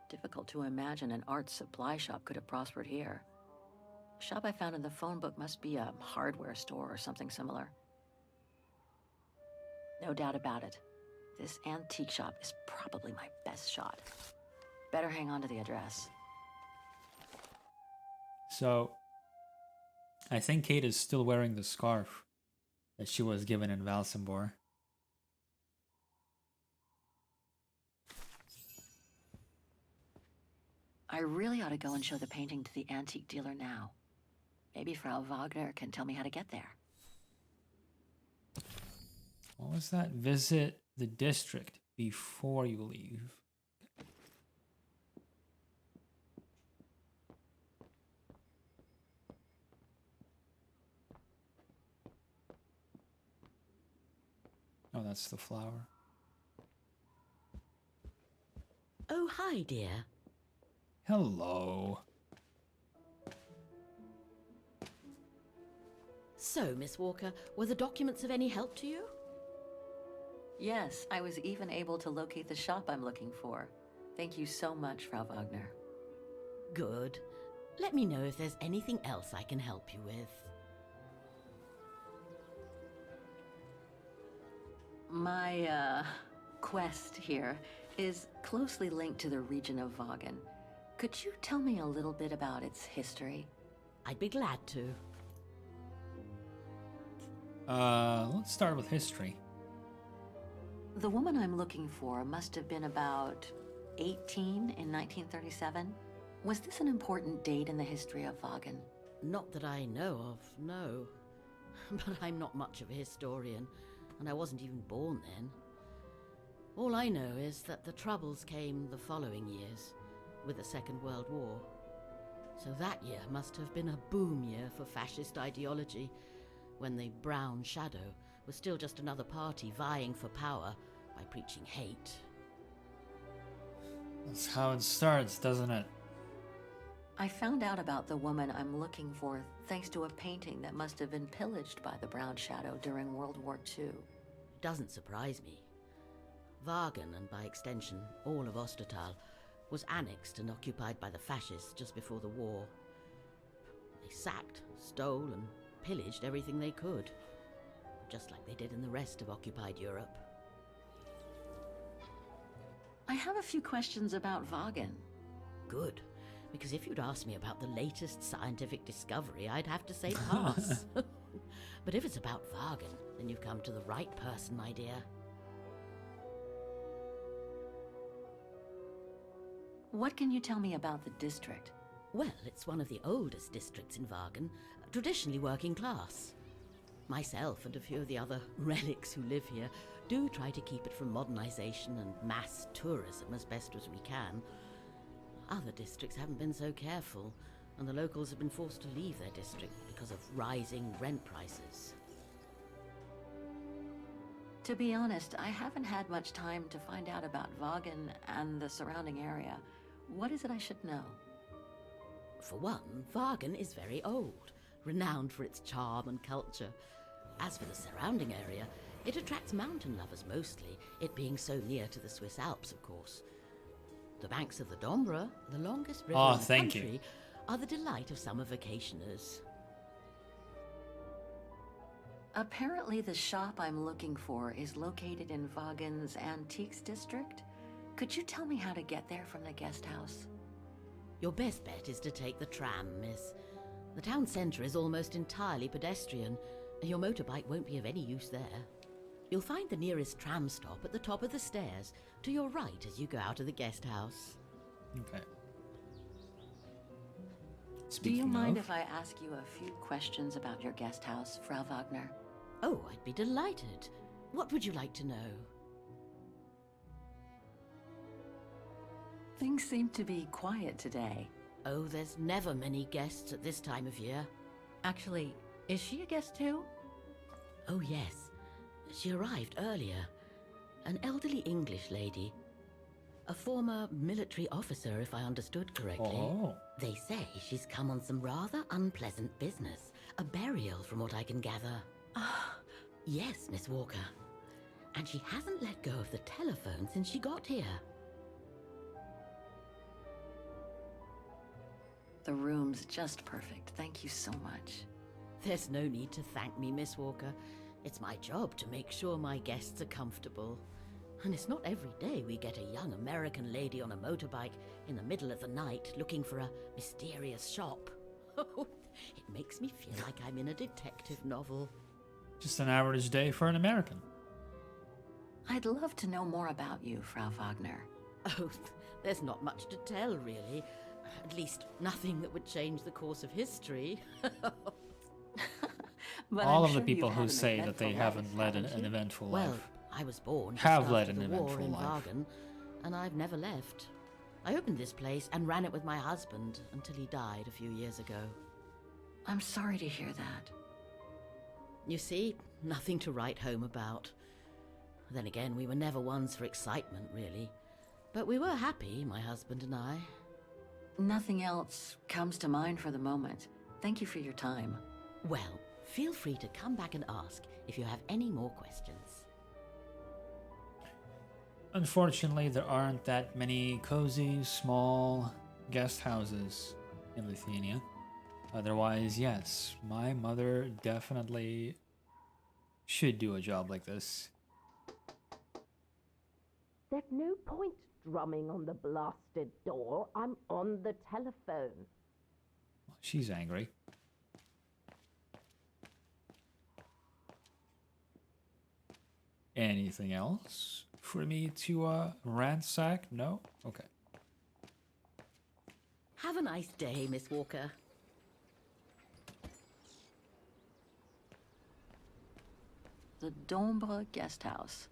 Difficult to imagine an art supply shop could have prospered here. The shop I found in the phone book must be a hardware store or something similar. No doubt about it. This antique shop is probably my best shot. Better hang on to the address. So, I think Kate is still wearing the scarf that she was given in Valsambor. I really ought to go and show the painting to the antique dealer now. Maybe Frau Wagner can tell me how to get there. What was that? Visit the district before you leave. Oh, that's the flower. Oh, hi, dear. Hello. So, Miss Walker, were the documents of any help to you? Yes, I was even able to locate the shop I'm looking for. Thank you so much, Frau Wagner. Good. Let me know if there's anything else I can help you with. My, quest here is closely linked to the region of Vaughan. Could you tell me a little bit about its history? I'd be glad to. Let's start with history. The woman I'm looking for must have been about 18 in 1937. Was this an important date in the history of Vaughan? Not that I know of, no. But I'm not much of a historian, and I wasn't even born then. All I know is that the Troubles came the following years, with the Second World War. So that year must have been a boom year for fascist ideology, when the Brown Shadow was still just another party vying for power by preaching hate. That's how it starts, doesn't it? I found out about the woman I'm looking for thanks to a painting that must have been pillaged by the Brown Shadow during World War II. Doesn't surprise me. Vaughan, and by extension all of Ostertal, was annexed and occupied by the fascists just before the war. They sacked, stole, and pillaged everything they could, just like they did in the rest of occupied Europe. I have a few questions about Vaughan. Good, because if you'd asked me about the latest scientific discovery, I'd have to say pass. But if it's about Vaughan, then you've come to the right person, my dear. What can you tell me about the district? Well, it's one of the oldest districts in Vaughan, traditionally working class. Myself and a few of the other relics who live here do try to keep it from modernization and mass tourism as best as we can. Other districts haven't been so careful, and the locals have been forced to leave their district because of rising rent prices. To be honest, I haven't had much time to find out about Vaughan and the surrounding area. What is it I should know? For one, Vaughan is very old, renowned for its charm and culture. As for the surrounding area, it attracts mountain lovers mostly, it being so near to the Swiss Alps, of course. The banks of the Dombra, the longest river in the country, are the delight of summer vacationers. Apparently the shop I'm looking for is located in Vaughan's Antiques District. Could you tell me how to get there from the guest house? Your best bet is to take the tram, miss. The town centre is almost entirely pedestrian, and your motorbike won't be of any use there. You'll find the nearest tram stop at the top of the stairs, to your right as you go out of the guest house. Okay. Do you mind if I ask you a few questions about your guest house, Frau Wagner? Oh, I'd be delighted. What would you like to know? Things seem to be quiet today. Oh, there's never many guests at this time of year. Actually, is she a guest too? Oh, yes. She arrived earlier. An elderly English lady. A former military officer, if I understood correctly. Oh. They say she's come on some rather unpleasant business. A burial, from what I can gather. Yes, Miss Walker. And she hasn't let go of the telephone since she got here. The room's just perfect. Thank you so much. There's no need to thank me, Miss Walker. It's my job to make sure my guests are comfortable. And it's not every day we get a young American lady on a motorbike in the middle of the night looking for a mysterious shop. It makes me feel like I'm in a detective novel. Just an average day for an American. I'd love to know more about you, Frau Wagner. Oh, there's not much to tell, really. At least, nothing that would change the course of history. But All I'm of the sure people you've who had an say that eventful they life, haven't led an haven't you? eventful Well, life I was born just have after led an the war eventful in life. Vaughan, and I've never left. I opened this place and ran it with my husband until he died a few years ago. I'm sorry to hear that. You see, nothing to write home about. Then again, we were never ones for excitement, really. But we were happy, my husband and I. Nothing else comes to mind for the moment. Thank you for your time. Well, feel free to come back and ask if you have any more questions. Unfortunately, there aren't that many cozy, small guest houses in Lithuania. Otherwise, yes, my mother definitely should do a job like this. There's no point drumming on the blasted door. I'm on the telephone. She's angry. Anything else for me to ransack? No? Okay. Have a nice day, Miss Walker. The Dombre Guest House.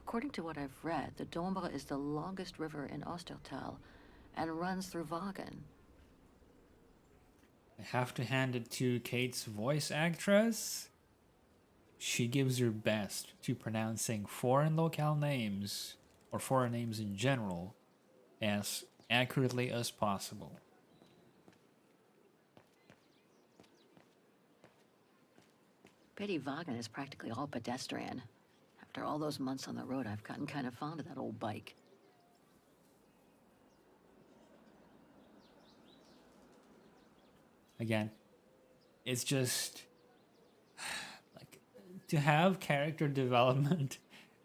According to what I've read, the Dombre is the longest river in Ostertal and runs through Vagen. I have to hand it to Kate's voice actress. She gives her best to pronouncing foreign locale names, or foreign names in general, as accurately as possible. Pity Vagen is practically all pedestrian. After all those months on the road, I've gotten kind of fond of that old bike. Again, it's just like to have character development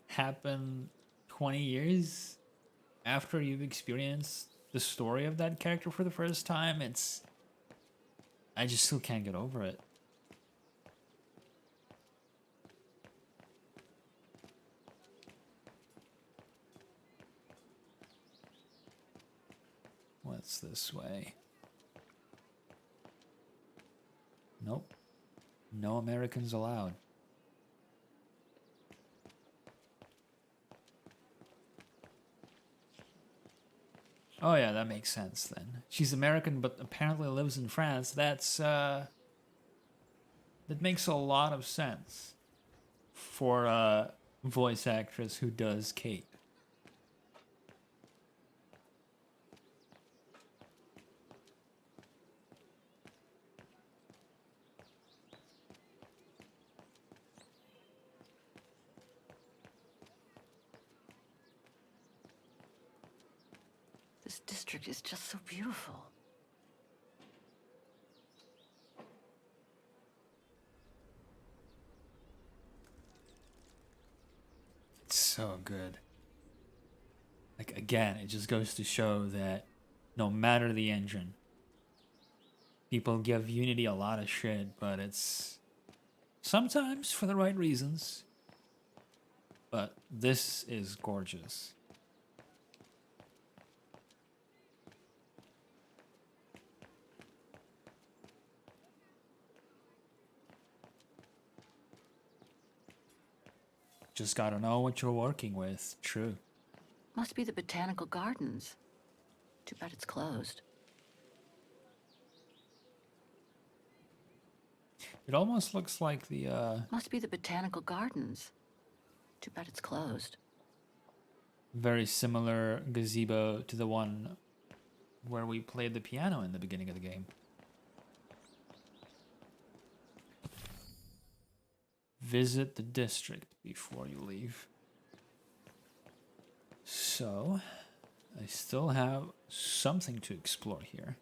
happen 20 years after you've experienced the story of that character for the first time. I just still can't get over it. What's this way? Nope. No Americans allowed. Oh yeah, that makes sense then. She's American but apparently lives in France. That makes a lot of sense for a voice actress who does Kate. This district is just so beautiful. It's so good. Like, again, it just goes to show that no matter the engine, people give Unity a lot of shit, but it's sometimes for the right reasons. But this is gorgeous. Just gotta know what you're working with. True. Must be the Botanical Gardens. Too bad it's closed. It almost looks like the Must be the Botanical Gardens. Too bad it's closed. very similar gazebo to the one where we played the piano in the beginning of the game. Visit the district before you leave. So, I still have something to explore here.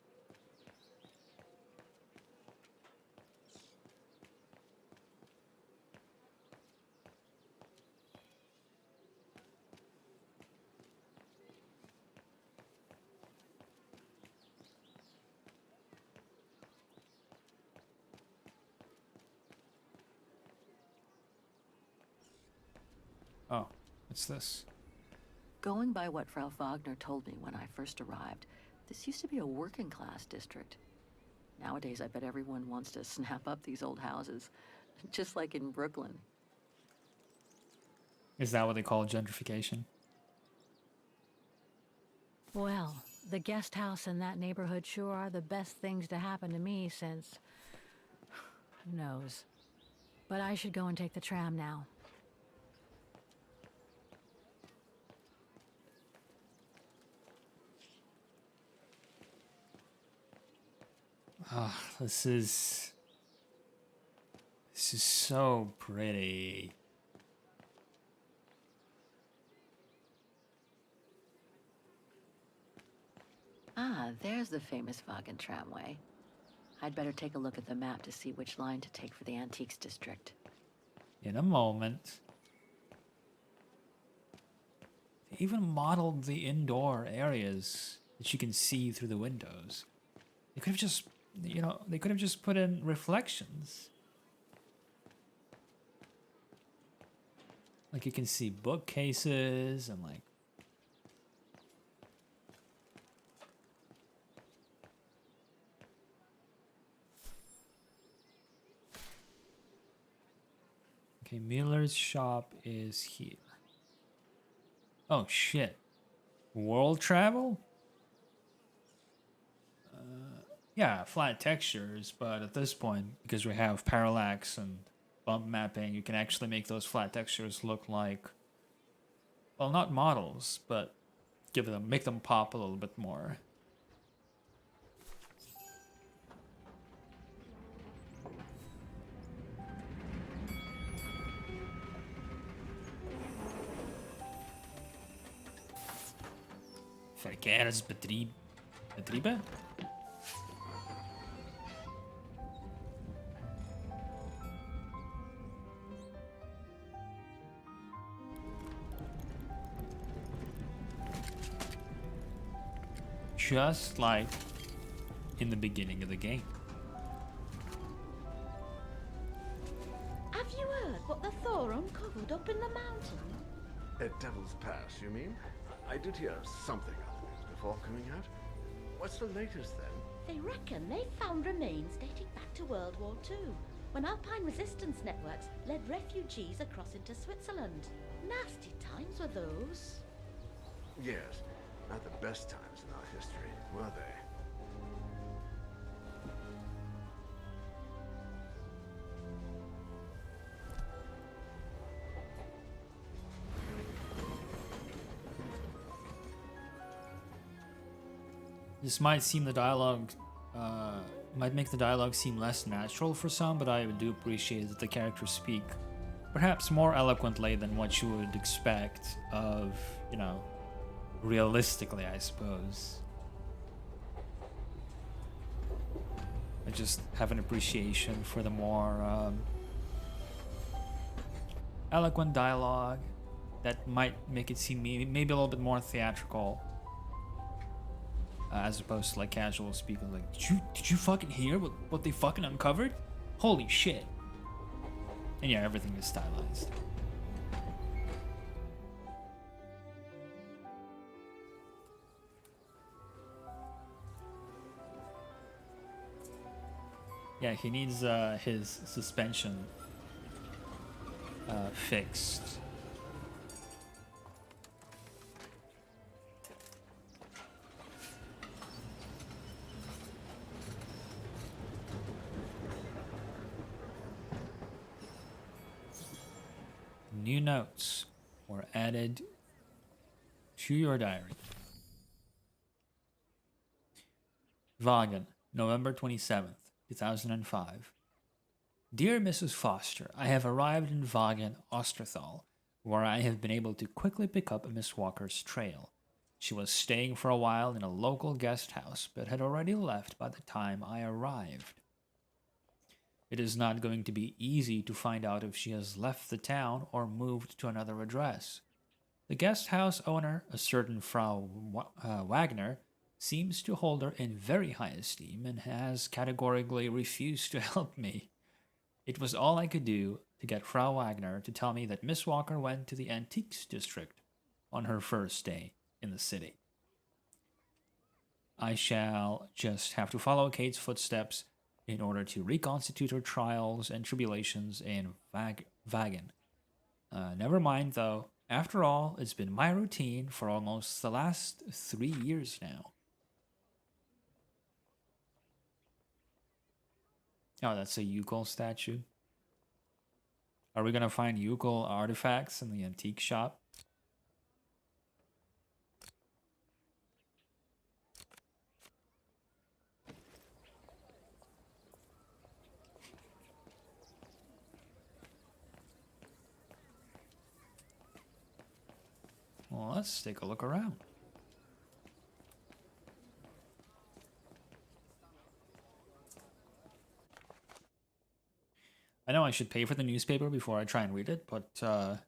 Oh, what's this? Going by what Frau Wagner told me when I first arrived, this used to be a working class district. Nowadays, I bet everyone wants to snap up these old houses, just like in Brooklyn. Is that what they call gentrification? Well, the guest house in that neighborhood sure are the best things to happen to me since... who knows. But I should go and take the tram now. Oh, this is so pretty. Ah, there's the famous Vaughan tramway. I'd better take a look at the map to see which line to take for the Antiques District. In a moment. They even modeled the indoor areas that you can see through the windows. They could have just, you know, they could have just put in reflections. Like you can see bookcases and like okay, Miller's shop is here. Oh shit. World travel? Yeah, flat textures, but at this point, because we have parallax and bump mapping, you can actually make those flat textures look like, well, not models, but make them pop a little bit more. Verkehrsbetriebe? Just like in the beginning of the game. Have you heard what the Thor uncovered up in the mountain? At Devil's Pass, you mean? I did hear something on the news before coming out. What's the latest then? They reckon they found remains dating back to World War II, when Alpine resistance networks led refugees across into Switzerland. Nasty times were those. Yes, not the best times in our history, were they? This might seem might make the dialogue seem less natural for some, but I do appreciate that the characters speak perhaps more eloquently than what you would expect of, you know, realistically, I suppose. I just have an appreciation for the more eloquent dialogue that might make it seem maybe a little bit more theatrical. As opposed to like casual speaking, like, did you fucking hear what they fucking uncovered? Holy shit. And yeah, everything is stylized. Yeah, he needs his suspension fixed. New notes were added to your diary. Vaughan, November 27th, 2005. Dear Mrs. Foster, I have arrived in Vaughan, Osterthal, where I have been able to quickly pick up Miss Walker's trail. She was staying for a while in a local guest house, but had already left by the time I arrived. It is not going to be easy to find out if she has left the town or moved to another address. The guest house owner, a certain Frau Wagner, seems to hold her in very high esteem and has categorically refused to help me. It was all I could do to get Frau Wagner to tell me that Miss Walker went to the Antiques District on her first day in the city. I shall just have to follow Kate's footsteps in order to reconstitute her trials and tribulations in Vaughan. Never mind, though. After all, it's been my routine for almost the last 3 years now. Oh, that's a Yukol statue. Are we gonna find Yukol artifacts in the antique shop? Well, let's take a look around. I know I should pay for the newspaper before I try and read it, but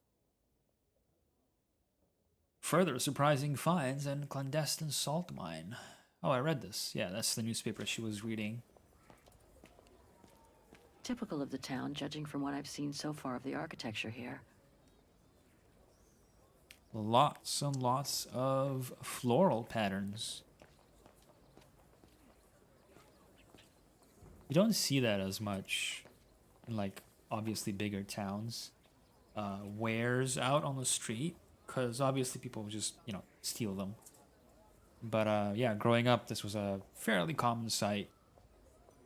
further surprising finds and clandestine salt mine. Oh, I read this. Yeah, that's the newspaper she was reading. Typical of the town, judging from what I've seen so far of the architecture here. Lots and lots of floral patterns. You don't see that as much in, like, obviously bigger towns. Wares out on the street, because obviously people just, you know, steal them. But yeah, growing up, this was a fairly common sight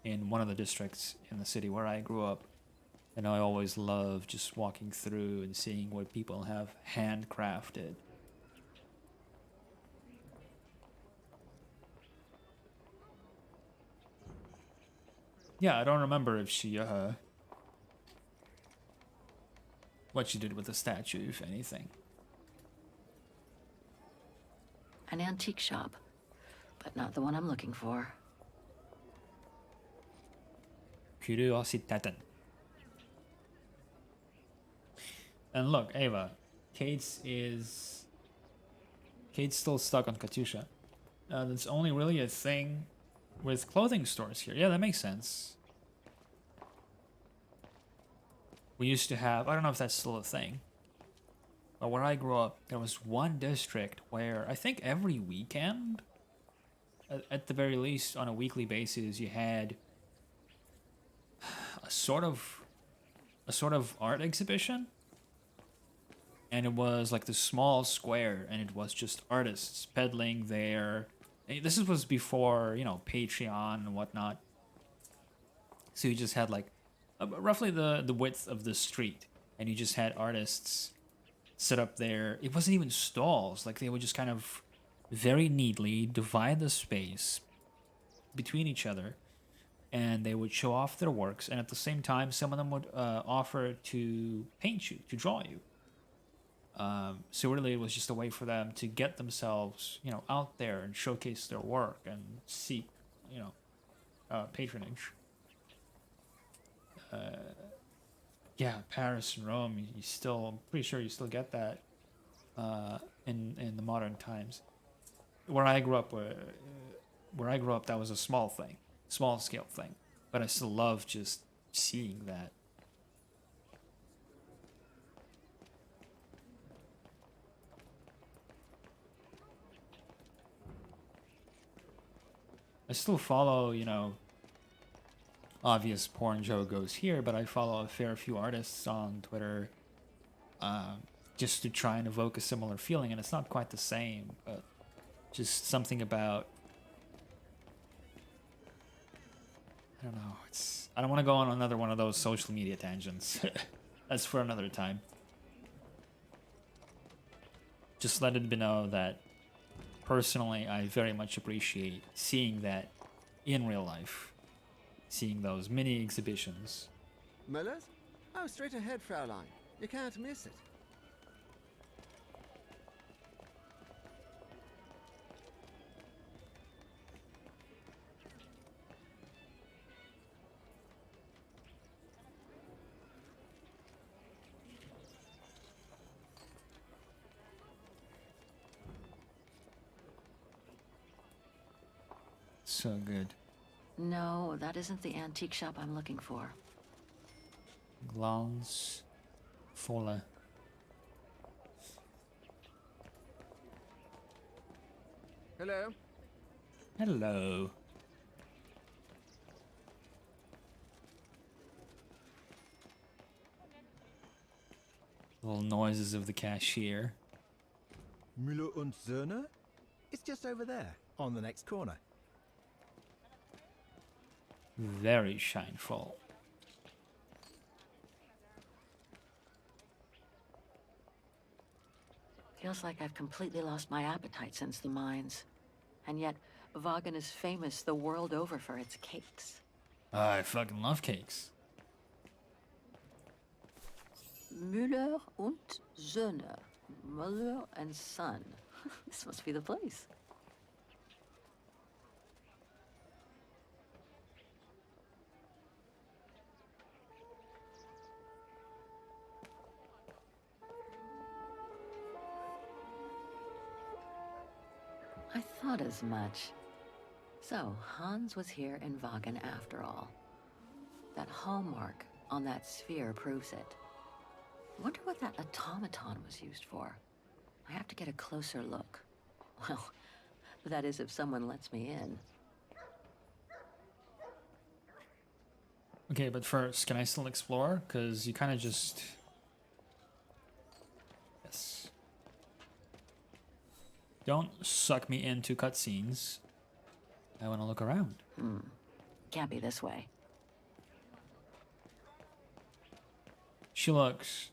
in one of the districts in the city where I grew up. And I always loved just walking through and seeing what people have handcrafted. Yeah, I don't remember if she, what she did with the statue, if anything. An antique shop, but not the one I'm looking for. Curiositeten. And look, Ava, Kate's still stuck on Katusha. That's only really a thing with clothing stores here. Yeah, that makes sense. We used to have, I don't know if that's still a thing, but where I grew up, there was one district where I think every weekend, at the very least on a weekly basis, you had a sort of art exhibition. And it was like this small square, and it was just artists peddling their... This was before, you know, Patreon and whatnot. So you just had like roughly the width of the street, and you just had artists set up there. It wasn't even stalls. Like, they would just kind of very neatly divide the space between each other, and they would show off their works. And at the same time, some of them would offer to paint you, to draw you. So really, it was just a way for them to get themselves, you know, out there and showcase their work and seek, you know, patronage. Yeah, Paris and Rome, you still, I'm pretty sure you still get that in the modern times. Where I grew up, that was a small thing, small scale thing, but I still love just seeing that. I still follow, you know, obvious porn Joe goes here, but I follow a fair few artists on Twitter just to try and evoke a similar feeling, and it's not quite the same, but just something about, I don't know, I don't want to go on another one of those social media tangents. That's for another time. Just let it be known that personally, I very much appreciate seeing that in real life. Seeing those mini exhibitions. Miller's? Oh, straight ahead, Fraulein. You can't miss it. So good. No, that isn't the antique shop I'm looking for. Glance Fuller. Hello? Hello. Little noises of the cashier. Müller und Söhne? It's just over there, on the next corner. Very shineful. Feels like I've completely lost my appetite since the mines. And yet, Vagen is famous the world over for its cakes. I fucking love cakes. Müller und Söhne. Mother and son. This must be the place. I thought as much. So, Hans was here in Vagen after all. That hallmark on that sphere proves it. Wonder what that automaton was used for. I have to get a closer look. Well, that is if someone lets me in. Okay, but first, can I still explore? Because you kind of just... Yes. Don't suck me into cutscenes. I want to look around. Can't be this way. She looks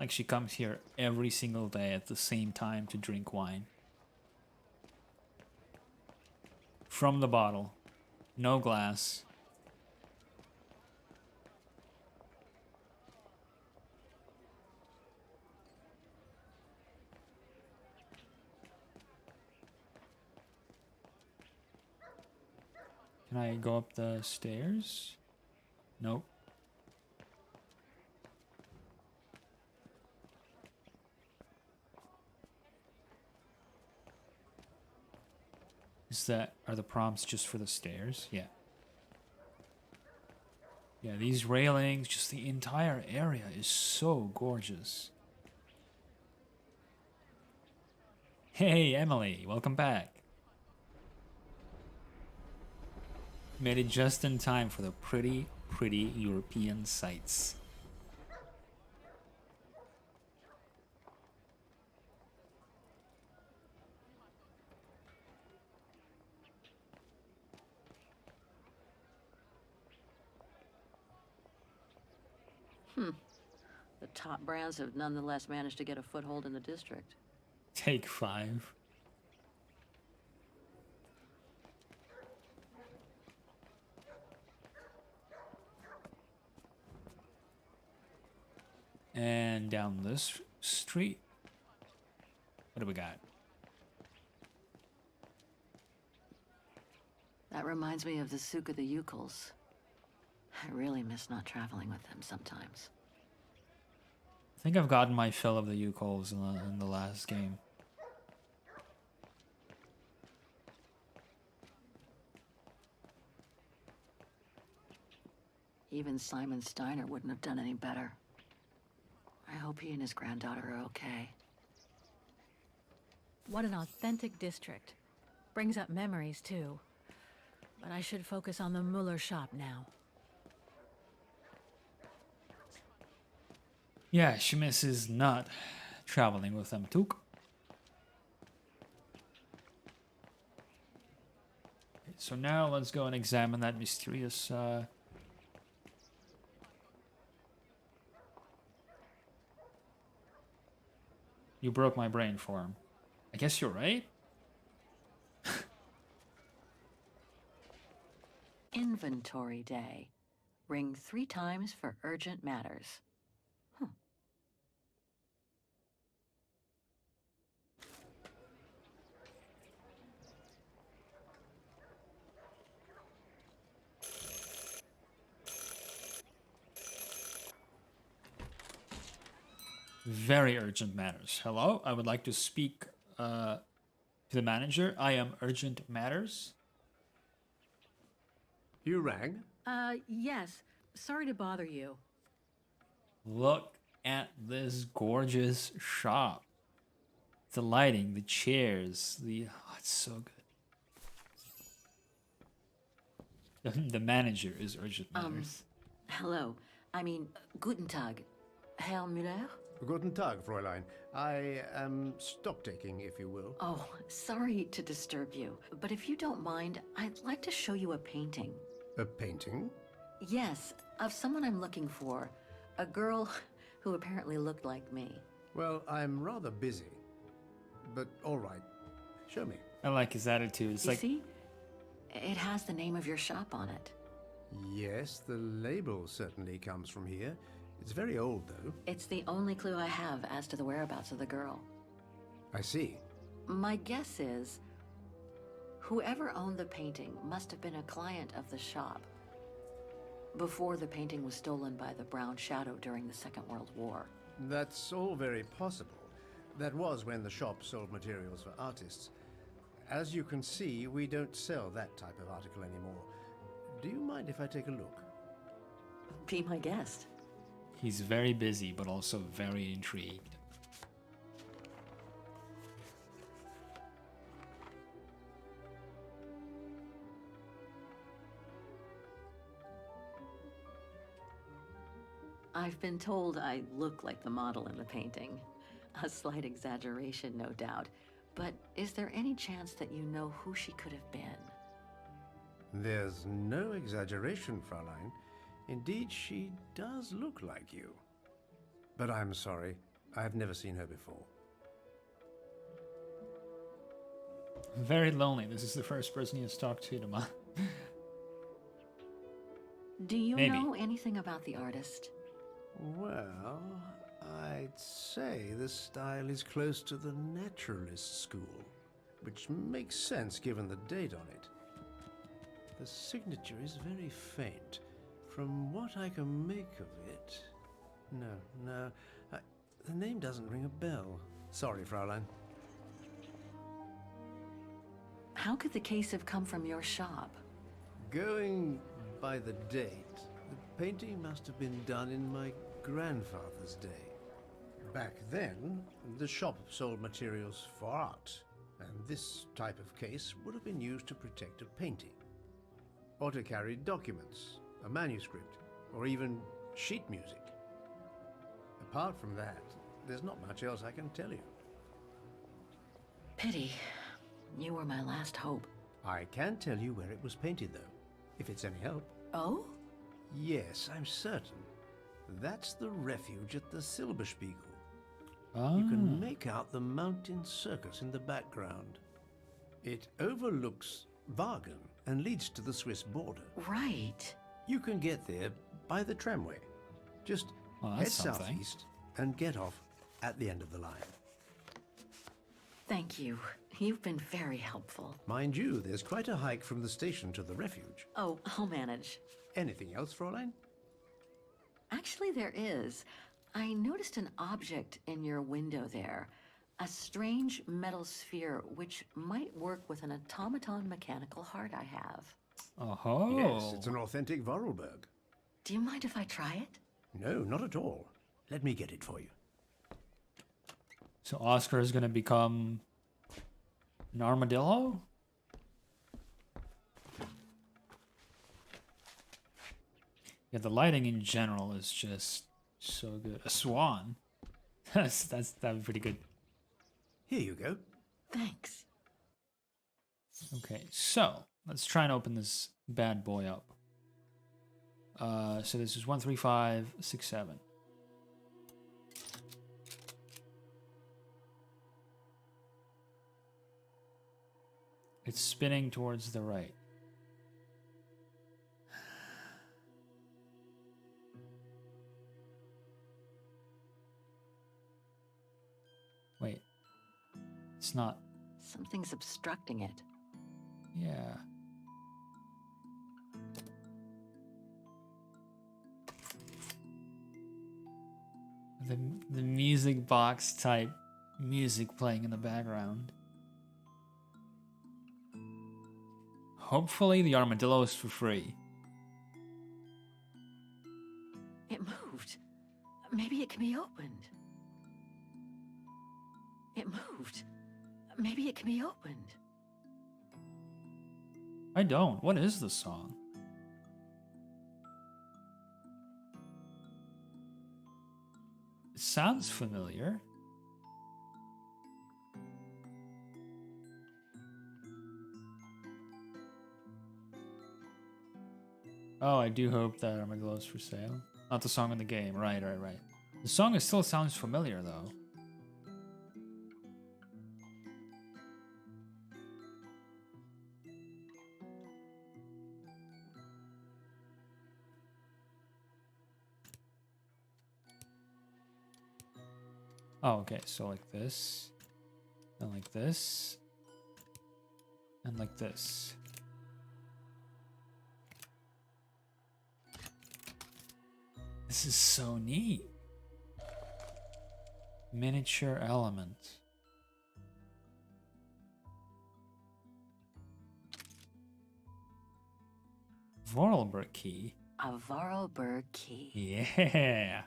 like she comes here every single day at the same time to drink wine. From the bottle. No glass. Can I go up the stairs? Nope. Are the prompts just for the stairs? Yeah. Yeah, these railings, just the entire area is so gorgeous. Hey, Emily, welcome back. Made it just in time for the pretty European sights. The top brands have nonetheless managed to get a foothold in the district. Take 5. And down this street, what do we got? That reminds me of the Souk of the Yukels. I really miss not traveling with them sometimes. I think I've gotten my fill of the Yukels in the last game. Even Simon Steiner wouldn't have done any better. I hope he and his granddaughter are okay. What an authentic district. Brings up memories, too. But I should focus on the Muller shop now. Yeah, she misses not traveling with them too. Okay, so now let's go and examine that mysterious... You broke my brain form. I guess you're right. Inventory day. Ring 3 times for urgent matters. Very urgent matters. Hello, I would like to speak to the manager. I am urgent matters. You rang? Yes. Sorry to bother you. Look at this gorgeous shop. The lighting, the chairs, it's so good. The manager is urgent matters. Hello. I mean, guten Tag. Herr Müller? Guten Tag, Fräulein. I am stock-taking, if you will. Oh, sorry to disturb you, but if you don't mind, I'd like to show you a painting. A painting? Yes, of someone I'm looking for. A girl who apparently looked like me. Well, I'm rather busy. But all right. Show me. I like his attitude. It's You like... see? It has the name of your shop on it. Yes, the label certainly comes from here. It's very old, though. It's the only clue I have as to the whereabouts of the girl. I see. My guess is, whoever owned the painting must have been a client of the shop before the painting was stolen by the Brown Shadow during the Second World War. That's all very possible. That was when the shop sold materials for artists. As you can see, we don't sell that type of article anymore. Do you mind if I take a look? Be my guest. He's very busy, but also very intrigued. I've been told I look like the model in the painting. A slight exaggeration, no doubt. But is there any chance that you know who she could have been? There's no exaggeration, Fraulein. Indeed, she does look like you. But I'm sorry, I've never seen her before. Very lonely. This is the first person he has talked to tomorrow. Do you Maybe. know anything about the artist? Well, I'd say the style is close to the naturalist school, which makes sense given the date on it. The signature is very faint. From what I can make of it... No, the name doesn't ring a bell. Sorry, Fraulein. How could the case have come from your shop? Going by the date, the painting must have been done in my grandfather's day. Back then, the shop sold materials for art, and this type of case would have been used to protect a painting. Or to carry documents, a manuscript, or even sheet music. Apart from that, there's not much else I can tell you. Pity. You were my last hope. I can tell you where it was painted, though, if it's any help. Oh? Yes, I'm certain. That's the refuge at the Silberspiegel. Ah. You can make out the mountain circus in the background. It overlooks Wagen and leads to the Swiss border. Right. You can get there by the tramway. Just head that's something. southeast and get off at the end of the line. Thank you. You've been very helpful. Mind you, there's quite a hike from the station to the refuge. Oh, I'll manage. Anything else, Fräulein? Actually, there is. I noticed an object in your window there. A strange metal sphere which might work with an automaton mechanical heart I have. Oh. Yes, it's an authentic Vorarlberg. Do you mind if I try it? No, not at all. Let me get it for you. So Oscar is going to become an armadillo? Yeah, the lighting in general is just so good. A swan. That'd be pretty good. Here you go. Thanks. Okay, so let's try and open this bad boy up. So this is 13567. It's spinning towards the right. Wait. It's not. Something's obstructing it. Yeah. The music box type music playing in the background. Hopefully the armadillo is for free. It moved. Maybe it can be opened. It moved. Maybe it can be opened. I don't. What is the song? It sounds familiar. Oh, I do hope that Armadillo's for sale. Not the song in the game. Right. The song still sounds familiar, though. Oh, okay. So like this. And like this. And like this. This is so neat. Miniature element. Vorarlberg key. A Vorarlberg key. Yeah.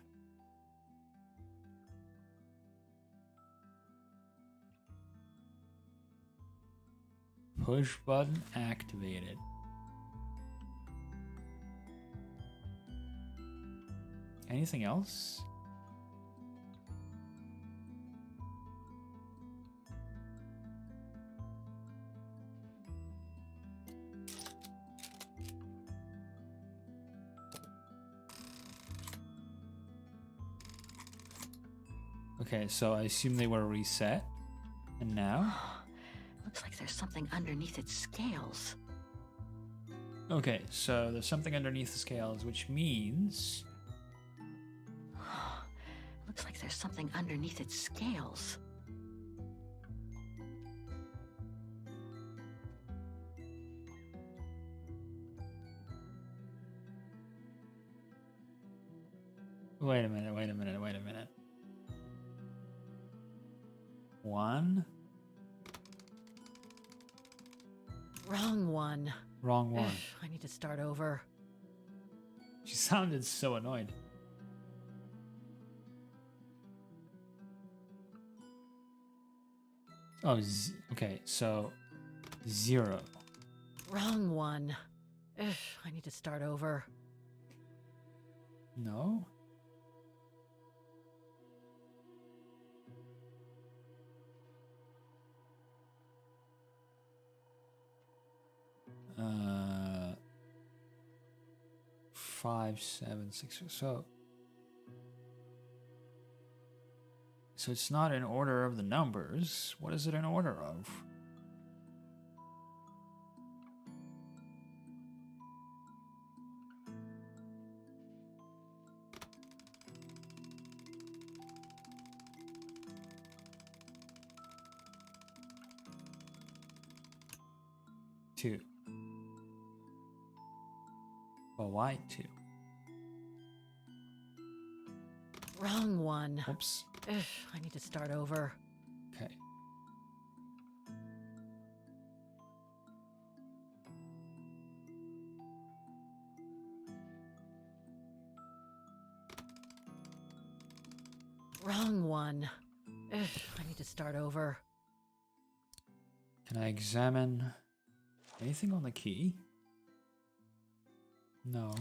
Push button activated. Anything else? Okay, so I assume they were reset. And now? Looks like there's something underneath its scales. Okay, so there's something underneath the scales, which means... Looks like there's something underneath its scales. Wait a minute, wait a minute, wait a minute. One? Wrong one. Wrong one. I need to start over. She sounded so annoyed. Oh, okay, so 0. Wrong one. I need to start over. No? Uh, 5, 7, 6. So it's not in order of the numbers. What is it in order of? Two. Well, why 2? Wrong one. Oops. I need to start over. Okay. Wrong one. I need to start over. Can I examine anything on the key? No.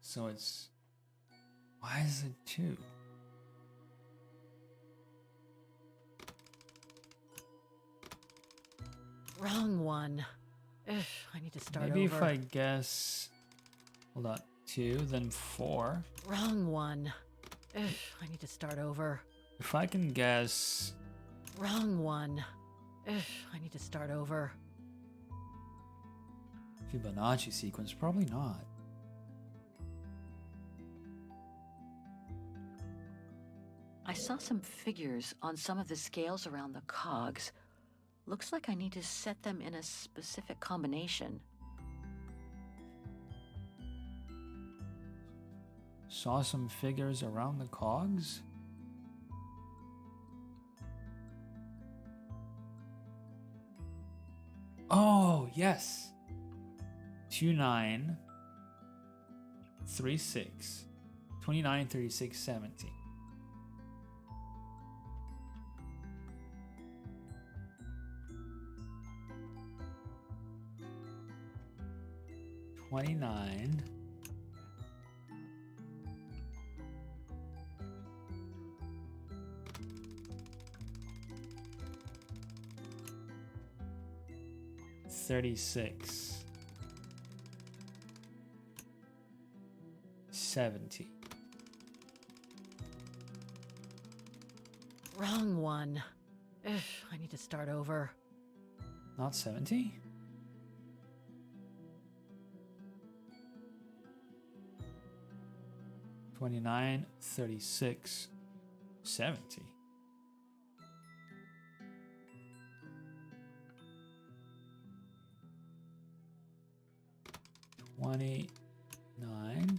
So it's... Why is it 2? Wrong one. I need to start Maybe over. if I guess... Hold on. 2, then 4. Wrong one. I need to start over. If I can guess... Wrong one. I need to start over. Fibonacci sequence, probably not. I saw some figures on some of the scales around the cogs. Looks like I need to set them in a specific combination. Saw some figures around the cogs? Oh, yes. 29, 36, 29, 36, 17. $29. $36. 70. Wrong one. I need to start over. Not 70? $29, 36, 70. 29.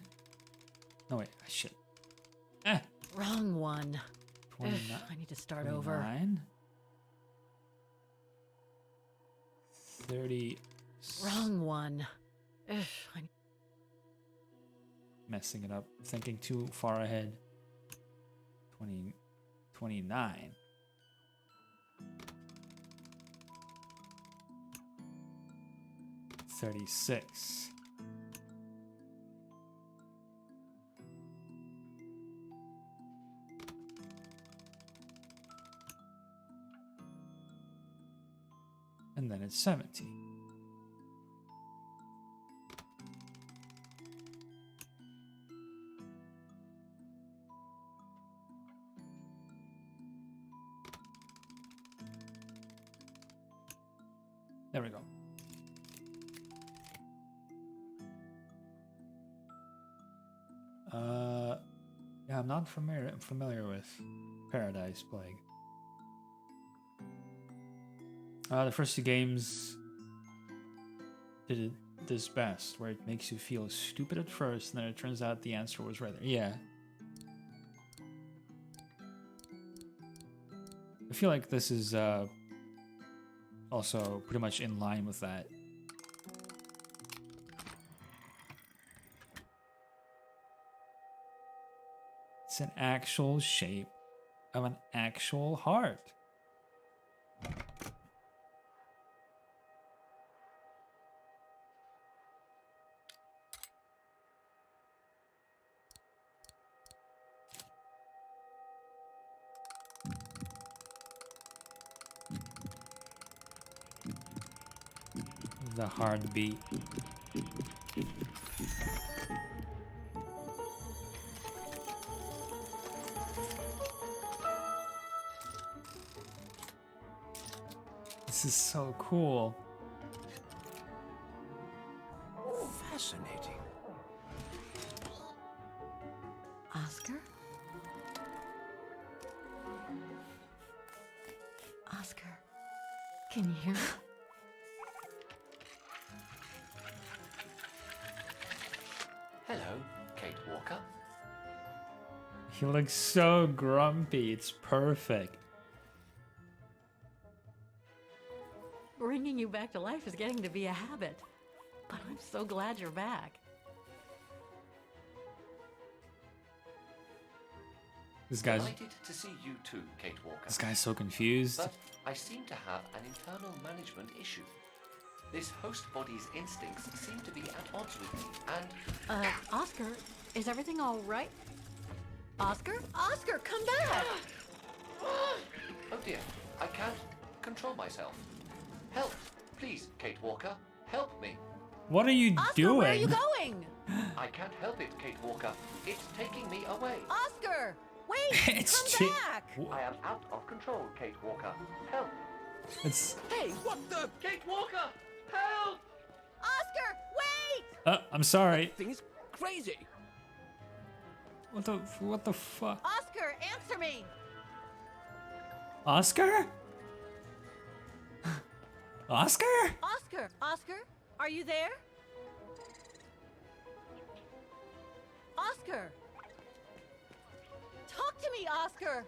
No, wait. Shit. Eh. Wrong one. 29. I need to start over. 29. 30. Wrong one. Messing it up. Thinking too far ahead. 29. 36. And then it's 70. There we go. Yeah, I'm not familiar with Paradise Plague. The first two games did it this best, where it makes you feel stupid at first, and then it turns out the answer was right there. Yeah. I feel like this is also pretty much in line with that. It's an actual shape of an actual heart. The heartbeat. This is so cool. Fascinating. Oscar? Oscar, can you hear me? Hello, Kate Walker. He looks so grumpy. It's perfect. Bringing you back to life is getting to be a habit. But I'm so glad you're back. This guy's Delighted to see you too, Kate Walker. This guy's so confused. But I seem to have an internal management issue. This host body's instincts seem to be at odds with me, and... Oscar, is everything all right? Oscar? Oscar, come back! Oh dear, I can't control myself. Help, please, Kate Walker. Help me. What are you Oscar, doing? where are you going? I can't help it, Kate Walker. It's taking me away. Oscar! Wait! Come back! I am out of control, Kate Walker. Help. It's... Hey, what the? Kate Walker! Help! Oscar, wait! I'm sorry. Thing is crazy. What the fuck? Oscar, answer me! Oscar? Oscar? Oscar! Oscar, are you there? Oscar! Talk to me, Oscar!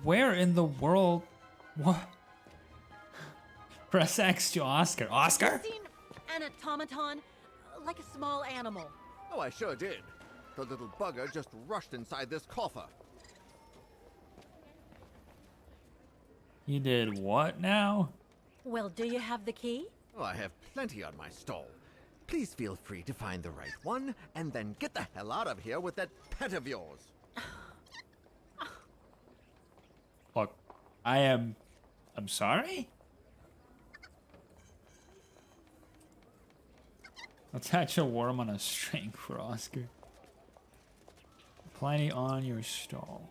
Where in the world? What? Press X to Oscar. Oscar? Have you seen an automaton? Like a small animal. Oh, I sure did. The little bugger just rushed inside this coffer. You did what now? Well, do you have the key? Oh, I have plenty on my stall. Please feel free to find the right one, and then get the hell out of here with that pet of yours. Look, I'm sorry? Attach a worm on a string for Oscar. Plenty on your stall.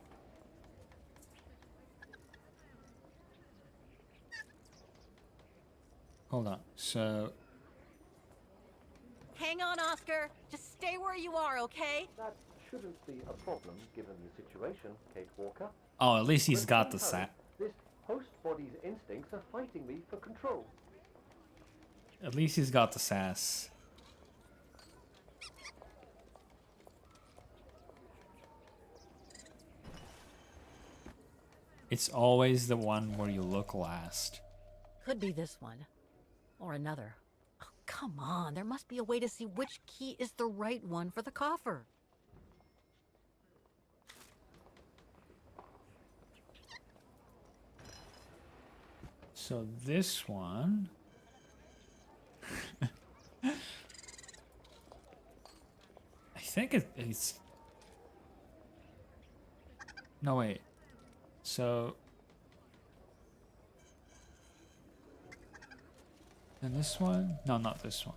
Hold on, so... Hang on, Oscar. Just stay where you are, okay? That shouldn't be a problem given the situation, Kate Walker. Oh, at least he's But got the somehow set. This host body's instincts are fighting me for control. At least he's got the sass. It's always the one where you look last. Could be this one. Or another. Oh, come on, there must be a way to see which key is the right one for the coffer. So this one... I think it's... No, wait. So... And this one? No, not this one.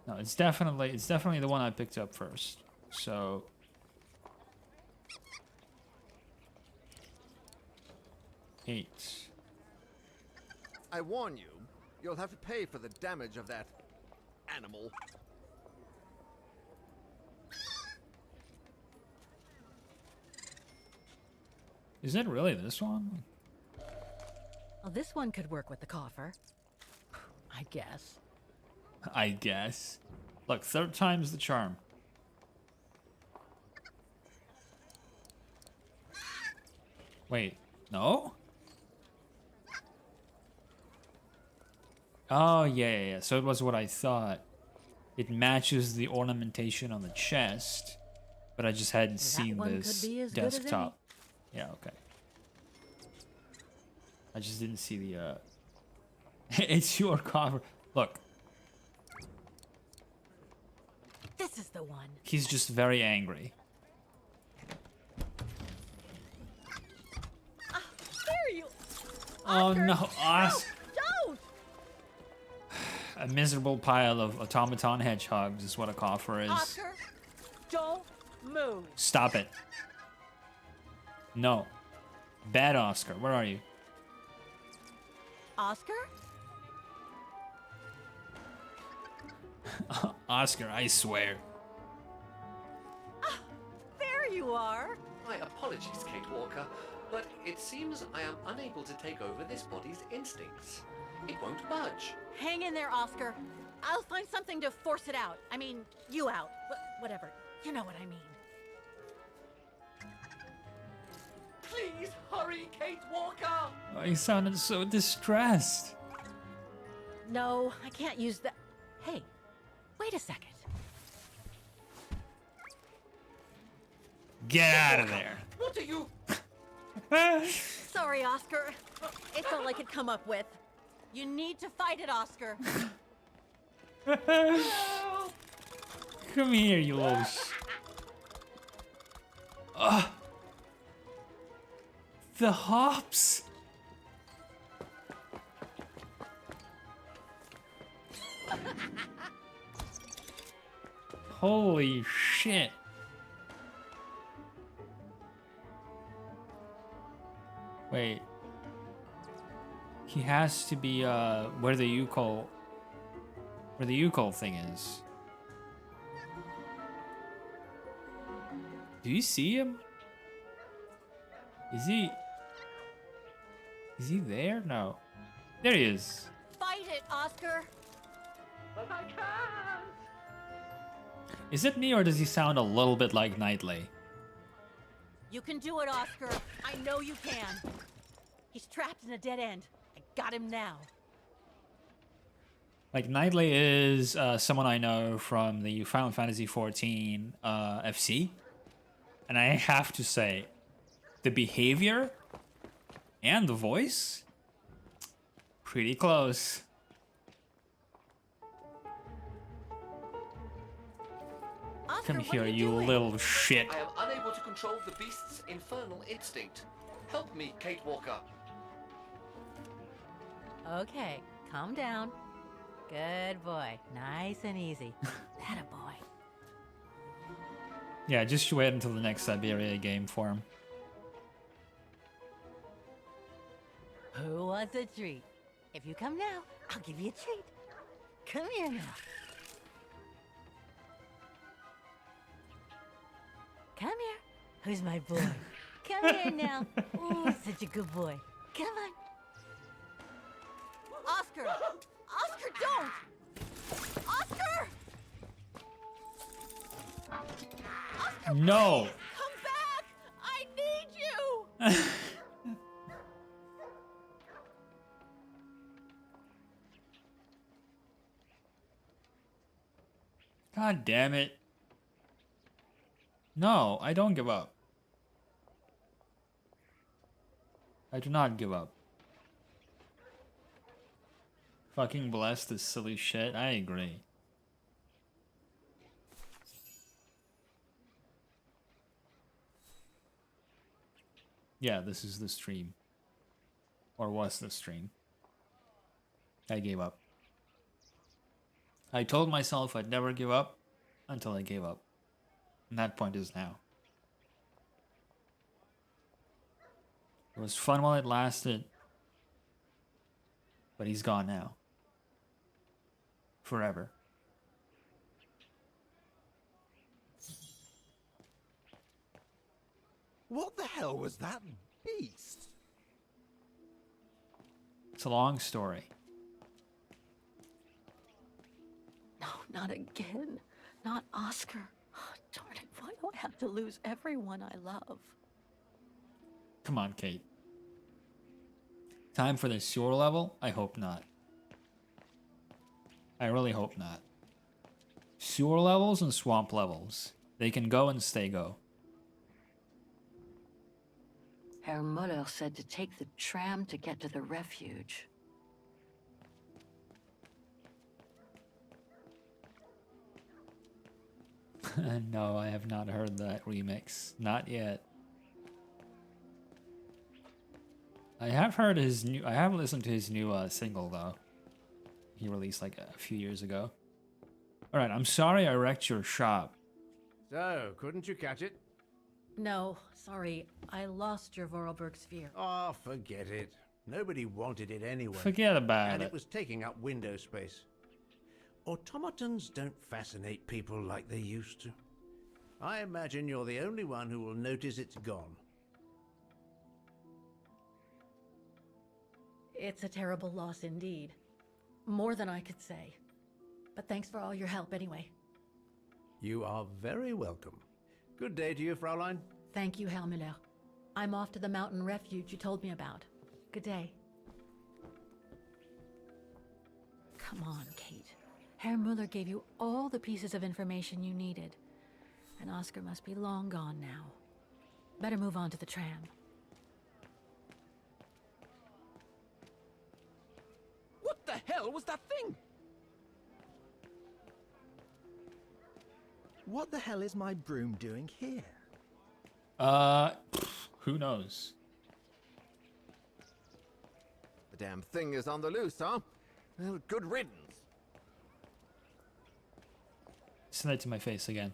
No, it's definitely the one I picked up first. So... Eight. I warn you, you'll have to pay for the damage of that animal. Is it really this one? Well, this one could work with the coffer. I guess. I guess. Look, third time's the charm. Wait, no? Oh, yeah. So it was what I thought. It matches the ornamentation on the chest, but I just hadn't seen this desktop. Yeah, okay. I just didn't see the, It's your cover. Look. This is the one. He's just very angry. There you... Oh Oscar, no, Oscar. Don't! A miserable pile of automaton hedgehogs is what a coffer is. Oscar, don't move. Stop it. No. Bad Oscar, where are you? Oscar? Oscar, I swear. There you are. My apologies, Kate Walker, but it seems I am unable to take over this body's instincts. It won't budge. Hang in there, Oscar. I'll find something to force it out. I mean, you out. Whatever. You know what I mean. Please hurry, Kate Walker! Oh, he sounded so distressed. No, I can't use that. Hey, wait a second. Get out of there. What are you... Sorry, Oscar. It's all I could come up with. You need to fight it, Oscar. Come here, you little Ugh. The hops. Holy shit. Wait. He has to be where the Yukol thing is. Do you see him? Is he there? No. There he is. Fight it, Oscar. But I can't. Is it me or does he sound a little bit like Knightley? You can do it, Oscar. I know you can. He's trapped in a dead end. I got him now. Like, Knightley is someone I know from the Final Fantasy XIV FC. And I have to say, the behavior and the voice, pretty close. Oscar, Come what here, are you doing? little shit. I am unable to control the beast's infernal instinct. Help me, Kate Walker. Okay, calm down. Good boy. Nice and easy. That a boy. Yeah, just wait until the next Syberia game for him. Who wants a treat? If you come now, I'll give you a treat. Come here now. Come here. Who's my boy? Come here now. Ooh, such a good boy. Come on. Oscar! Oscar! Oscar, don't! Oscar! Oscar, No! please, come back! I need you! God damn it. No, I don't give up. I do not give up. Fucking bless this silly shit. I agree. Yeah, this is the stream. Or was the stream. I gave up. I told myself I'd never give up until I gave up. And that point is now. It was fun while it lasted. But he's gone now. Forever. What the hell was that beast? It's a long story. No, not again. Not Oscar. Oh, darn it, why do I have to lose everyone I love? Come on, Kate. Time for the sewer level? I hope not. I really hope not. Sewer levels and swamp levels. They can go and stay go. Herr Muller said to take the tram to get to the refuge. No, I have not heard that remix. Not yet. I have heard his new... I have listened to his new single, though. He released, like, a few years ago. Alright, I'm sorry I wrecked your shop. So, couldn't you catch it? No, sorry. I lost your Vorarlberg sphere. Oh, forget it. Nobody wanted it anyway. Forget about and it. it was taking up window space. Automatons don't fascinate people like they used to. I imagine you're the only one who will notice it's gone. It's a terrible loss indeed. More than I could say. But thanks for all your help anyway. You are very welcome. Good day to you, Fraulein. Thank you, Herr Müller. I'm off to the mountain refuge you told me about. Good day. Come on, Kate. Herr Müller gave you all the pieces of information you needed. And Oscar must be long gone now. Better move on to the tram. What the hell was that thing? What the hell is my broom doing here? Who knows? The damn thing is on the loose, huh? Well, good riddance. Send it to my face again.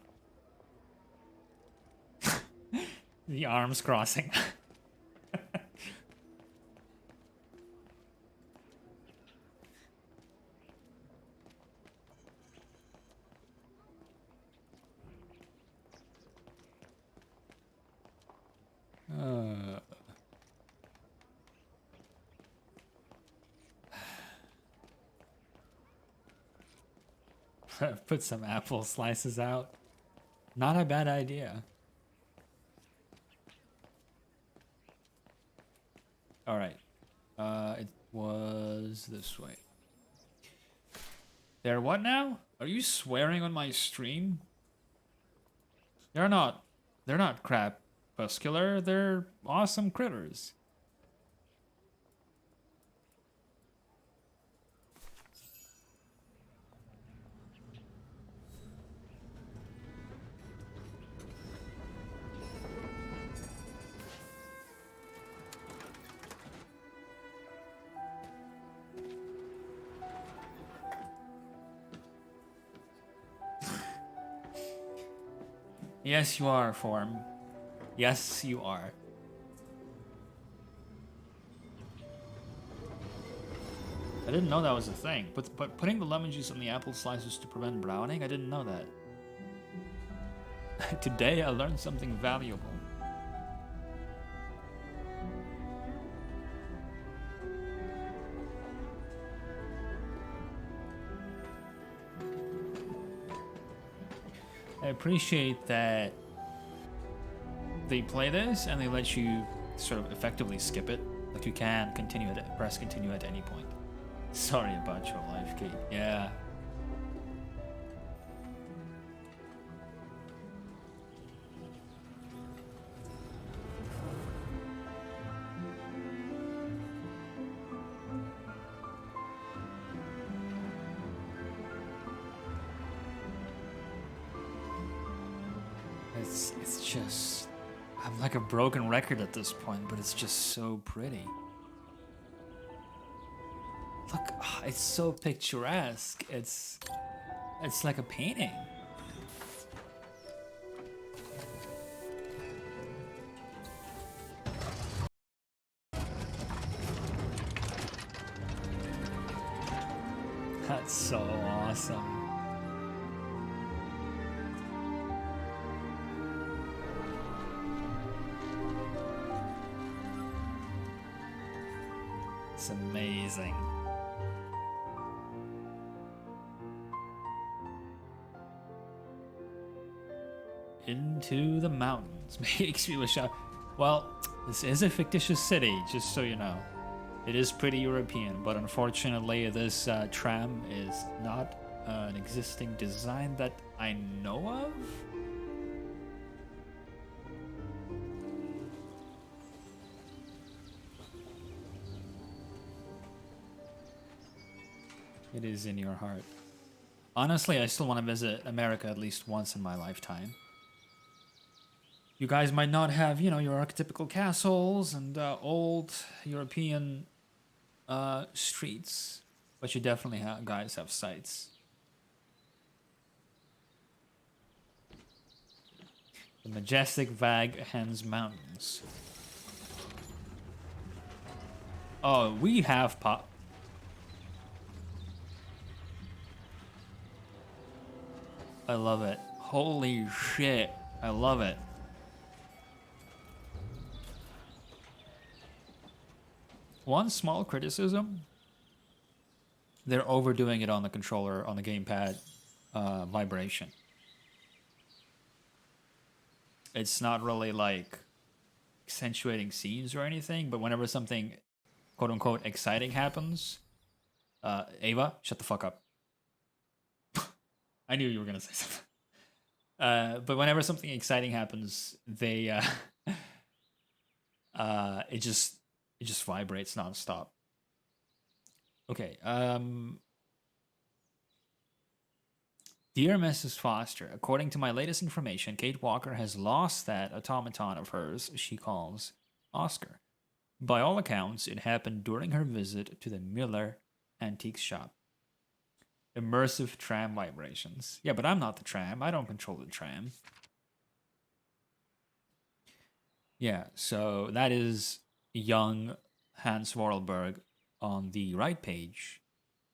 The arms crossing. Put some apple slices out. Not a bad idea. Alright. It was this way. They're what now? Are you swearing on my stream? They're not crapuscular. They're awesome critters. Yes, you are, Form. Yes, you are. I didn't know that was a thing. But putting the lemon juice on the apple slices to prevent browning? I didn't know that. Today I learned something valuable. appreciate that they play this and they let you sort of effectively skip it. Like you can continue it, press continue at any point. Sorry about your life, Kate. Yeah. It's just, I'm like a broken record at this point, but it's just so pretty. Look, it's so picturesque. It's like a painting. That's so awesome. It's amazing. Into the mountains makes me wish I... Well, this is a fictitious city, just so you know. It is pretty European, but unfortunately this tram is not an existing design that I know of. It is in your heart. Honestly, I still want to visit America at least once in my lifetime. You guys might not have, you know, your archetypical castles and old European streets, but you definitely guys have sights. The majestic Vaghans Mountains. Oh, we have I love it. Holy shit. I love it. One small criticism, they're overdoing it on the controller, on the gamepad vibration. It's not really like accentuating scenes or anything, but whenever something quote unquote exciting happens, Ava, shut the fuck up. I knew you were gonna say something. But whenever something exciting happens, they it just vibrates nonstop. Okay. Dear Mrs. Foster, according to my latest information, Kate Walker has lost that automaton of hers she calls Oscar. By all accounts, it happened during her visit to the Miller Antiques shop. Immersive tram vibrations. Yeah, but I'm not the tram. I don't control the tram. Yeah, so that is young Hans Vorarlberg on the right page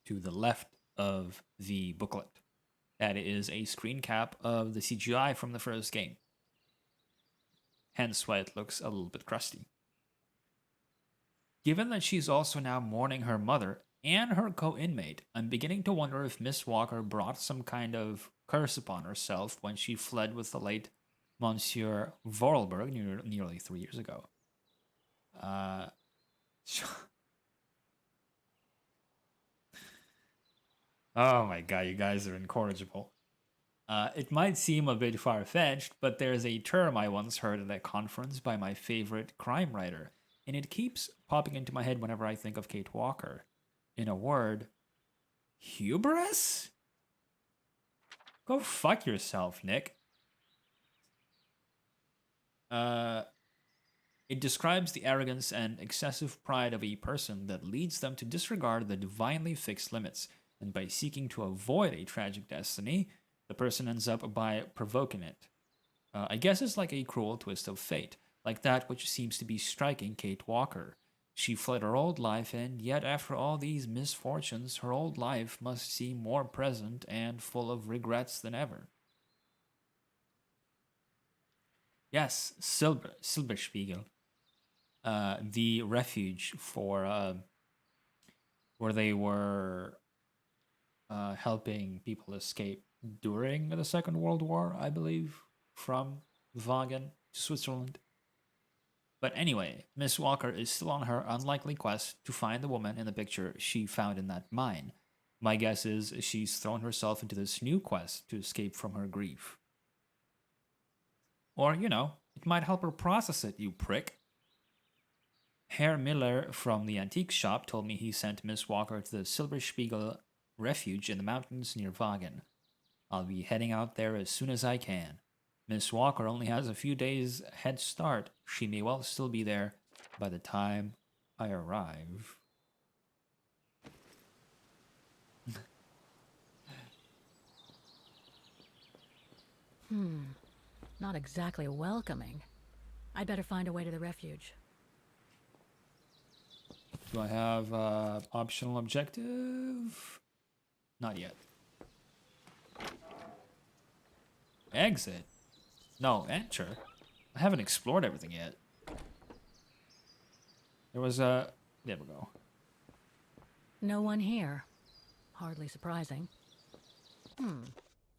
to the left of the booklet. That is a screen cap of the CGI from the first game. Hence why it looks a little bit crusty. Given that she's also now mourning her mother and her co-inmate, I'm beginning to wonder if Miss Walker brought some kind of curse upon herself when she fled with the late Monsieur Vorarlberg nearly 3 years ago. Oh my god, you guys are incorrigible. It might seem a bit far-fetched, but there's a term I once heard at a conference by my favorite crime writer, and it keeps popping into my head whenever I think of Kate Walker. In a word, hubris? Go fuck yourself, Nick. It describes the arrogance and excessive pride of a person that leads them to disregard the divinely fixed limits, and by seeking to avoid a tragic destiny, the person ends up by provoking it. I guess it's like a cruel twist of fate, like that which seems to be striking Kate Walker. She fled her old life, and yet after all these misfortunes, her old life must seem more present and full of regrets than ever. Yes, Silberspiegel. The refuge for where they were helping people escape during the Second World War, I believe, from Wagen to Switzerland. But anyway, Miss Walker is still on her unlikely quest to find the woman in the picture she found in that mine. My guess is she's thrown herself into this new quest to escape from her grief. Or, you know, it might help her process it, you prick. Herr Miller from the antique shop told me he sent Miss Walker to the Silberspiegel refuge in the mountains near Wagen. I'll be heading out there as soon as I can. Miss Walker only has a few days head start. She may well still be there by the time I arrive. Not exactly welcoming. I'd better find a way to the refuge. Do I have optional objective? Not yet. Exit? No, enter. I haven't explored everything yet. There was a... There we go. No one here. Hardly surprising.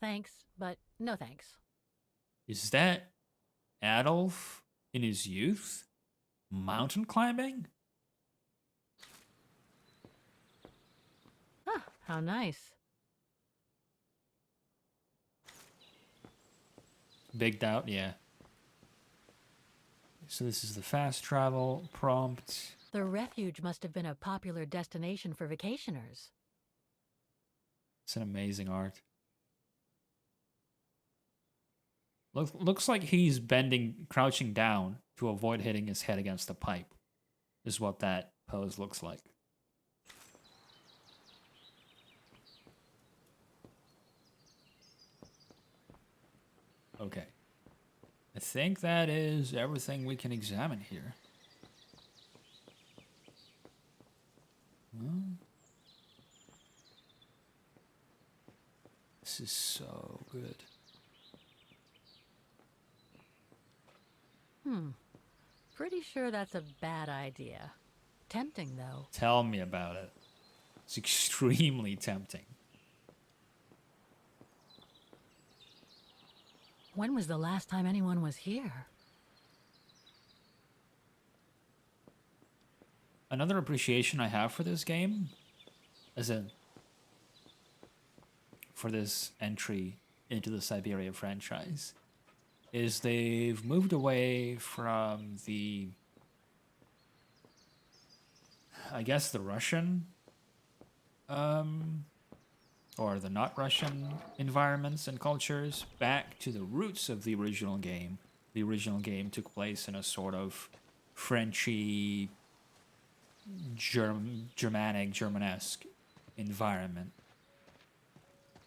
Thanks, but no thanks. Is that Adolf in his youth? Mountain climbing? Ah, how nice. Big doubt, yeah. So this is the fast travel prompt. The refuge must have been a popular destination for vacationers. It's an amazing art. Looks like he's crouching down to avoid hitting his head against the pipe, is what that pose looks like. Okay. I think that is everything we can examine here. This is so good. Pretty sure that's a bad idea. Tempting, though. Tell me about it. It's extremely tempting. When was the last time anyone was here? Another appreciation I have for this game, as in for this entry into the Syberia franchise, is they've moved away from the, I guess, the Russian, or the not Russian environments and cultures back to the roots of the original game. The original game took place in a sort of Frenchy, Germanic, Germanesque environment.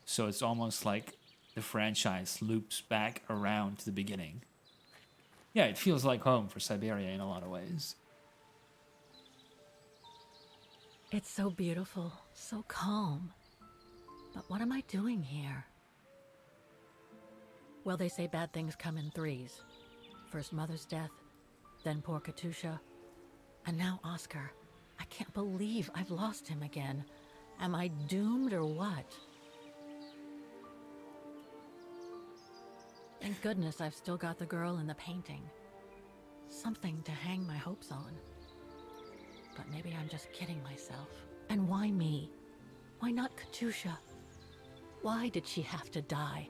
So it's almost like the franchise loops back around to the beginning. Yeah, it feels like home for Syberia in a lot of ways. It's so beautiful, so calm. But what am I doing here? Well, they say bad things come in threes. First Mother's death, then poor Katusha, and now Oscar. I can't believe I've lost him again. Am I doomed or what? Thank goodness I've still got the girl in the painting. Something to hang my hopes on. But maybe I'm just kidding myself. And why me? Why not Katusha? Why did she have to die?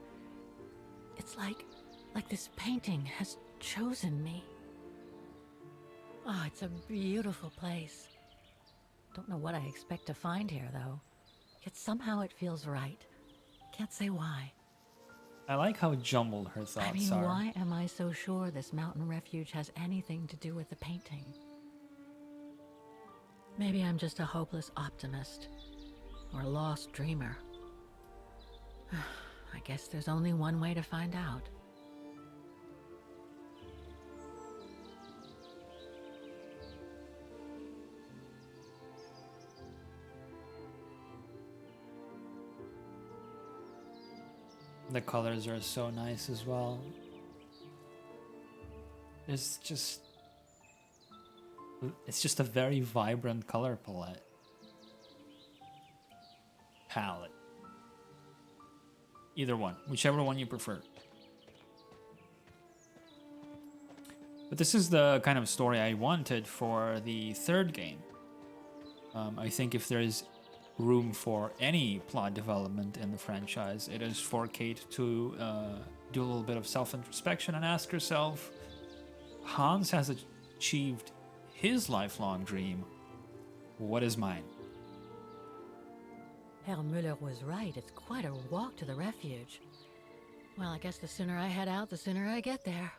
It's like this painting has chosen me. Oh, it's a beautiful place. Don't know what I expect to find here, though. Yet somehow it feels right. Can't say why. I like how jumbled her thoughts are. Why am I so sure this mountain refuge has anything to do with the painting? Maybe I'm just a hopeless optimist. Or a lost dreamer. I guess there's only one way to find out. The colors are so nice as well. It's just a very vibrant color palette. Either one, whichever one you prefer. But this is the kind of story I wanted for the third game. I think if there's room for any plot development in the franchise, it is for Kate to do a little bit of self-introspection and ask herself, Hans has achieved his lifelong dream. What is mine? Herr Müller was right. It's quite a walk to the refuge. Well, I guess the sooner I head out, the sooner I get there.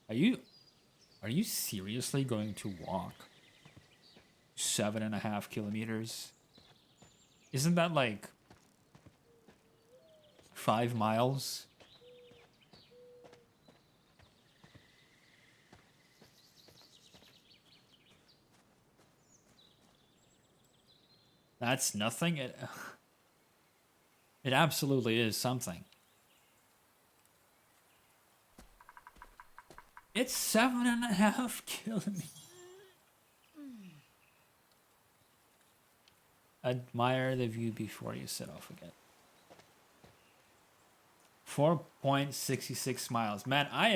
Are you seriously going to walk 7.5 kilometers? Isn't that like 5 miles? That's nothing. It absolutely is something. It's 7.5 kilometers. Admire the view before you set off again. 4.66 miles. Man, I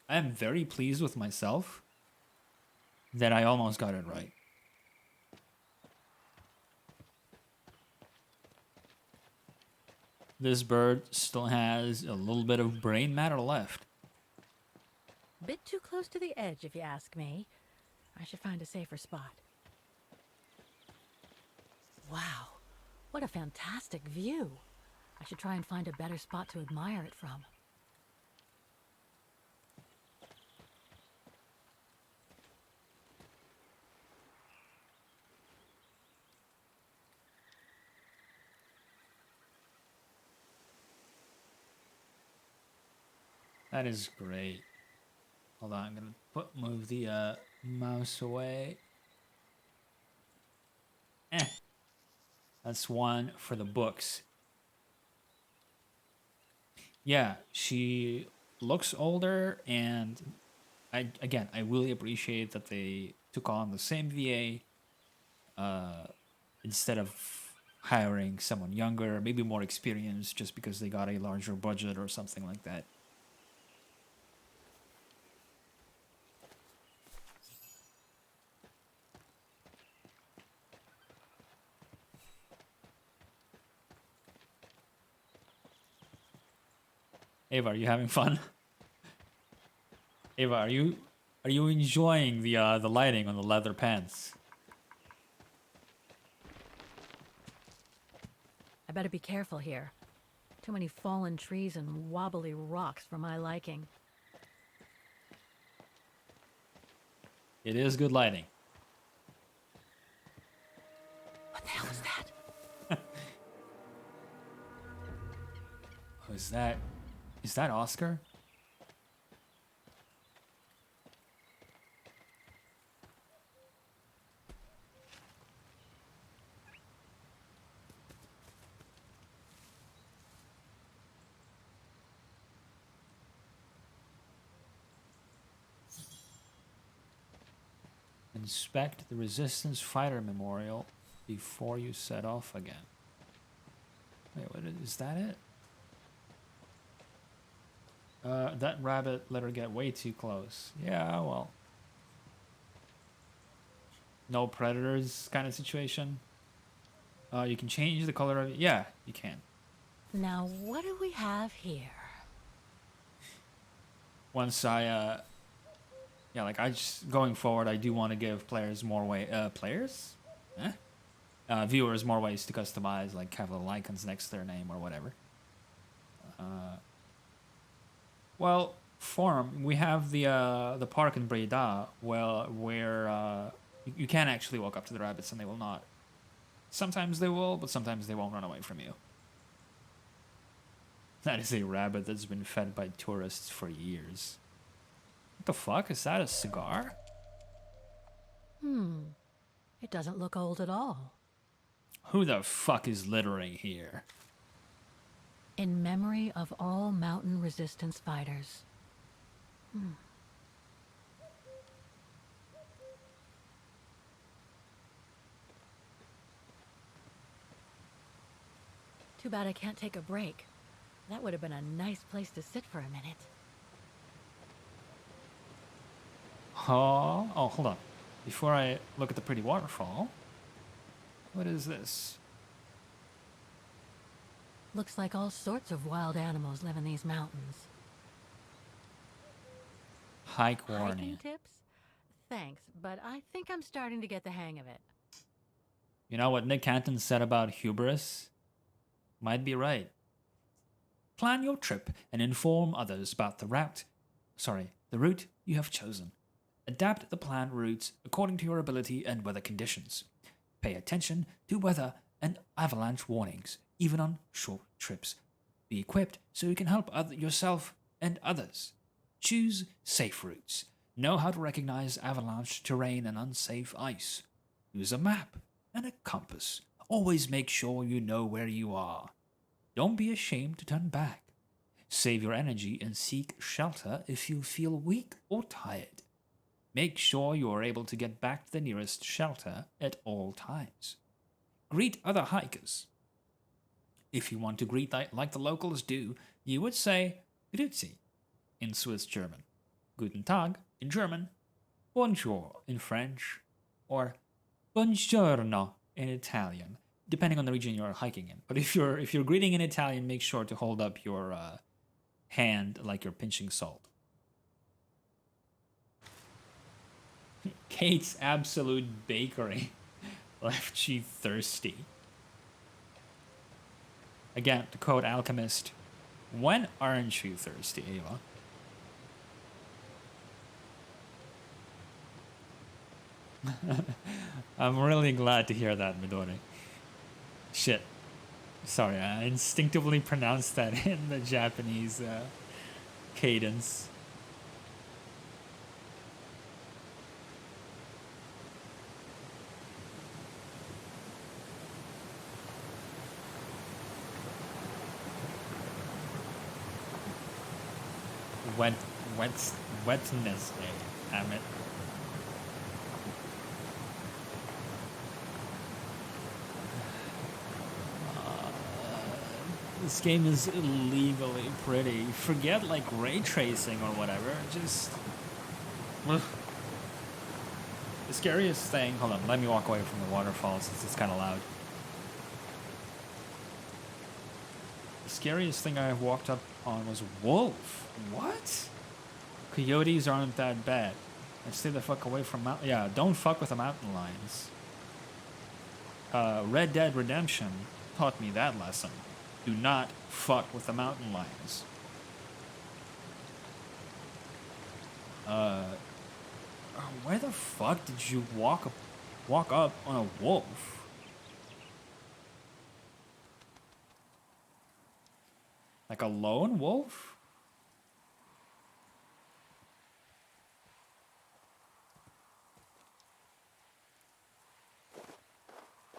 am very pleased with myself that I almost got it right. This bird still has a little bit of brain matter left. Bit too close to the edge, if you ask me. I should find a safer spot. Wow, what a fantastic view. I should try and find a better spot to admire it from. That is great. Hold on, I'm gonna move the mouse away. That's one for the books. Yeah, she looks older, and I really appreciate that they took on the same VA instead of hiring someone younger, maybe more experienced, just because they got a larger budget or something like that. Ava, are you having fun? Ava, are you enjoying the lighting on the leather pants? I better be careful here. Too many fallen trees and wobbly rocks for my liking. It is good lighting. What the hell was that? Oh, is that Oscar? Inspect the Resistance Fighter Memorial before you set off again. Wait, what is that it? That rabbit let her get way too close. Yeah, well. No predators kind of situation. You can change the color of it. Yeah, you can. Now, what do we have here? Once I, yeah, like going forward, I do want to give players more viewers more ways to customize, like have little icons next to their name or whatever. Well, Forum, we have the park in Breda, where you can actually walk up to the rabbits and they will not. Sometimes they will, but sometimes they won't run away from you. That is a rabbit that's been fed by tourists for years. What the fuck? Is that a cigar? It doesn't look old at all. Who the fuck is littering here? In memory of all mountain resistance fighters. Too bad I can't take a break. That would have been a nice place to sit for a minute. Oh, hold on. Before I look at the pretty waterfall, what is this? Looks like all sorts of wild animals live in these mountains. Hike warning. Hiking tips? Thanks, but I think I'm starting to get the hang of it. You know what Nick Canton said about hubris? Might be right. Plan your trip and inform others about the route you have chosen. Adapt the planned routes according to your ability and weather conditions. Pay attention to weather and avalanche warnings, even on short trips. Be equipped so you can help yourself and others. Choose safe routes. Know how to recognize avalanche terrain and unsafe ice. Use a map and a compass. Always make sure you know where you are. Don't be ashamed to turn back. Save your energy and seek shelter if you feel weak or tired. Make sure you are able to get back to the nearest shelter at all times. Greet other hikers. If you want to greet like the locals do, you would say Grüezi in Swiss German, Guten Tag in German, Bonjour in French, or Buongiorno in Italian, depending on the region you're hiking in. But if you're greeting in Italian, make sure to hold up your hand like you're pinching salt. Kate's Absolute Bakery left you thirsty. Again, to quote Alchemist, when aren't you thirsty, Ava? I'm really glad to hear that, Midori. Shit. Sorry, I instinctively pronounced that in the Japanese cadence. Wetness day, damn it. This game is illegally pretty. Forget like ray tracing or whatever. Just the scariest thing. Hold on, let me walk away from the waterfall since it's kind of loud. The scariest thing I walked up on was wolf. What? Coyotes aren't that bad. And stay the fuck away from mountain. Yeah, don't fuck with the mountain lions. Red Dead Redemption taught me that lesson. Do not fuck with the mountain lions. Where the fuck did you walk up on a wolf? Like a lone wolf?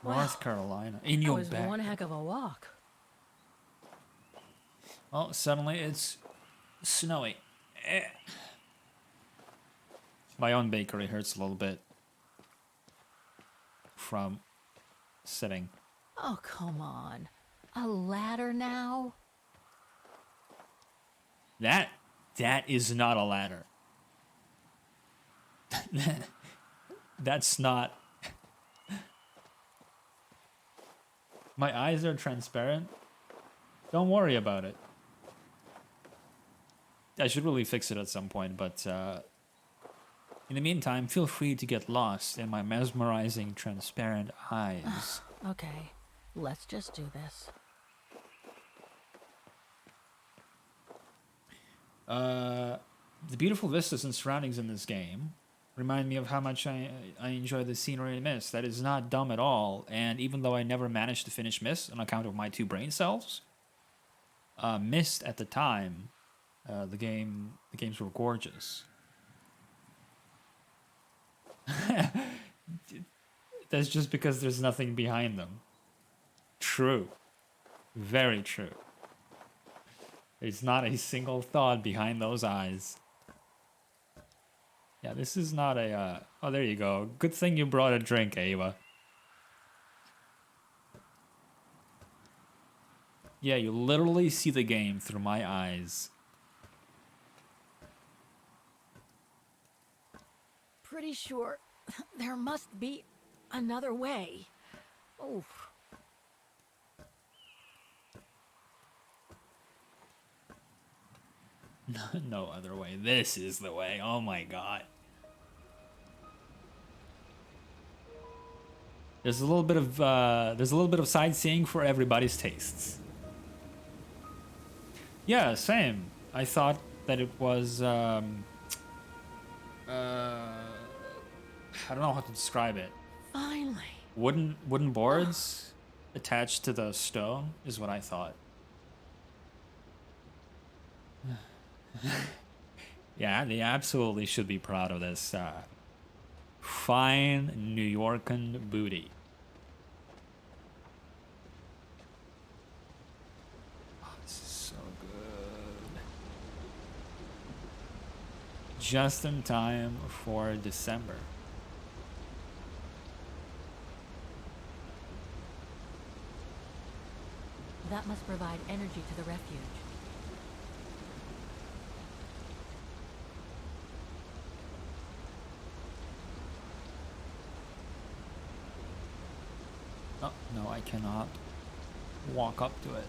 North Carolina. In your back. That was one heck of a walk. Well, suddenly it's snowy. My own bakery hurts a little bit from sitting. Oh, come on. A ladder now? That is not a ladder. That's not. My eyes are transparent. Don't worry about it. I should really fix it at some point, but in the meantime, feel free to get lost in my mesmerizing, transparent eyes. Okay, let's just do this. The beautiful vistas and surroundings in this game remind me of how much I enjoy the scenery in Myst. That is not dumb at all, and even though I never managed to finish Myst on account of my 2 brain cells, Myst at the time, the games were gorgeous. That's just because there's nothing behind them. True. Very true. There's not a single thought behind those eyes. Yeah, this is not a... oh, there you go. Good thing you brought a drink, Ava. Yeah, you literally see the game through my eyes. Pretty sure there must be another way. Oh. No other way. This is the way. Oh my god. There's a little bit of sightseeing for everybody's tastes. Yeah, same. I thought that it was I don't know how to describe it. Finally. Wooden boards attached to the stone is what I thought. Yeah, they absolutely should be proud of this fine New Yorkan booty. Oh, this is so good. Just in time for December. That must provide energy to the refuge. Oh, no, I cannot walk up to it.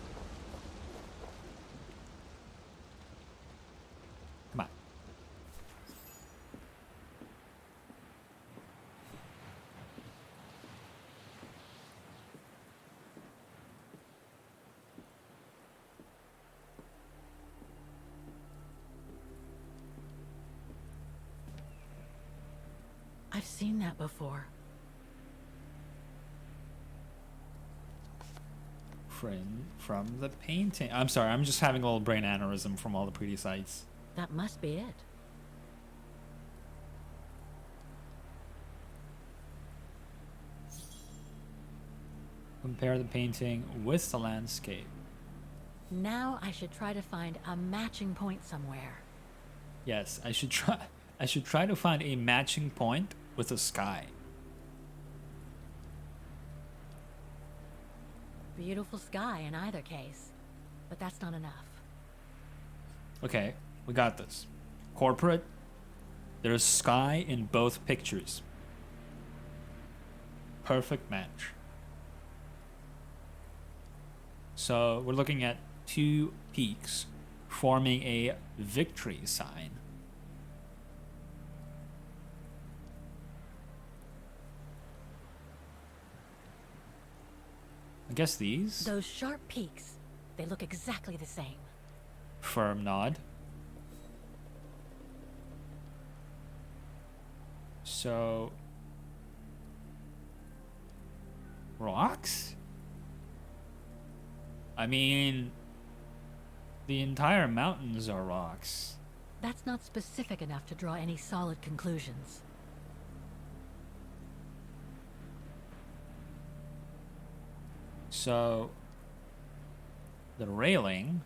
Come on. I've seen that before. From the painting. I'm sorry, I'm just having a little brain aneurysm from all the pretty sights. That must be it. Compare the painting with the landscape. Now I should try to find a matching point somewhere. Yes, I should try to find a matching point with the sky. Beautiful sky in either case, but that's not enough. Okay, we got this. Corporate, there's sky in both pictures. Perfect match. So we're looking at two peaks forming a victory sign. I guess these? Those sharp peaks, they look exactly the same. Firm nod. So... rocks? I mean... the entire mountains are rocks. That's not specific enough to draw any solid conclusions. So, the railing,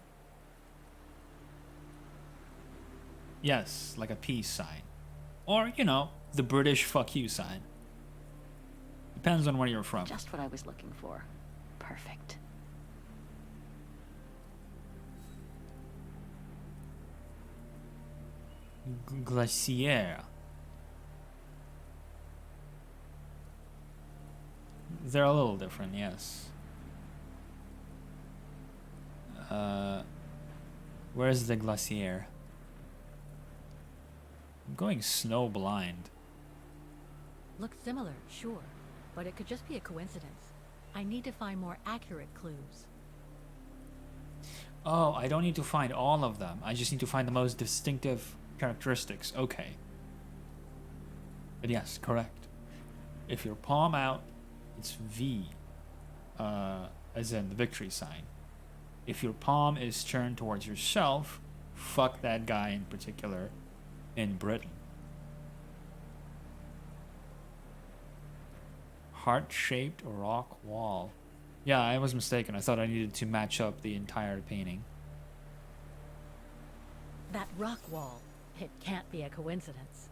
yes, like a peace sign. Or, you know, the British fuck you sign. Depends on where you're from. Just what I was looking for. Perfect. Glacier. They're a little different, yes. Where's the glacier? I'm going snow blind. Looks similar, sure, but it could just be a coincidence. I need to find more accurate clues. Oh, I don't need to find all of them. I just need to find the most distinctive characteristics. Okay. But yes, correct. If your palm out, it's V, as in the victory sign. If your palm is turned towards yourself, fuck that guy in particular in Britain. Heart-shaped rock wall. Yeah, I was mistaken. I thought I needed to match up the entire painting. That rock wall, it can't be a coincidence.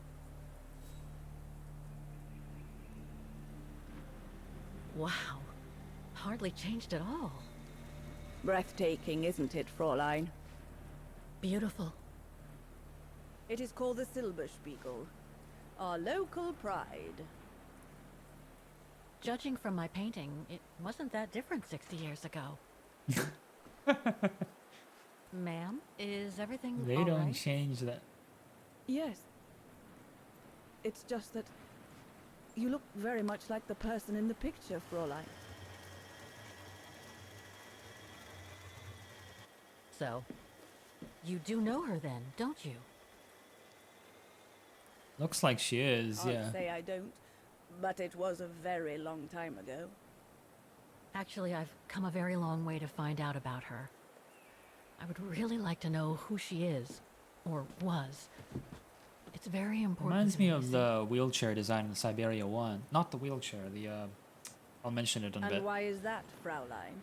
Wow, hardly changed at all. Breathtaking, isn't it, Fräulein? Beautiful. It is called the Silberspiegel, our local pride. Judging from my painting, it wasn't that different 60 years ago. Ma'am, is everything They all don't right? change that. Yes. It's just that you look very much like the person in the picture, Fräulein. So, you do know her then, don't you? Looks like she is, yeah. I'd say I don't, but it was a very long time ago. Actually, I've come a very long way to find out about her. I would really like to know who she is, or was. It's very important. Reminds to me you of see. the wheelchair design in Syberia 1. Not the wheelchair, I'll mention it in a And bit. why is that, Fräulein?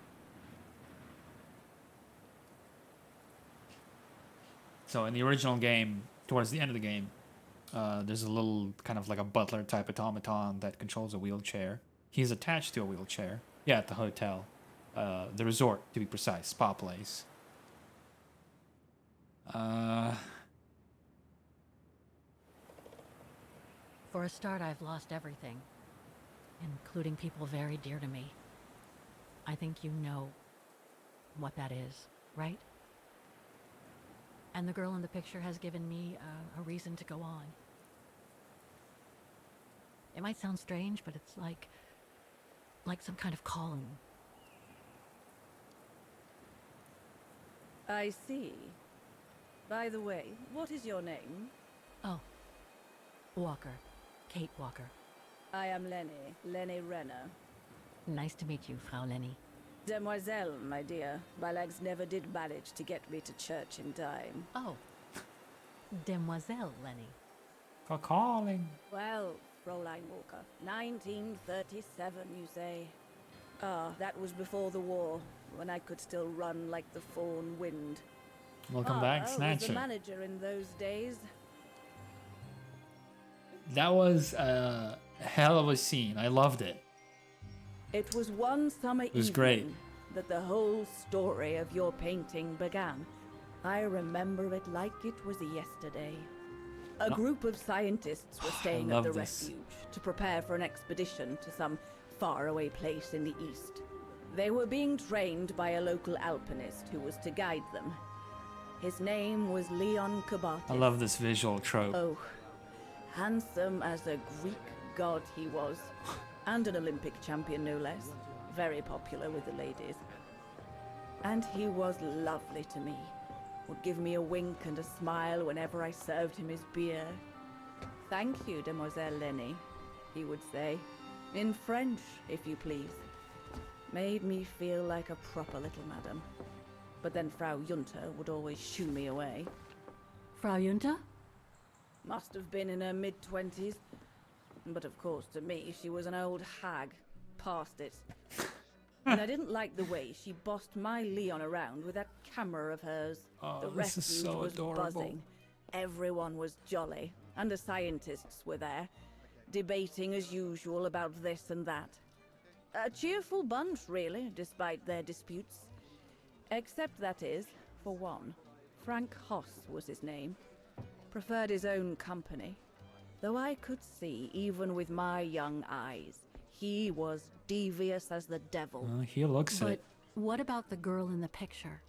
So in the original game, towards the end of the game, there's a little kind of like a butler type automaton that controls a wheelchair. He's attached to a wheelchair. Yeah, at the hotel. The resort, to be precise, spa place. For a start, I've lost everything, including people very dear to me. I think you know what that is, right? And the girl in the picture has given me a reason to go on. It might sound strange, but it's like some kind of calling. I see. By the way, what is your name? Oh, Walker. Kate Walker. I am Lenny Renner. Nice to meet you, Frau Lenny. Demoiselle, my dear. My legs never did manage to get me to church in time. Oh. Demoiselle Lenny. For calling. Well, Fräulein Walker, 1937, you say? Ah, that was before the war, when I could still run like the fawn wind. Welcome back, I was Snatcher. the manager in those days. That was a hell of a scene. I loved it. It was one summer evening was great. that the whole story of your painting began. I remember it like it was yesterday. A group of scientists were staying at love the this. refuge to prepare for an expedition to some faraway place in the east. They were being trained by a local alpinist who was to guide them. His name was Leon Kabatis. I love this visual trope. Oh, handsome as a Greek god he was, and an Olympic champion no less. Very popular with the ladies. And he was lovely to me. Would give me a wink and a smile whenever I served him his beer. Thank you, Demoiselle Lenny, he would say. In French, if you please. Made me feel like a proper little madam. But then Frau Junta would always shoo me away. Frau Junta? Must have been in her mid-20s. But of course, to me, she was an old hag. Past it. And I didn't like the way she bossed my Leon around with that camera of hers. Oh, The this is refuge so was adorable. buzzing. Everyone was jolly. And the scientists were there, debating as usual about this and that. A cheerful bunch, really, despite their disputes. Except, that is, for one. Frank Hoss was his name. Preferred his own company. Though I could see, even with my young eyes, he was devious as the devil. He looks But it. what about the girl in the picture?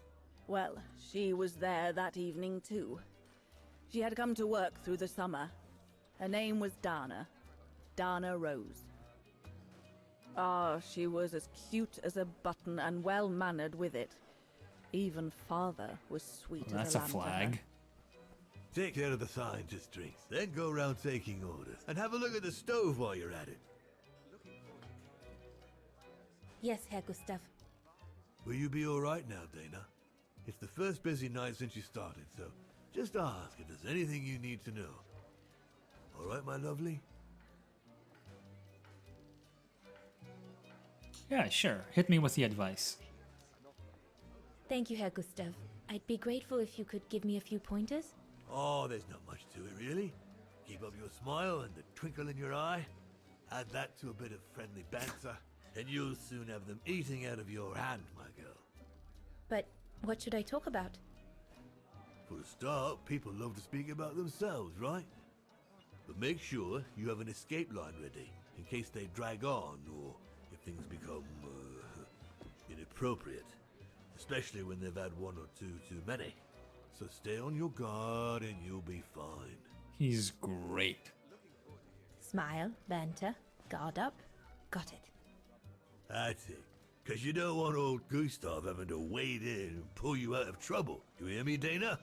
Well, she was there that evening too. She had come to work through the summer. Her name was Dana. Dana Rose. Ah, she was as cute as a button and well-mannered with it. Even father was sweet as That's a a lamb to her. flag. Take care of the scientist drinks, then go around taking orders. And have a look at the stove while you're at it. Yes, Herr Gustav. Will you be alright now, Dana? It's the first busy night since you started, so just ask if there's anything you need to know. Alright, my lovely? Yeah, sure. Hit me with the advice. Thank you, Herr Gustav. I'd be grateful if you could give me a few pointers. Oh, there's not much to it, really. Keep up your smile and the twinkle in your eye. Add that to a bit of friendly banter, and you'll soon have them eating out of your hand, my girl. But what should I talk about? For a start, people love to speak about themselves, right? But make sure you have an escape line ready, in case they drag on, or if things become, inappropriate. Especially when they've had one or two too many. So stay on your guard and you'll be fine. He's great. Smile, banter, guard up. Got it. That's it. Because you don't want old Gustav having to wade in and pull you out of trouble. You hear me, Dana?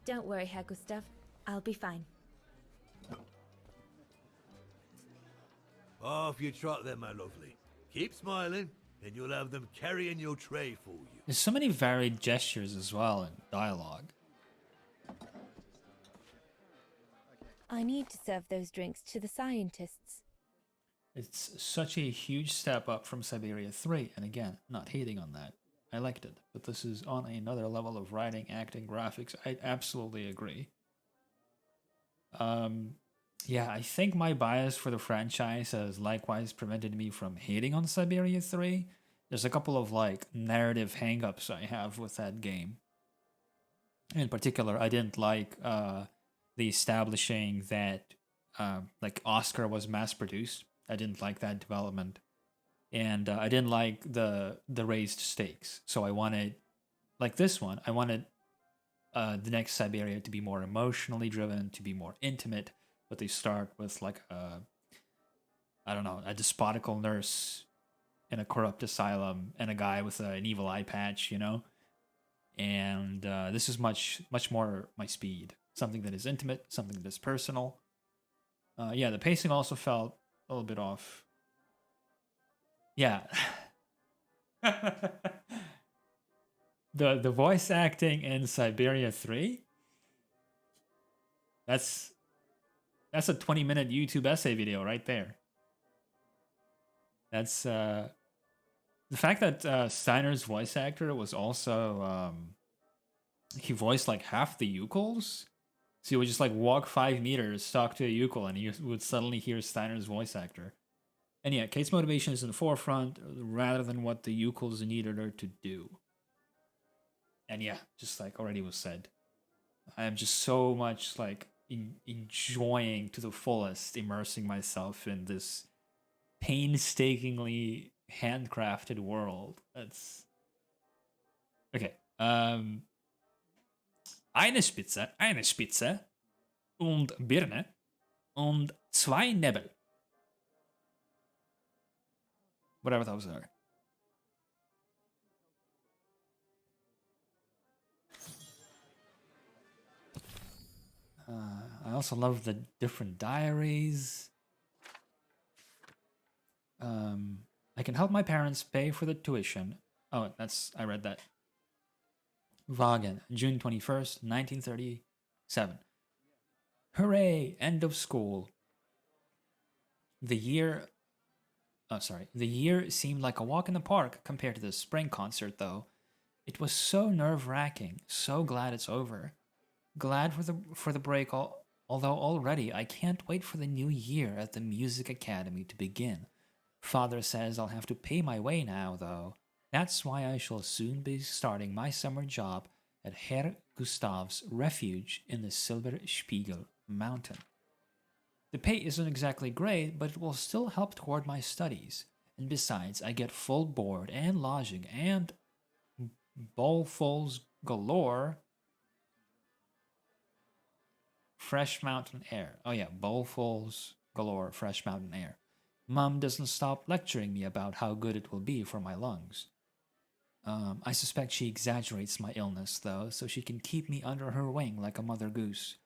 Don't worry, Herr Gustav. I'll be fine. Off you trot then, my lovely. Keep smiling, and you'll have them carrying your tray for you. There's so many varied gestures as well in dialogue. I need to serve those drinks to the scientists. It's such a huge step up from Syberia 3, and again, not hating on that. I liked it, but this is on another level of writing, acting, graphics. I absolutely agree. Yeah, I think my bias for the franchise has likewise prevented me from hating on Syberia 3. There's a couple of, like, narrative hangups I have with that game. In particular, I didn't like the establishing that, like, Oscar was mass-produced. I didn't like that development. And I didn't like the raised stakes. So I wanted, like this one, I wanted the next Syberia to be more emotionally driven, to be more intimate. But they start with like I don't know, a despotical nurse in a corrupt asylum and a guy with an evil eye patch, you know? And this is much more my speed. Something that is intimate, something that is personal. Yeah, the pacing also felt a little bit off. Yeah. the voice acting in Syberia 3? That's a 20-minute YouTube essay video right there. That's the fact that Steiner's voice actor was also he voiced like half the Ukels. So he would just like walk 5 meters, talk to a Ukel, and you would suddenly hear Steiner's voice actor. And yeah, Kate's motivation is in the forefront rather than what the Ukels needed her to do. And yeah, just like already was said, I am just so much like enjoying to the fullest, immersing myself in this painstakingly handcrafted world. That's okay. Eine Spitze und Birne und 2 Nebel. Whatever those are. I also love the different diaries. I can help my parents pay for the tuition. Oh, I read that. Wagen, June 21st, 1937. Hooray! End of school. The year seemed like a walk in the park compared to the spring concert, though. It was so nerve-wracking, so glad it's over. Glad for the break, although already I can't wait for the new year at the Music Academy to begin. Father says I'll have to pay my way now, though. That's why I shall soon be starting my summer job at Herr Gustav's refuge in the Silberspiegel mountain. The pay isn't exactly great, but it will still help toward my studies. And besides, I get full board and lodging and bowlfuls galore. Fresh mountain air. Oh yeah, bowlfuls galore, fresh mountain air. Mom doesn't stop lecturing me about how good it will be for my lungs. I suspect she exaggerates my illness, though, so she can keep me under her wing like a mother goose.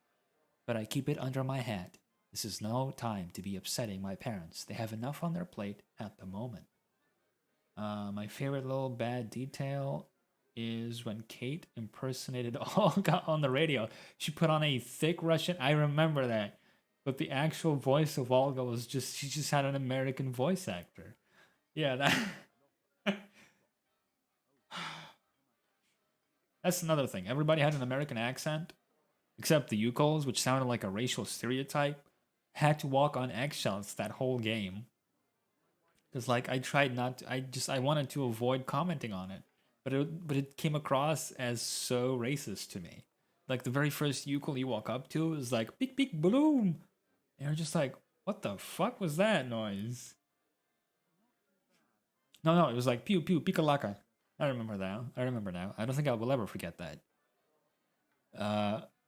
But I keep it under my hat. This is no time to be upsetting my parents. They have enough on their plate at the moment. My favorite little bad detail is when Kate impersonated Olga on the radio. She put on a thick Russian. I remember that. But the actual voice of Olga was she just had an American voice actor. Yeah, that's another thing. Everybody had an American accent, except the Ukels, which sounded like a racial stereotype, had to walk on eggshells that whole game. Because like I tried not to, I wanted to avoid commenting on it, but it came across as so racist to me. Like the very first ukulele you walk up to is like beep beep bloom, and you're just like, what the fuck was that noise? No, it was like pew pew pikalaka. I remember that. I remember now. I don't think I will ever forget that.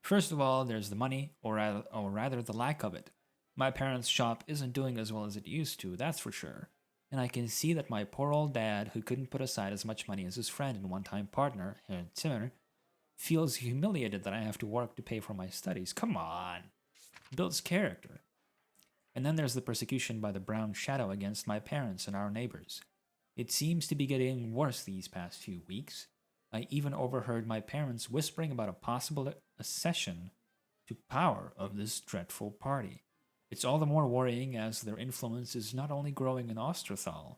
First of all, there's the money, or rather the lack of it. My parents' shop isn't doing as well as it used to, that's for sure. And I can see that my poor old dad, who couldn't put aside as much money as his friend and one-time partner, Herr Zimmer, feels humiliated that I have to work to pay for my studies. Come on. Builds character. And then there's the persecution by the Brown Shadow against my parents and our neighbors. It seems to be getting worse these past few weeks. I even overheard my parents whispering about a possible accession to power of this dreadful party. It's all the more worrying as their influence is not only growing in Osterthal,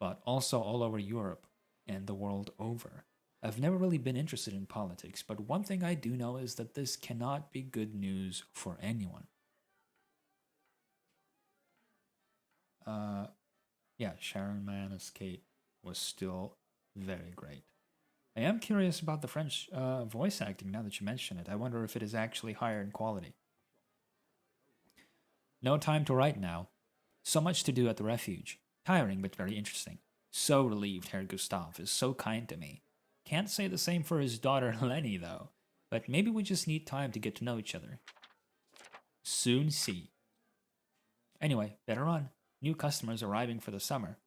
but also all over Europe and the world over. I've never really been interested in politics, but one thing I do know is that this cannot be good news for anyone. Yeah, Sharon Man as Kate was still very great. I am curious about the French voice acting now that you mention it. I wonder if it is actually higher in quality. No time to write now. So much to do at the refuge. Tiring, but very interesting. So relieved Herr Gustav is so kind to me. Can't say the same for his daughter Lenny, though. But maybe we just need time to get to know each other. Soon see. Anyway, better run. New customers arriving for the summer.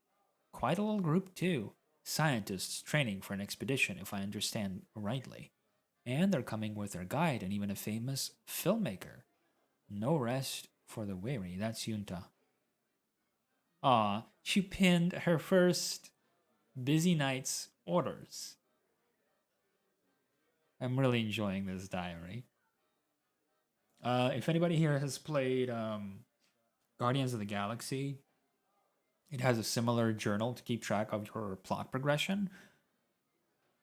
Quite a little group, too. Scientists training for an expedition, if I understand rightly. And they're coming with their guide and even a famous filmmaker. No rest for the weary, that's Yunta. She pinned her first busy night's orders. I'm really enjoying this diary. If anybody here has played Guardians of the Galaxy, it has a similar journal to keep track of your plot progression.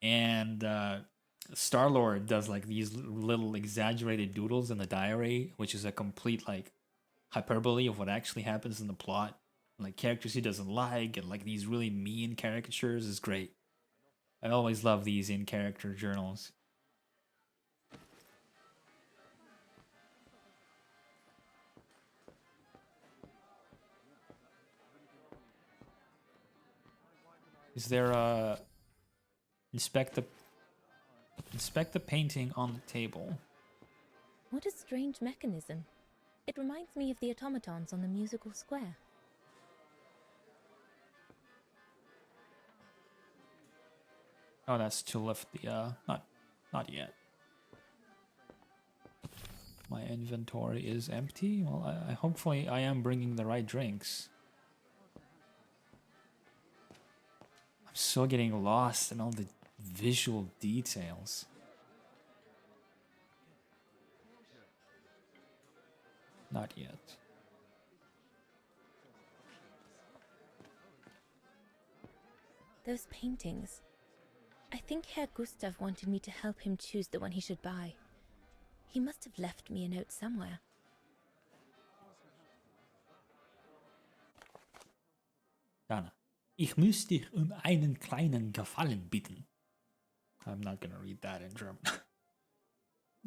And Star-Lord does like these little exaggerated doodles in the diary, which is a complete like hyperbole of what actually happens in the plot. Like characters he doesn't like and like these really mean caricatures is great. I always love these in-character journals. Is there a inspect the painting on the table? What a strange mechanism. It reminds me of the automatons on the musical square. Oh, that's to lift the not yet. My inventory is empty. Well, I hopefully I am bringing the right drinks. I'm still getting lost in all the visual details. Not yet. Those paintings. I think Herr Gustav wanted me to help him choose the one he should buy. He must have left me a note somewhere. Dana, ich muss dich einen kleinen Gefallen bitten. I'm not gonna read that in German.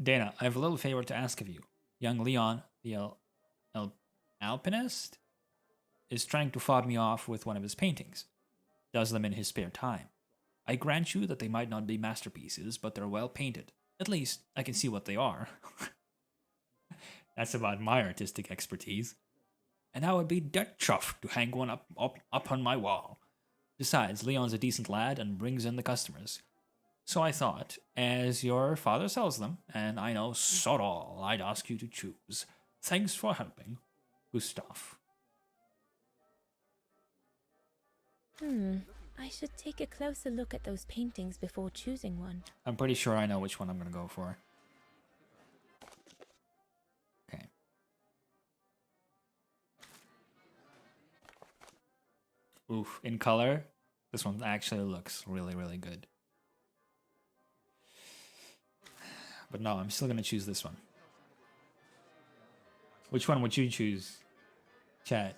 Dana, I have a little favor to ask of you. Young Leon, the alpinist, is trying to fob me off with one of his paintings. Does them in his spare time. I grant you that they might not be masterpieces, but they're well painted. At least, I can see what they are. That's about my artistic expertise. And I would be dead chuffed to hang one up on my wall. Besides, Leon's a decent lad and brings in the customers. So I thought, as your father sells them, and I know sod all, I'd ask you to choose. Thanks for helping, Gustav. I should take a closer look at those paintings before choosing one. I'm pretty sure I know which one I'm going to go for. Okay. Oof, in color, this one actually looks really, really good. But no, I'm still going to choose this one. Which one would you choose, chat?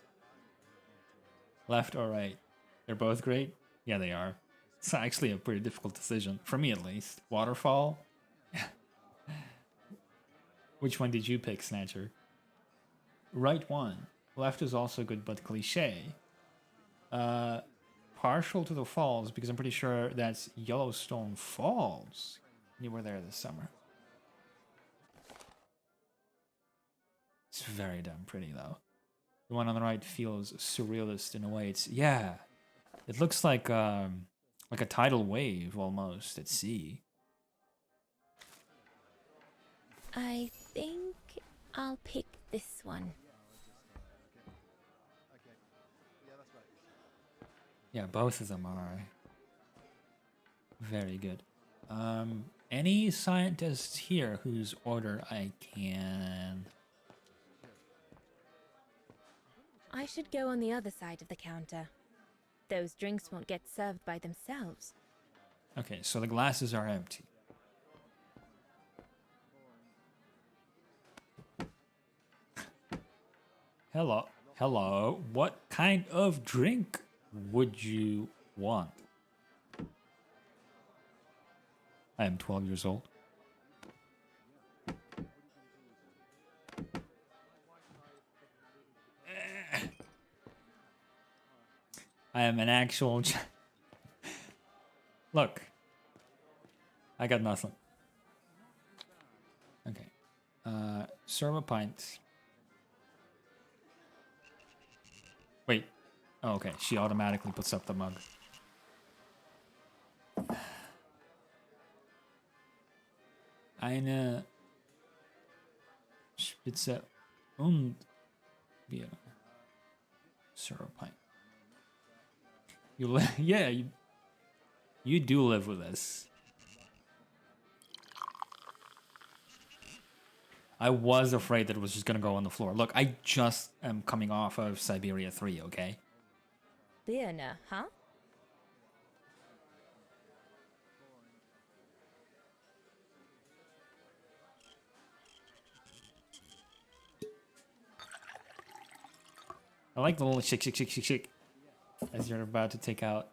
Left or right? They're both great? Yeah, they are. It's actually a pretty difficult decision, for me at least. Waterfall? Which one did you pick, Snatcher? Right one. Left is also good, but cliche. Partial to the falls, because I'm pretty sure that's Yellowstone Falls. You were there this summer. It's very damn pretty, though. The one on the right feels surrealist in a way. Yeah. It looks like a tidal wave, almost, at sea. I think I'll pick this one. Yeah, both of them are very good. Any scientists here whose order I can... I should go on the other side of the counter. Those drinks won't get served by themselves. Okay, so the glasses are empty. Hello. Hello. What kind of drink would you want? I am 12 years old. I am an actual... Look. I got nothing. Okay. Serve a pint. Wait. Oh, okay. She automatically puts up the mug. Eine Spitze und Bier. Serve a pint. Yeah, you do live with us. I was afraid that it was just gonna go on the floor. Look, I just am coming off of Syberia 3, okay? Birne, huh? I like the little shake, shake, shake, shake, shake as you're about to take out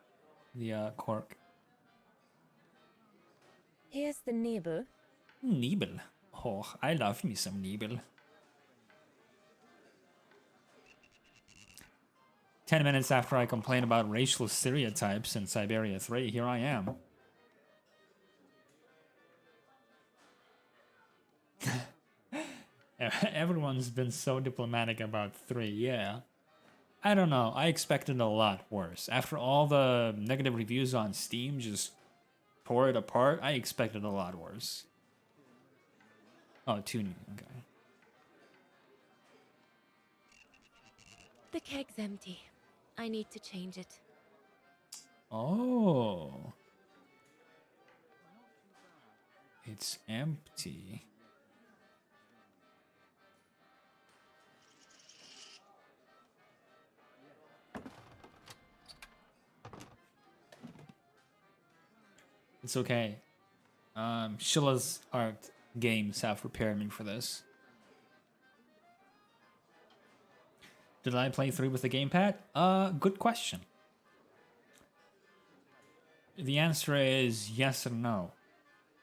the cork. Here's the Nebel. Nebel. Oh, I love me some Nebel. 10 minutes after I complain about racial stereotypes in Syberia 3, here I am. Everyone's been so diplomatic about 3, yeah. I don't know, I expected a lot worse. After all the negative reviews on Steam just tore it apart, I expected a lot worse. Oh, 2 new, okay. The keg's empty. I need to change it. Oh. It's empty. It's okay. Shilla's art games have prepared me for this. Did I play 3 with the gamepad? Good question. The answer is yes and no.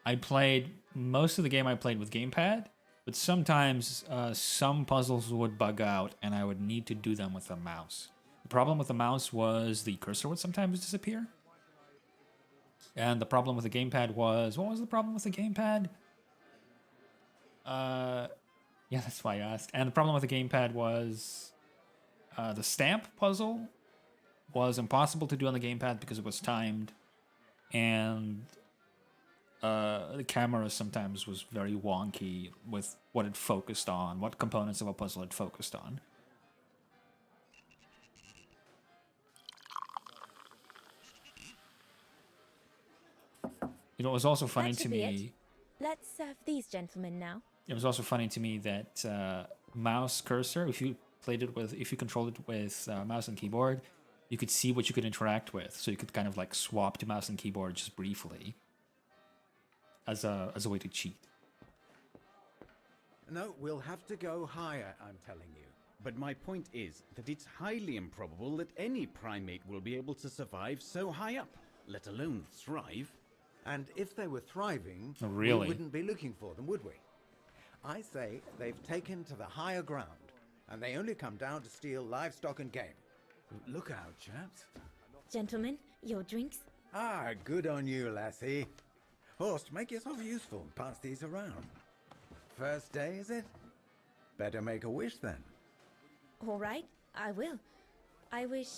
I played most of the game I played with gamepad, but sometimes some puzzles would bug out and I would need to do them with a mouse. The problem with the mouse was the cursor would sometimes disappear. And the problem with the gamepad was... What was the problem with the gamepad? Yeah, that's why I asked. And the problem with the gamepad was... the stamp puzzle was impossible to do on the gamepad because it was timed. And the camera sometimes was very wonky with what it focused on, what components of a puzzle it focused on. You know, it was also funny to me... Let's serve these gentlemen now. It was also funny to me that mouse cursor, if you controlled it with mouse and keyboard, you could see what you could interact with. So you could kind of like swap to mouse and keyboard just briefly as a way to cheat. No, we'll have to go higher, I'm telling you. But my point is that it's highly improbable that any primate will be able to survive so high up, let alone thrive. And if they were thriving, Really? we wouldn't be looking for them, would we? I say they've taken to the higher ground, and they only come down to steal livestock and game. Look out, chaps. Gentlemen, your drinks? Ah, good on you, lassie. Horst, make yourself useful and pass these around. First day, is it? Better make a wish then. All right, I will. I wish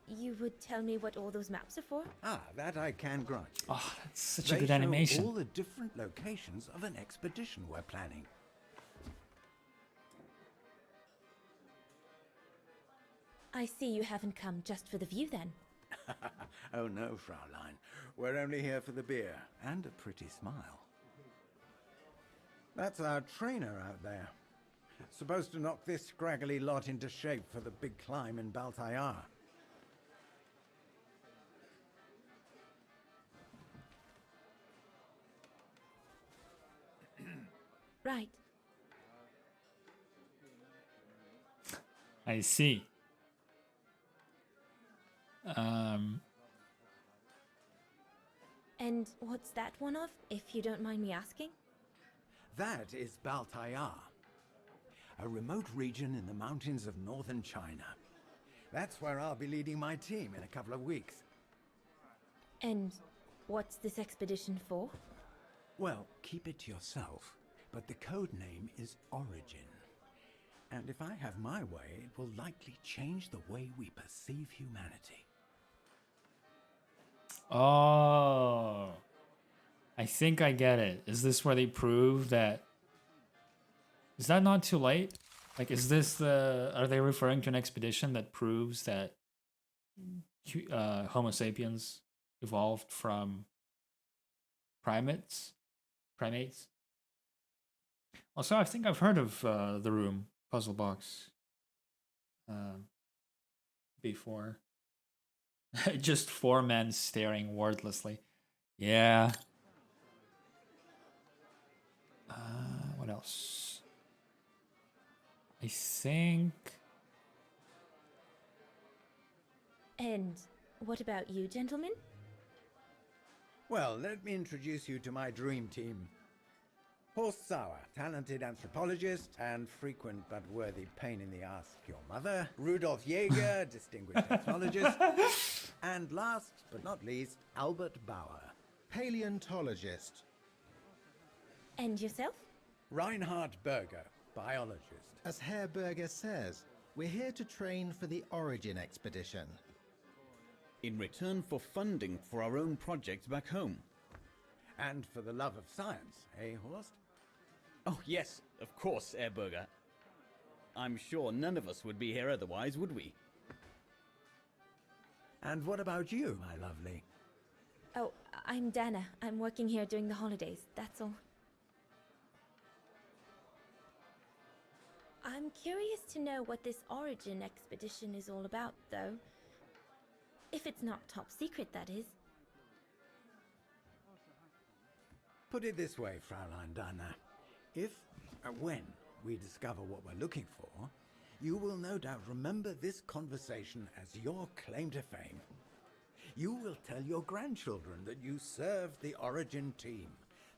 you would tell me what all those maps are for. Ah, that I can grant you. Oh, that's such They a good show animation. all the different locations of an expedition we're planning. I see you haven't come just for the view then. Oh no, Fraulein. We're only here for the beer and a pretty smile. That's our trainer out there. Supposed to knock this scraggly lot into shape for the big climb in Baltayar. Right. I see. And what's that one of, if you don't mind me asking? That is Baltayar, a remote region in the mountains of northern China. That's where I'll be leading my team in a couple of weeks. And what's this expedition for? Well, keep it to yourself, but the code name is Origin. And if I have my way, it will likely change the way we perceive humanity. Oh, I think I get it. Is this where they prove that? Is that not too late? Like, is this the? Are they referring to an expedition that proves that Homo sapiens evolved from primates? Also, I think I've heard of the room puzzle box before. Just four men staring wordlessly. Yeah. What else? I think. And what about you, gentlemen? Well, let me introduce you to my dream team. Horst Sauer, talented anthropologist and frequent but worthy pain in the ass your mother. Rudolf Jäger, distinguished ethnologist. And last but not least, Albert Bauer, paleontologist. And yourself? Reinhard Berger, biologist. As Herr Berger says, we're here to train for the Origin expedition. In return for funding for our own projects back home. And for the love of science, eh, Horst? Oh, yes, of course, Herr Berger. I'm sure none of us would be here otherwise, would we? And what about you, my lovely? Oh, I'm Dana. I'm working here during the holidays, that's all. I'm curious to know what this Origin expedition is all about, though. If it's not top secret, that is. Put it this way, Fraulein Dana. If and when we discover what we're looking for, you will no doubt remember this conversation as your claim to fame. You will tell your grandchildren that you served the Origin team,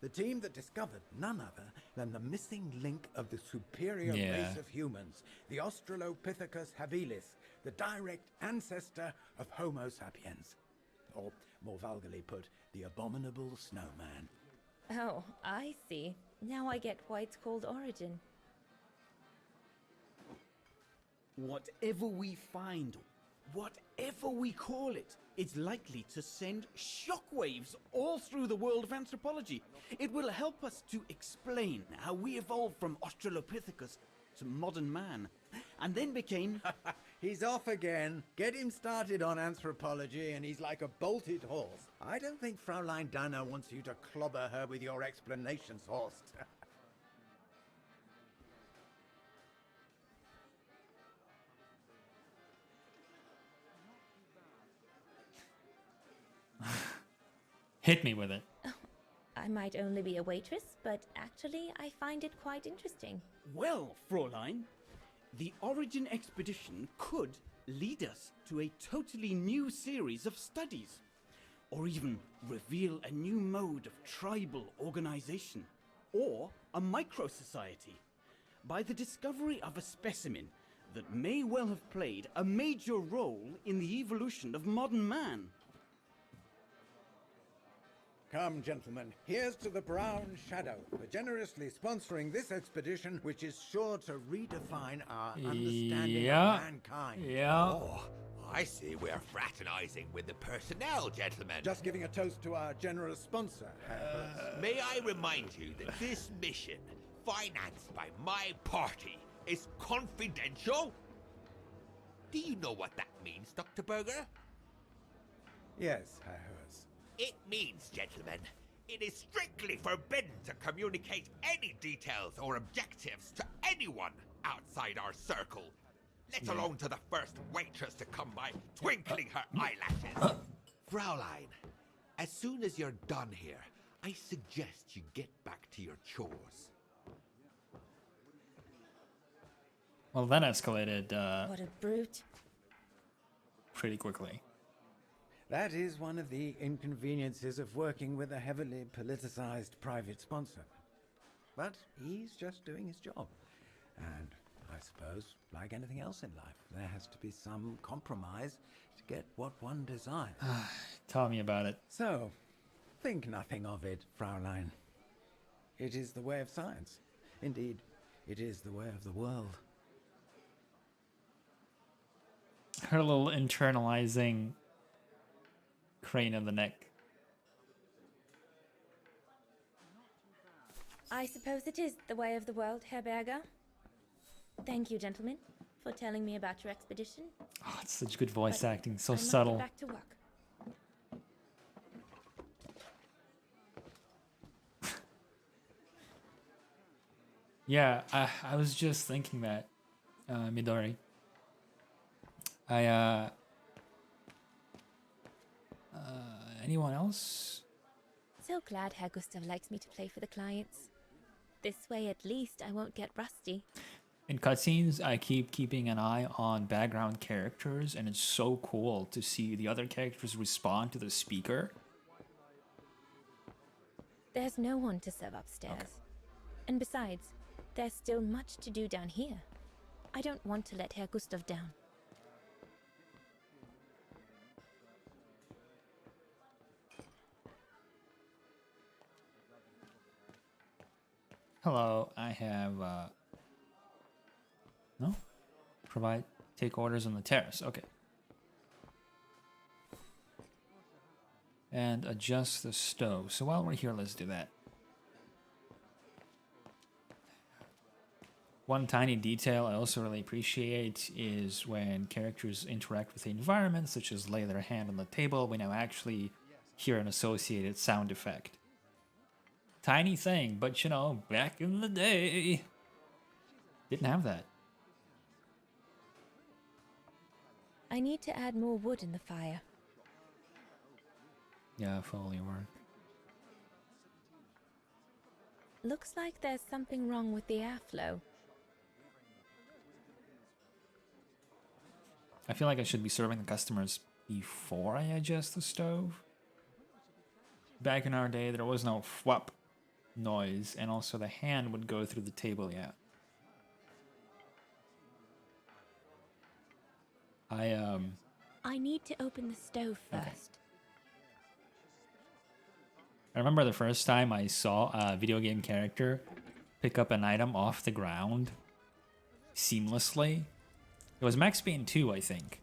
the team that discovered none other than the missing link of the superior race of humans, the Australopithecus habilis, the direct ancestor of Homo sapiens. Or, more vulgarly put, the abominable snowman. Oh, I see. Now I get why it's called Origin. Whatever we find, whatever we call it, it's likely to send shockwaves all through the world of anthropology. It will help us to explain how we evolved from Australopithecus to modern man, and then became... He's off again. Get him started on anthropology and he's like a bolted horse. I don't think Fraulein Dana wants you to clobber her with your explanations, Horst. Hit me with it. Oh, I might only be a waitress, but actually I find it quite interesting. Well, Fräulein, The Origin expedition could lead us to a totally new series of studies, or even reveal a new mode of tribal organization, or a micro-society, by the discovery of a specimen that may well have played a major role in the evolution of modern man. Come, gentlemen, here's to the Brown Shadow for generously sponsoring this expedition, which is sure to redefine our understanding of mankind. Yeah. Oh, I see we're fraternizing with the personnel, gentlemen. Just giving a toast to our generous sponsor, Herr May I remind you that this mission, financed by my party, is confidential? Do you know what that means, Dr. Berger? Yes, Herr Hers. It means, gentlemen, it is strictly forbidden to communicate any details or objectives to anyone outside our circle, let alone to the first waitress to come by twinkling her eyelashes. Fraulein, as soon as you're done here, I suggest you get back to your chores. Well, that escalated What a brute. pretty quickly. That is one of the inconveniences of working with a heavily politicized private sponsor. But he's just doing his job. And I suppose, like anything else in life, there has to be some compromise to get what one desires. Tell me about it. So, think nothing of it, Fraulein. It is the way of science. Indeed, it is the way of the world. Her little internalizing crane of the neck. I suppose it is the way of the world, Herr Berger. Thank you, gentlemen, for telling me about your expedition. Oh, it's such good voice acting, so I must subtle. get back to work. Yeah, I was just thinking that, Midori. Anyone else? So glad Herr Gustav likes me to play for the clients. This way, at least, I won't get rusty. In cutscenes, I keep keeping an eye on background characters, and it's so cool to see the other characters respond to the speaker. There's no one to serve upstairs. Okay. And besides, there's still much to do down here. I don't want to let Herr Gustav down. Hello, I have, no? Take orders on the terrace, okay. And adjust the stove. So while we're here, let's do that. One tiny detail I also really appreciate is when characters interact with the environment, such as lay their hand on the table, we now actually hear an associated sound effect. Tiny thing, but you know, back in the day, didn't have that. I need to add more wood in the fire. Yeah, Foley work. Looks like there's something wrong with the airflow. I feel like I should be serving the customers before I adjust the stove. Back in our day, there was no fwap noise, and also the hand would go through the table, yeah. I need to open the stove first. Okay. I remember the first time I saw a video game character pick up an item off the ground seamlessly. It was Max Payne 2, I think.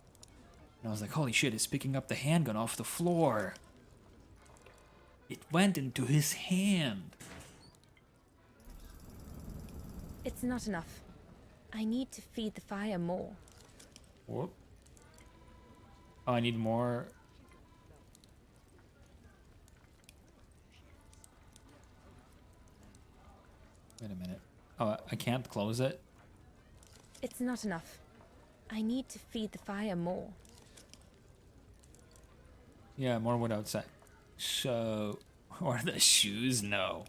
And I was like, holy shit, he's picking up the handgun off the floor. It went into his hand. It's not enough. I need to feed the fire more. Whoop. Oh, I need more. Wait a minute. Oh, I can't close it? It's not enough. I need to feed the fire more. Yeah, more wood outside. So, or the shoes? No.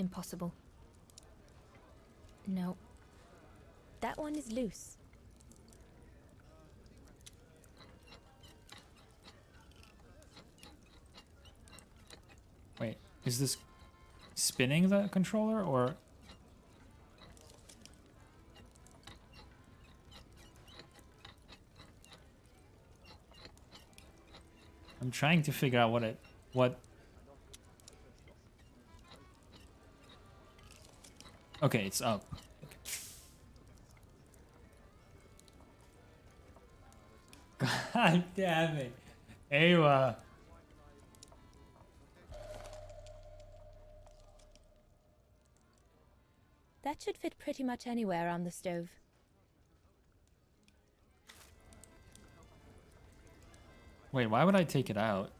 impossible. No. That one is loose. Wait, is this spinning the controller or? I'm trying to figure out what. Okay, it's up. God damn it. Ava. That should fit pretty much anywhere on the stove. Wait, why would I take it out?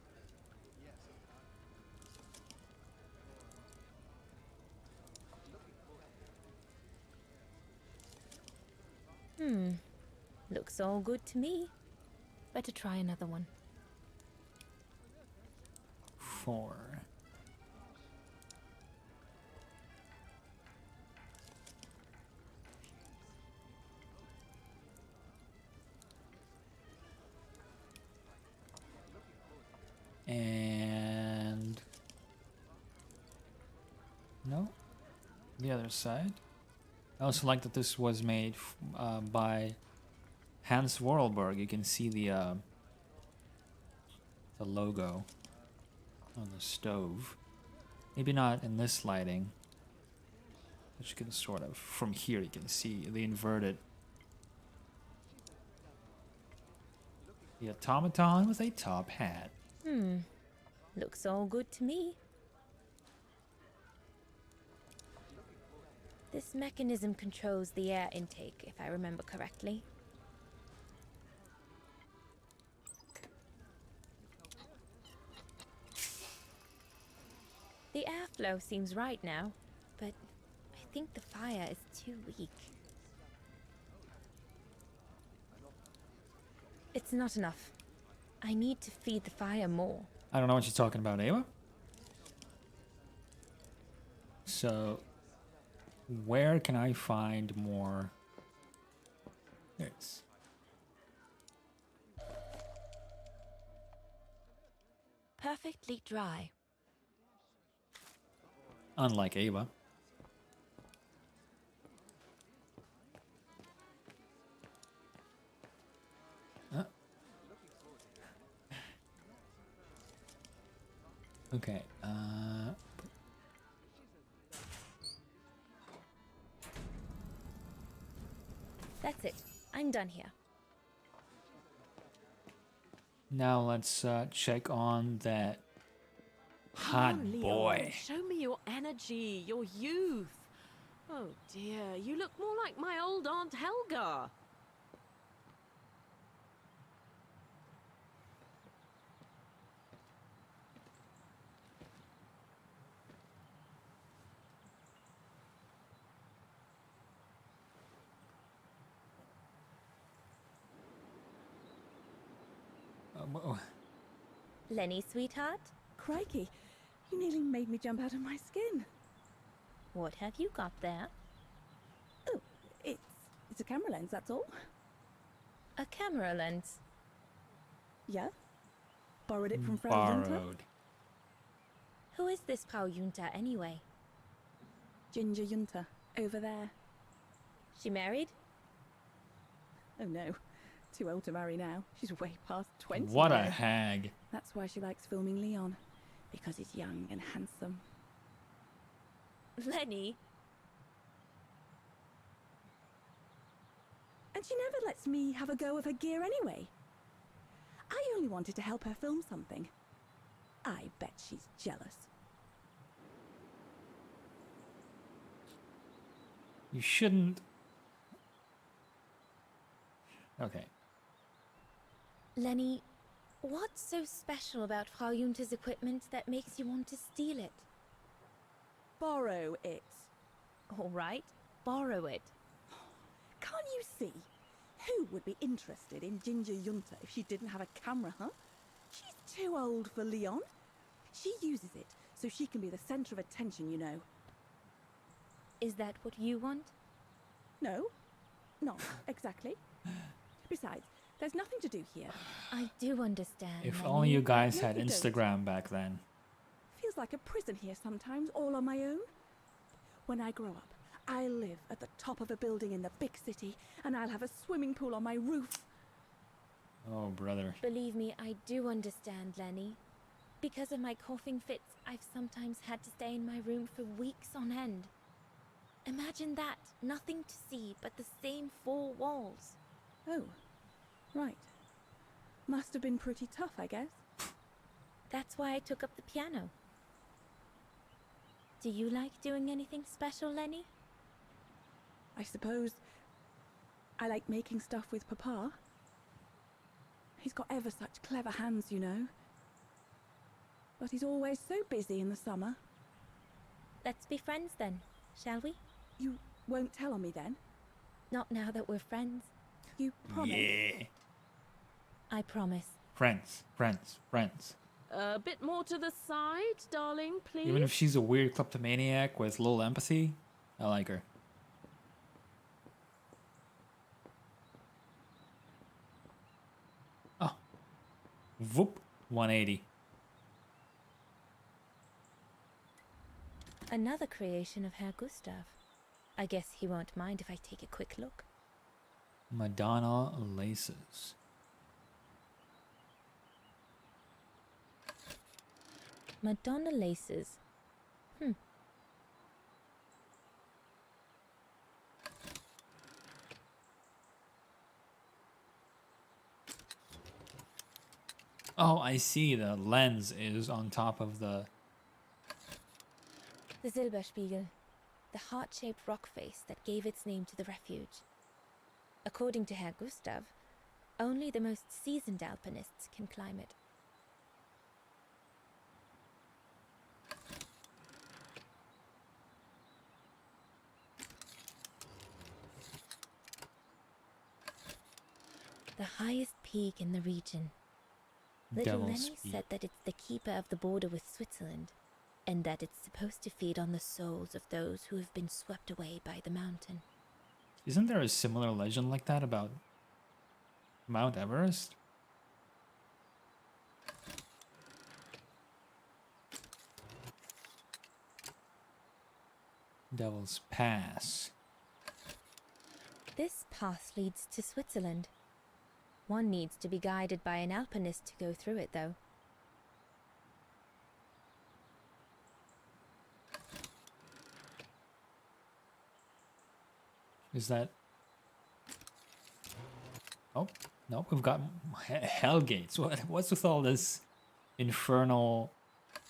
Looks all good to me. Better try another one. 4. And no, the other side. I also like that this was made by Hans Vorarlberg. You can see the logo on the stove. Maybe not in this lighting, but you can sort of, from here you can see the inverted. The automaton with a top hat. Looks all good to me. This mechanism controls the air intake, if I remember correctly. The airflow seems right now, but I think the fire is too weak. It's not enough. I need to feed the fire more. I don't know what you're talking about, Ava. So, where can I find more? There it is. Perfectly dry. Unlike Ava. Okay, That's it. I'm done here. now let's check on that hot Come on, Leon. boy. Show me your energy, your youth. Oh dear, you look more like my old Aunt Helga. Lenny, sweetheart? Crikey, you nearly made me jump out of my skin. What have you got there? Oh, it's a camera lens, that's all. A camera lens? Yeah. Borrowed it from Frau Junta. Borrowed. Who is this Frau Junta anyway? Ginger Junta, over there. She married? Oh no, too old to marry now. She's way past 20. What a now. hag. That's why she likes filming Leon, because he's young and handsome. Lenny? And she never lets me have a go of her gear anyway. I only wanted to help her film something. I bet she's jealous. You shouldn't. Okay. Lenny, what's so special about Frau Junta's equipment that makes you want to steal it? Borrow it. All right, borrow it. Can't you see? Who would be interested in Ginger Junta if she didn't have a camera, huh? She's too old for Leon. She uses it so she can be the center of attention, you know. Is that what you want? No, not exactly. Besides, there's nothing to do here. I do understand. If Lenny. only you guys No, had you don't. Instagram back then. Feels like a prison here sometimes, all on my own. When I grow up, I'll live at the top of a building in the big city, and I'll have a swimming pool on my roof. Oh, brother. Believe me, I do understand, Lenny. Because of my coughing fits, I've sometimes had to stay in my room for weeks on end. Imagine that, nothing to see but the same four walls. Oh, right. Must have been pretty tough, I guess. That's why I took up the piano. Do you like doing anything special, Lenny? I suppose I like making stuff with Papa. He's got ever such clever hands, you know. But he's always so busy in the summer. Let's be friends then, shall we? You won't tell on me then? Not now that we're friends. You promise? Yeah. I promise. Friends, friends, friends. A bit more to the side, darling, please. Even if she's a weird kleptomaniac with little empathy, I like her. Oh. Whoop. 180. Another creation of Herr Gustav. I guess he won't mind if I take a quick look. Madonna laces. Madonna laces. Oh, I see. The lens is on top of the... The Silberspiegel. The heart-shaped rock face that gave its name to the refuge. According to Herr Gustav, only the most seasoned alpinists can climb it. The highest peak in the region. Little Devil's Lenny Peak. said that it's the keeper of the border with Switzerland, and that it's supposed to feed on the souls of those who have been swept away by the mountain. Isn't there a similar legend like that about Mount Everest? Devil's Pass. This path leads to Switzerland. One needs to be guided by an alpinist to go through it, though. Is that... Oh, no, we've got hell gates. What's with all this infernal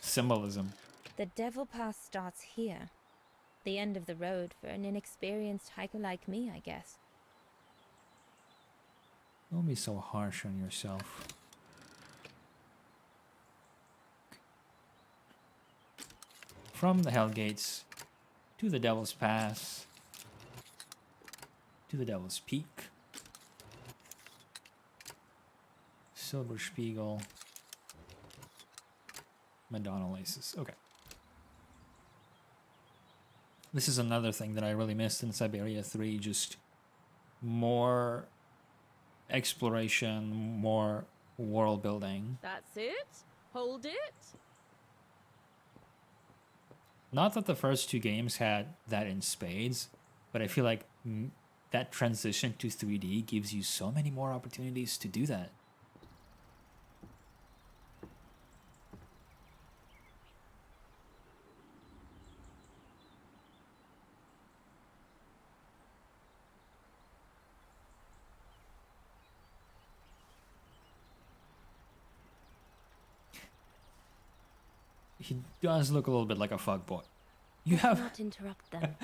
symbolism? The Devil Pass starts here. The end of the road for an inexperienced hiker like me, I guess. Don't be so harsh on yourself. From the hell gates to the Devil's Pass to the Devil's Peak. Silberspiegel. Madonna laces. Okay. This is another thing that I really missed in Syberia 3. Just more exploration, more world building. That's it. Hold it. Not that the first two games had that in spades, but I feel like that transition to 3D gives you so many more opportunities to do that. He does look a little bit like a fuckboy. You have Not interrupt them.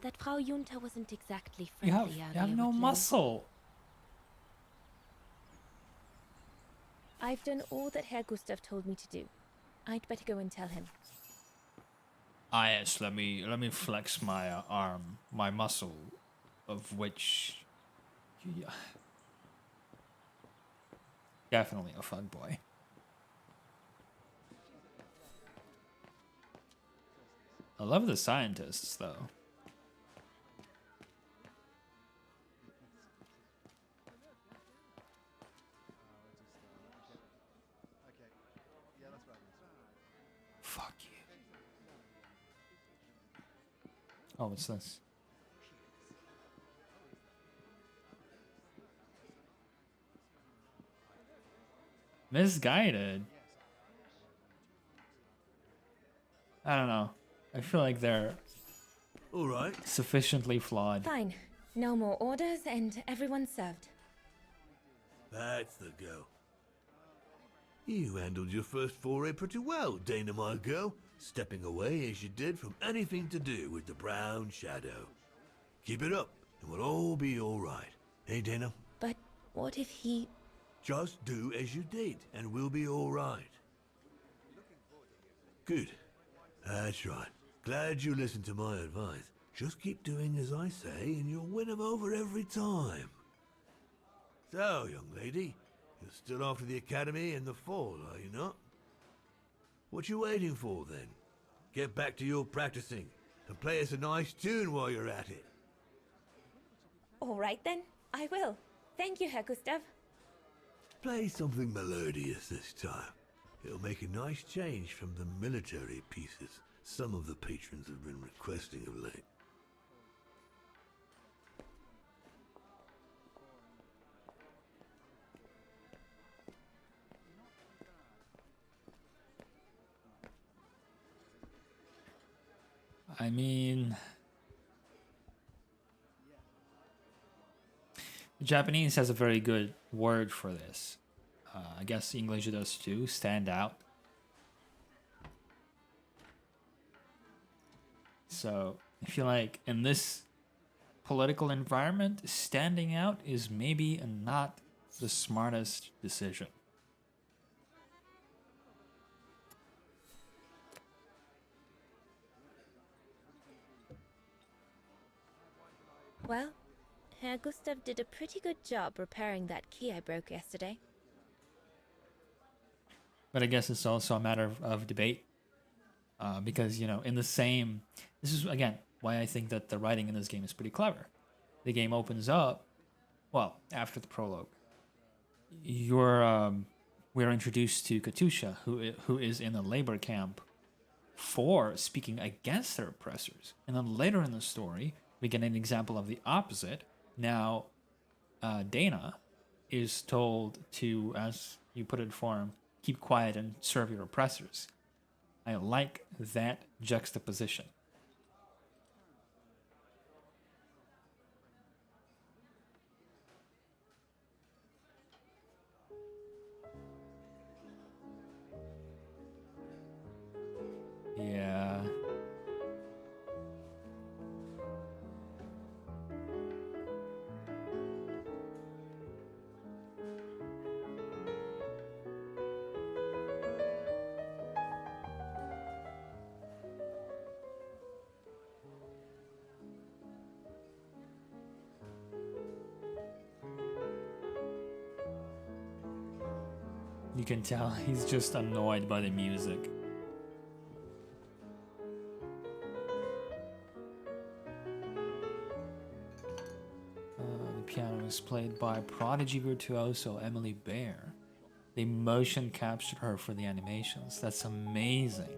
That Frau Junta wasn't exactly you friendly have, out you have here no with Lou. muscle. I've done all that Herr Gustav told me to do. I'd better go and tell him. Ah yes, let me flex my arm, my muscle, of which definitely a fuckboy. I love the scientists though. Oh, what's this? Misguided? I don't know. I feel like they're all right, sufficiently flawed. Fine. No more orders and everyone's served. That's the go. You handled your first foray pretty well, Dana, my girl, stepping away as you did from anything to do with the Brown Shadow. Keep it up, and we'll all be all right. Hey, Dana? But what if he... Just do as you did, and we'll be all right. Good. That's right. Glad you listened to my advice. Just keep doing as I say, and you'll win them over every time. So, young lady, you're still off to the academy in the fall, are you not? What you waiting for, then? Get back to your practicing, and play us a nice tune while you're at it. All right then, I will. Thank you, Herr Gustav. Play something melodious this time. It'll make a nice change from the military pieces some of the patrons have been requesting of late. I mean, Japanese has a very good word for this. I guess English does too. Stand out. So I feel like in this political environment, standing out is maybe not the smartest decision. Well, Herr Gustav did a pretty good job repairing that key I broke yesterday. But I guess it's also a matter of debate. Because, you know, in the same... This is, again, why I think that the writing in this game is pretty clever. The game opens up, well, after the prologue. We're introduced to Katusha, who is in a labor camp for speaking against their oppressors. And then later in the story, we get an example of the opposite. Now, Dana is told to, as you put it for him, keep quiet and serve your oppressors. I like that juxtaposition. Yeah. You can tell he's just annoyed by the music. The piano is played by prodigy virtuoso Emily Bear. They motion captured her for the animations. That's amazing.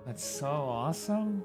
That's so awesome.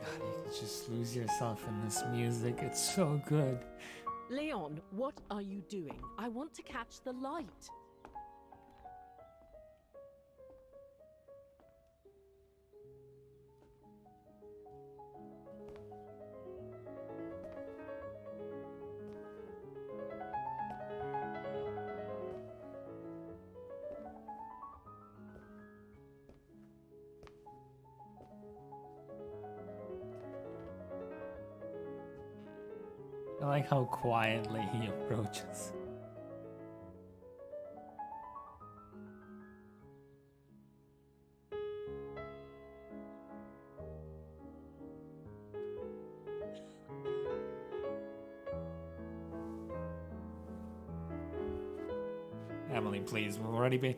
God, you can just lose yourself in this music. It's so good. Leon, what are you doing? I want to catch the light. I like how quietly he approaches. Emily, please, we've already been...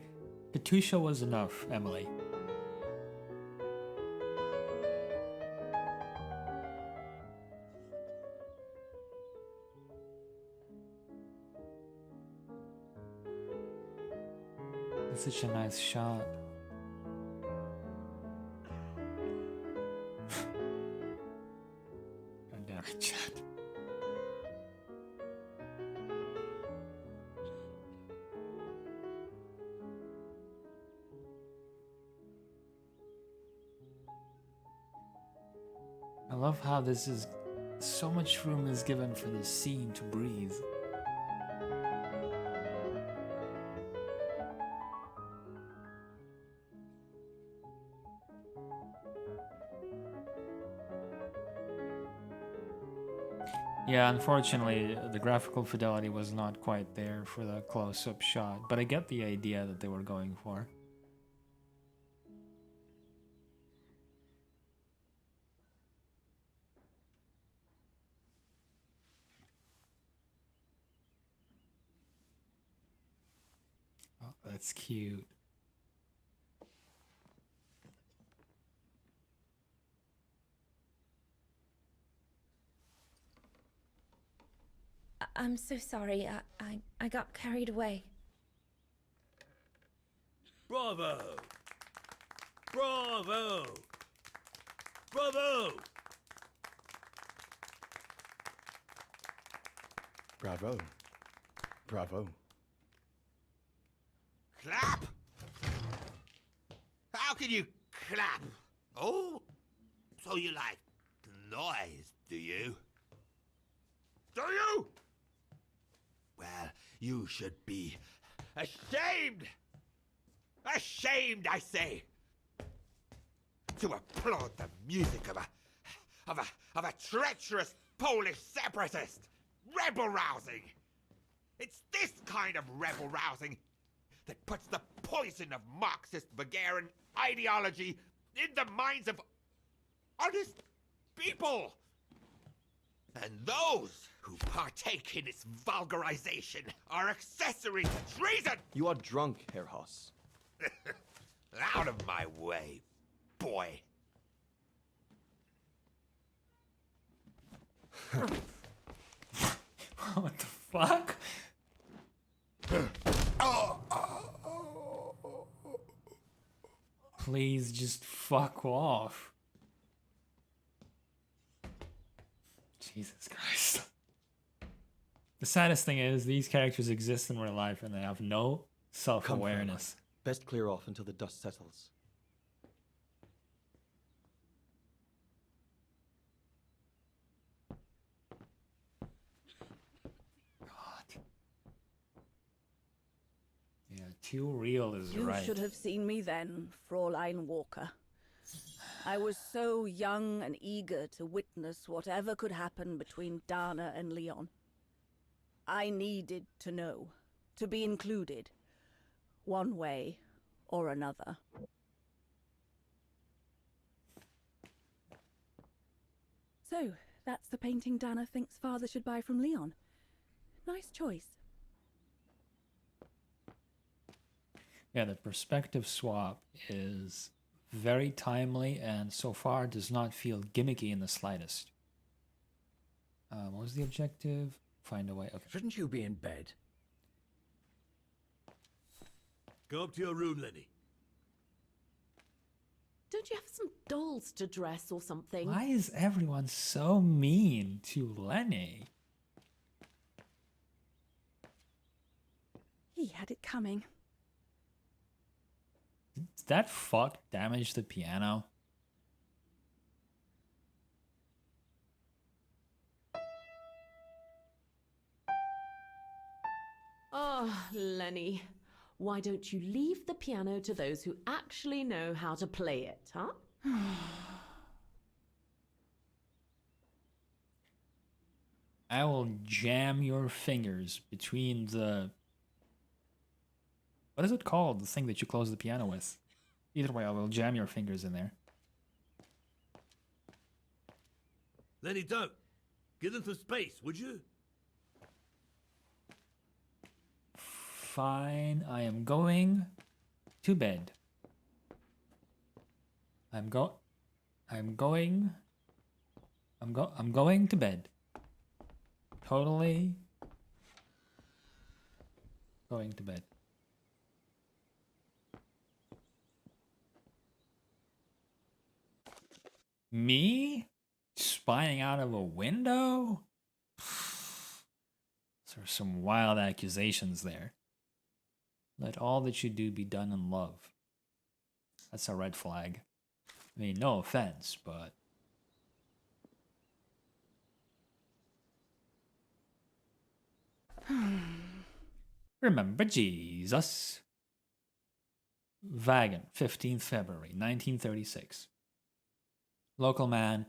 Katusha was enough, Emily. It's such a nice shot. God damn it, chat. I love how this is... so much room is given for this scene to breathe. Yeah, unfortunately, the graphical fidelity was not quite there for the close-up shot, but I get the idea that they were going for. Oh, that's cute. I'm so sorry. I got carried away. Bravo! Bravo! Bravo! Bravo. Bravo. Clap? How can you clap? Oh, so you like noise, do you? Do you? Well, you should be ashamed! Ashamed, I say! To applaud the music of a treacherous Polish separatist! Rebel-rousing! It's this kind of rebel-rousing that puts the poison of Marxist Bulgarian ideology in the minds of honest people! And those who partake in its vulgarization are accessories to treason! You are drunk, Herr Hoss. Out of my way, boy. What the fuck? Please just fuck off. Jesus Christ. The saddest thing is these characters exist in real life and they have no self-awareness. Best clear off until the dust settles. Yeah, too real is You right. should have seen me then, Fraulein Walker. I was so young and eager to witness whatever could happen between Dana and Leon. I needed to know, to be included, one way or another. So, that's the painting Dana thinks father should buy from Leon. Nice choice. Yeah, the perspective swap is very timely and so far does not feel gimmicky in the slightest. What was the objective? Find a way. Okay. Shouldn't you be in bed? Go up to your room, Lenny. Don't you have some dolls to dress or something? Why is everyone so mean to Lenny? He had it coming. Did that fuck damage the piano? Oh, Lenny. Why don't you leave the piano to those who actually know how to play it, huh? I will jam your fingers between the... What is it called? The thing that you close the piano with. Either way, I will jam your fingers in there. Lenny, don't. Give them some space, would you? Fine, I am going to bed. I'm going to bed. Totally going to bed. Me? Spying out of a window? There are some wild accusations there. Let all that you do be done in love. That's a red flag. I mean, no offense, but... Remember Jesus. Wagon, 15th February, 1936. Local man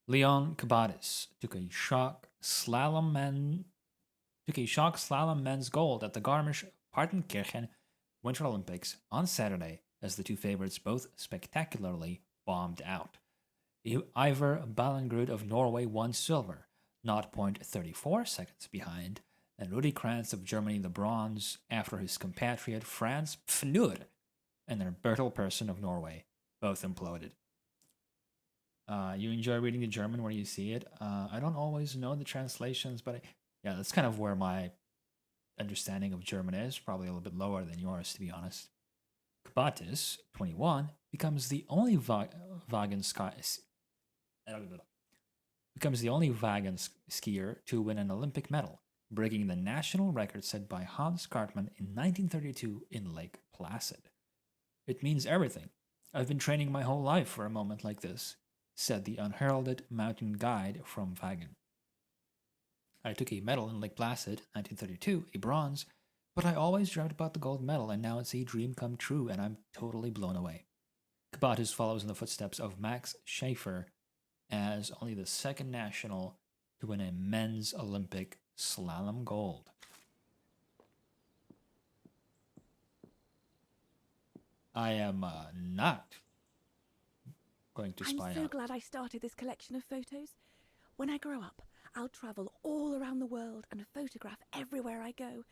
Leon Kabatis took a shock slalom men's gold at the Garmisch-Partenkirchen Winter Olympics on Saturday as the two favorites both spectacularly bombed out. Ivar Ballengrud of Norway won silver, 0.34 seconds behind, and Rudi Krantz of Germany the bronze after his compatriot Franz Pfnur and their Bertel Persson of Norway both imploded. You enjoy reading the German where you see it. I don't always know the translations, but yeah, that's kind of where my understanding of German is. Probably a little bit lower than yours, to be honest. Kabatis, 21, becomes the only wagon skier to win an Olympic medal, breaking the national record set by Hans Gartmann in 1932 in Lake Placid. It means everything. I've been training my whole life for a moment like this, said the unheralded mountain guide from Wagen. I took a medal in Lake Placid, 1932, a bronze, but I always dreamt about the gold medal, and now it's a dream come true, and I'm totally blown away. Kabatis follows in the footsteps of Max Schaefer as only the second national to win a men's Olympic slalom gold. I am not going to spy I'm so out. glad I started this collection of photos. When I grow up, I'll travel all around the world and photograph everywhere I go.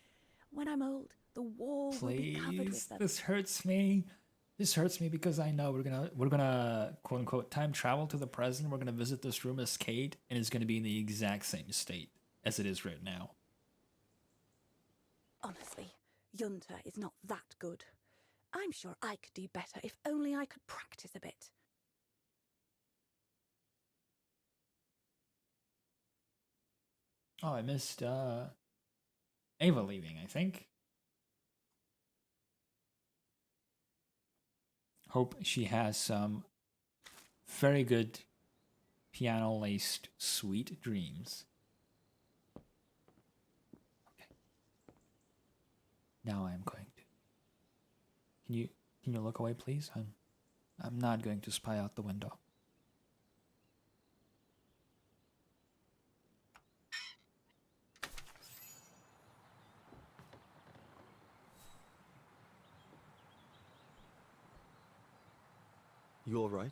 When I'm old, the wall will be covered with Please, them. this hurts me. This hurts me because I know we're gonna quote unquote time travel to the present. We're gonna visit this room as Kate, and it's gonna be in the exact same state as it is right now. Honestly, Junta is not that good. I'm sure I could do better if only I could practice a bit. Oh, I missed Ava leaving, I think. Hope she has some very good piano-laced sweet dreams. Okay. Now I'm going to. Can you look away, please? I'm not going to spy out the window. You all right?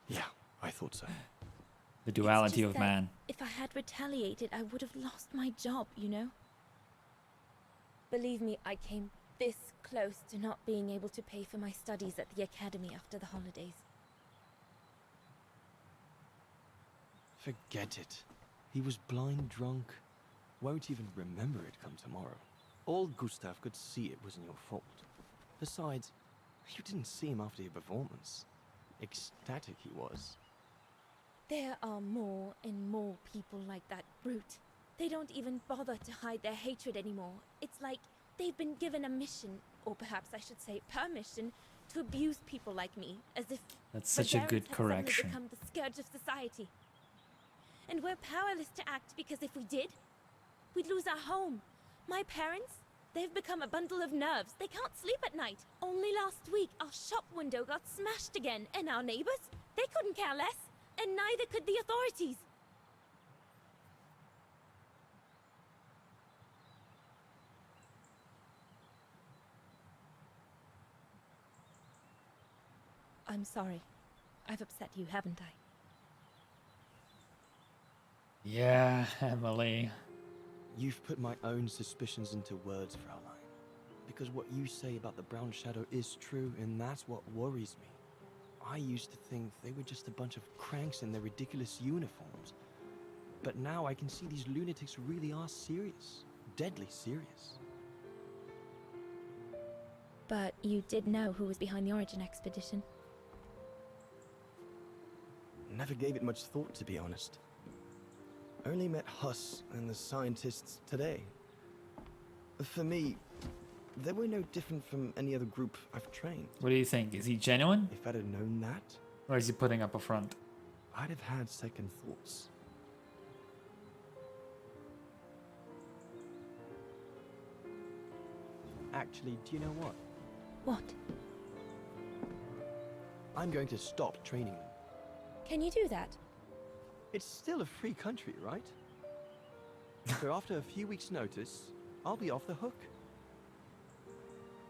Yeah, I thought so. The duality It's of just that man. If I had retaliated, I would have lost my job, you know? Believe me, I came this close to not being able to pay for my studies at the academy after the holidays. Forget it. He was blind drunk. Won't even remember it come tomorrow. All Gustav could see it wasn't your fault. Besides, you didn't see him after your performance. Ecstatic he was. There are more and more people like that brute. They don't even bother to hide their hatred anymore. It's like they've been given a mission, or perhaps I should say permission, to abuse people like me, as if That's such a good barbarians had suddenly correction. become the scourge of society. And we're powerless to act because if we did, we'd lose our home. My parents, they've become a bundle of nerves. They can't sleep at night. Only last week, our shop window got smashed again, and our neighbors, they couldn't care less. and neither could the authorities. I'm sorry. I've upset you, haven't I? Yeah, Emily. You've put my own suspicions into words, Fraulein. Because what you say about the Brown Shadow is true, and that's what worries me. I used to think they were just a bunch of cranks in their ridiculous uniforms. But now I can see these lunatics really are serious. Deadly serious. But you did know who was behind the Origin expedition. Never gave it much thought, to be honest. Only met Huss and the scientists today. For me, they were no different from any other group I've trained. What do you think? Is he genuine? If I'd have known that, or is he putting up a front? I'd have had second thoughts. Actually, do you know what? What? I'm going to stop training them. Can you do that? It's still a free country, right? So after a few weeks' notice, I'll be off the hook.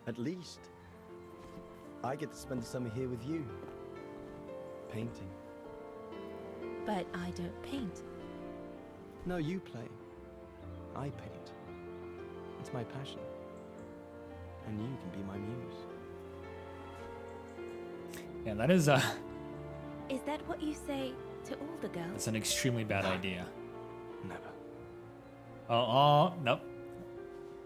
At least, I get to spend the summer here with you. Painting. But I don't paint. No, you play. I paint. It's my passion. And you can be my muse. Yeah, that is Is that what you say to all the girls? It's an extremely bad idea. Never. Oh, nope.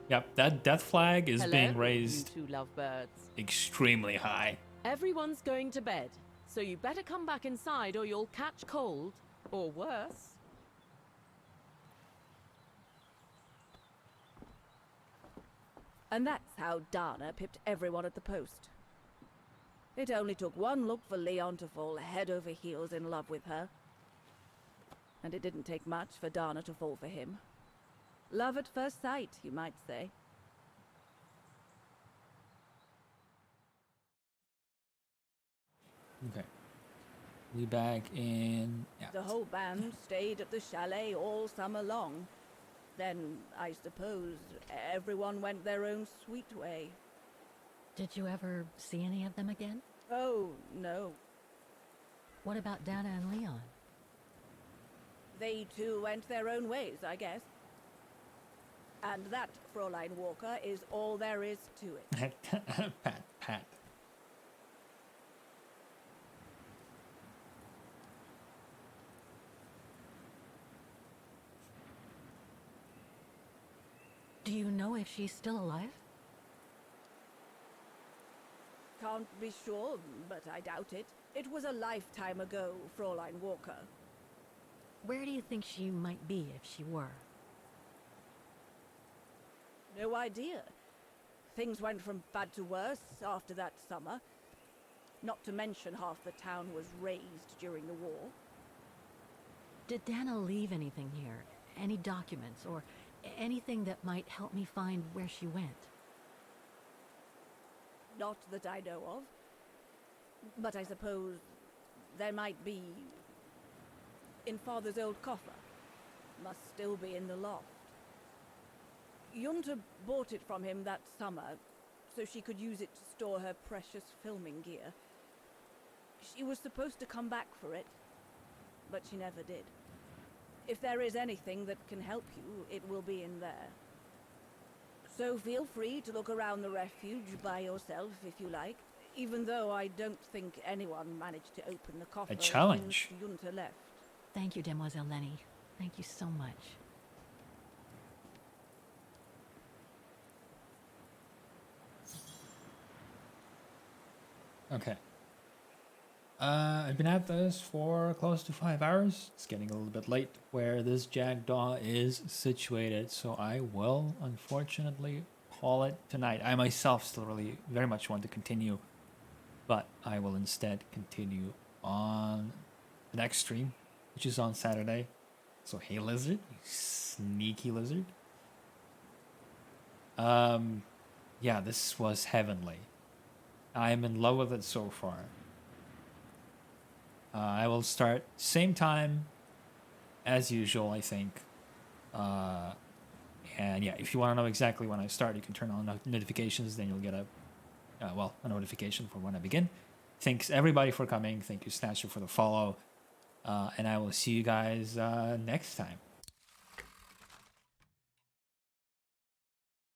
Yep, that death flag is Hello, being raised you two lovebirds. extremely high. Everyone's going to bed, so you better come back inside or you'll catch cold, or worse. And that's how Dana pipped everyone at the post. It only took one look for Leon to fall head over heels in love with her. And it didn't take much for Dana to fall for him. Love at first sight, you might say. Okay. We back in... Yeah. The whole band stayed at the chalet all summer long. Then, I suppose, everyone went their own sweet way. Did you ever see any of them again? Oh, no. What about Dana and Leon? They too went their own ways, I guess. And that, Fräulein Walker, is all there is to it. Pat. Do you know if she's still alive? Can't be sure, but I doubt it. It was a lifetime ago, Fräulein Walker. Where do you think she might be if she were? No idea. Things went from bad to worse after that summer. Not to mention half the town was razed during the war. Did Dana leave anything here? Any documents or anything that might help me find where she went? Not that I know of. But I suppose there might be in Father's old coffer. Must still be in the loft. Junta bought it from him that summer, so she could use it to store her precious filming gear. She was supposed to come back for it, but she never did. If there is anything that can help you, it will be in there. So feel free to look around the refuge by yourself if you like, even though I don't think anyone managed to open the coffer. A challenge. Since Junta left. Thank you, Demoiselle Lenny. Thank you so much. Okay. I've been at this for close to 5 hours. It's getting a little bit late where this Jackdaw is situated, so I will unfortunately call it tonight. I myself still really very much want to continue, but I will instead continue on the next stream, which is on Saturday. So hey lizard, you sneaky lizard. Yeah, this was heavenly. I am in love with it so far. I will start same time as usual, I think. And yeah, if you want to know exactly when I start, you can turn on notifications. Then you'll get a notification for when I begin. Thanks everybody for coming. Thank you, Snatcher, for the follow. And I will see you guys next time.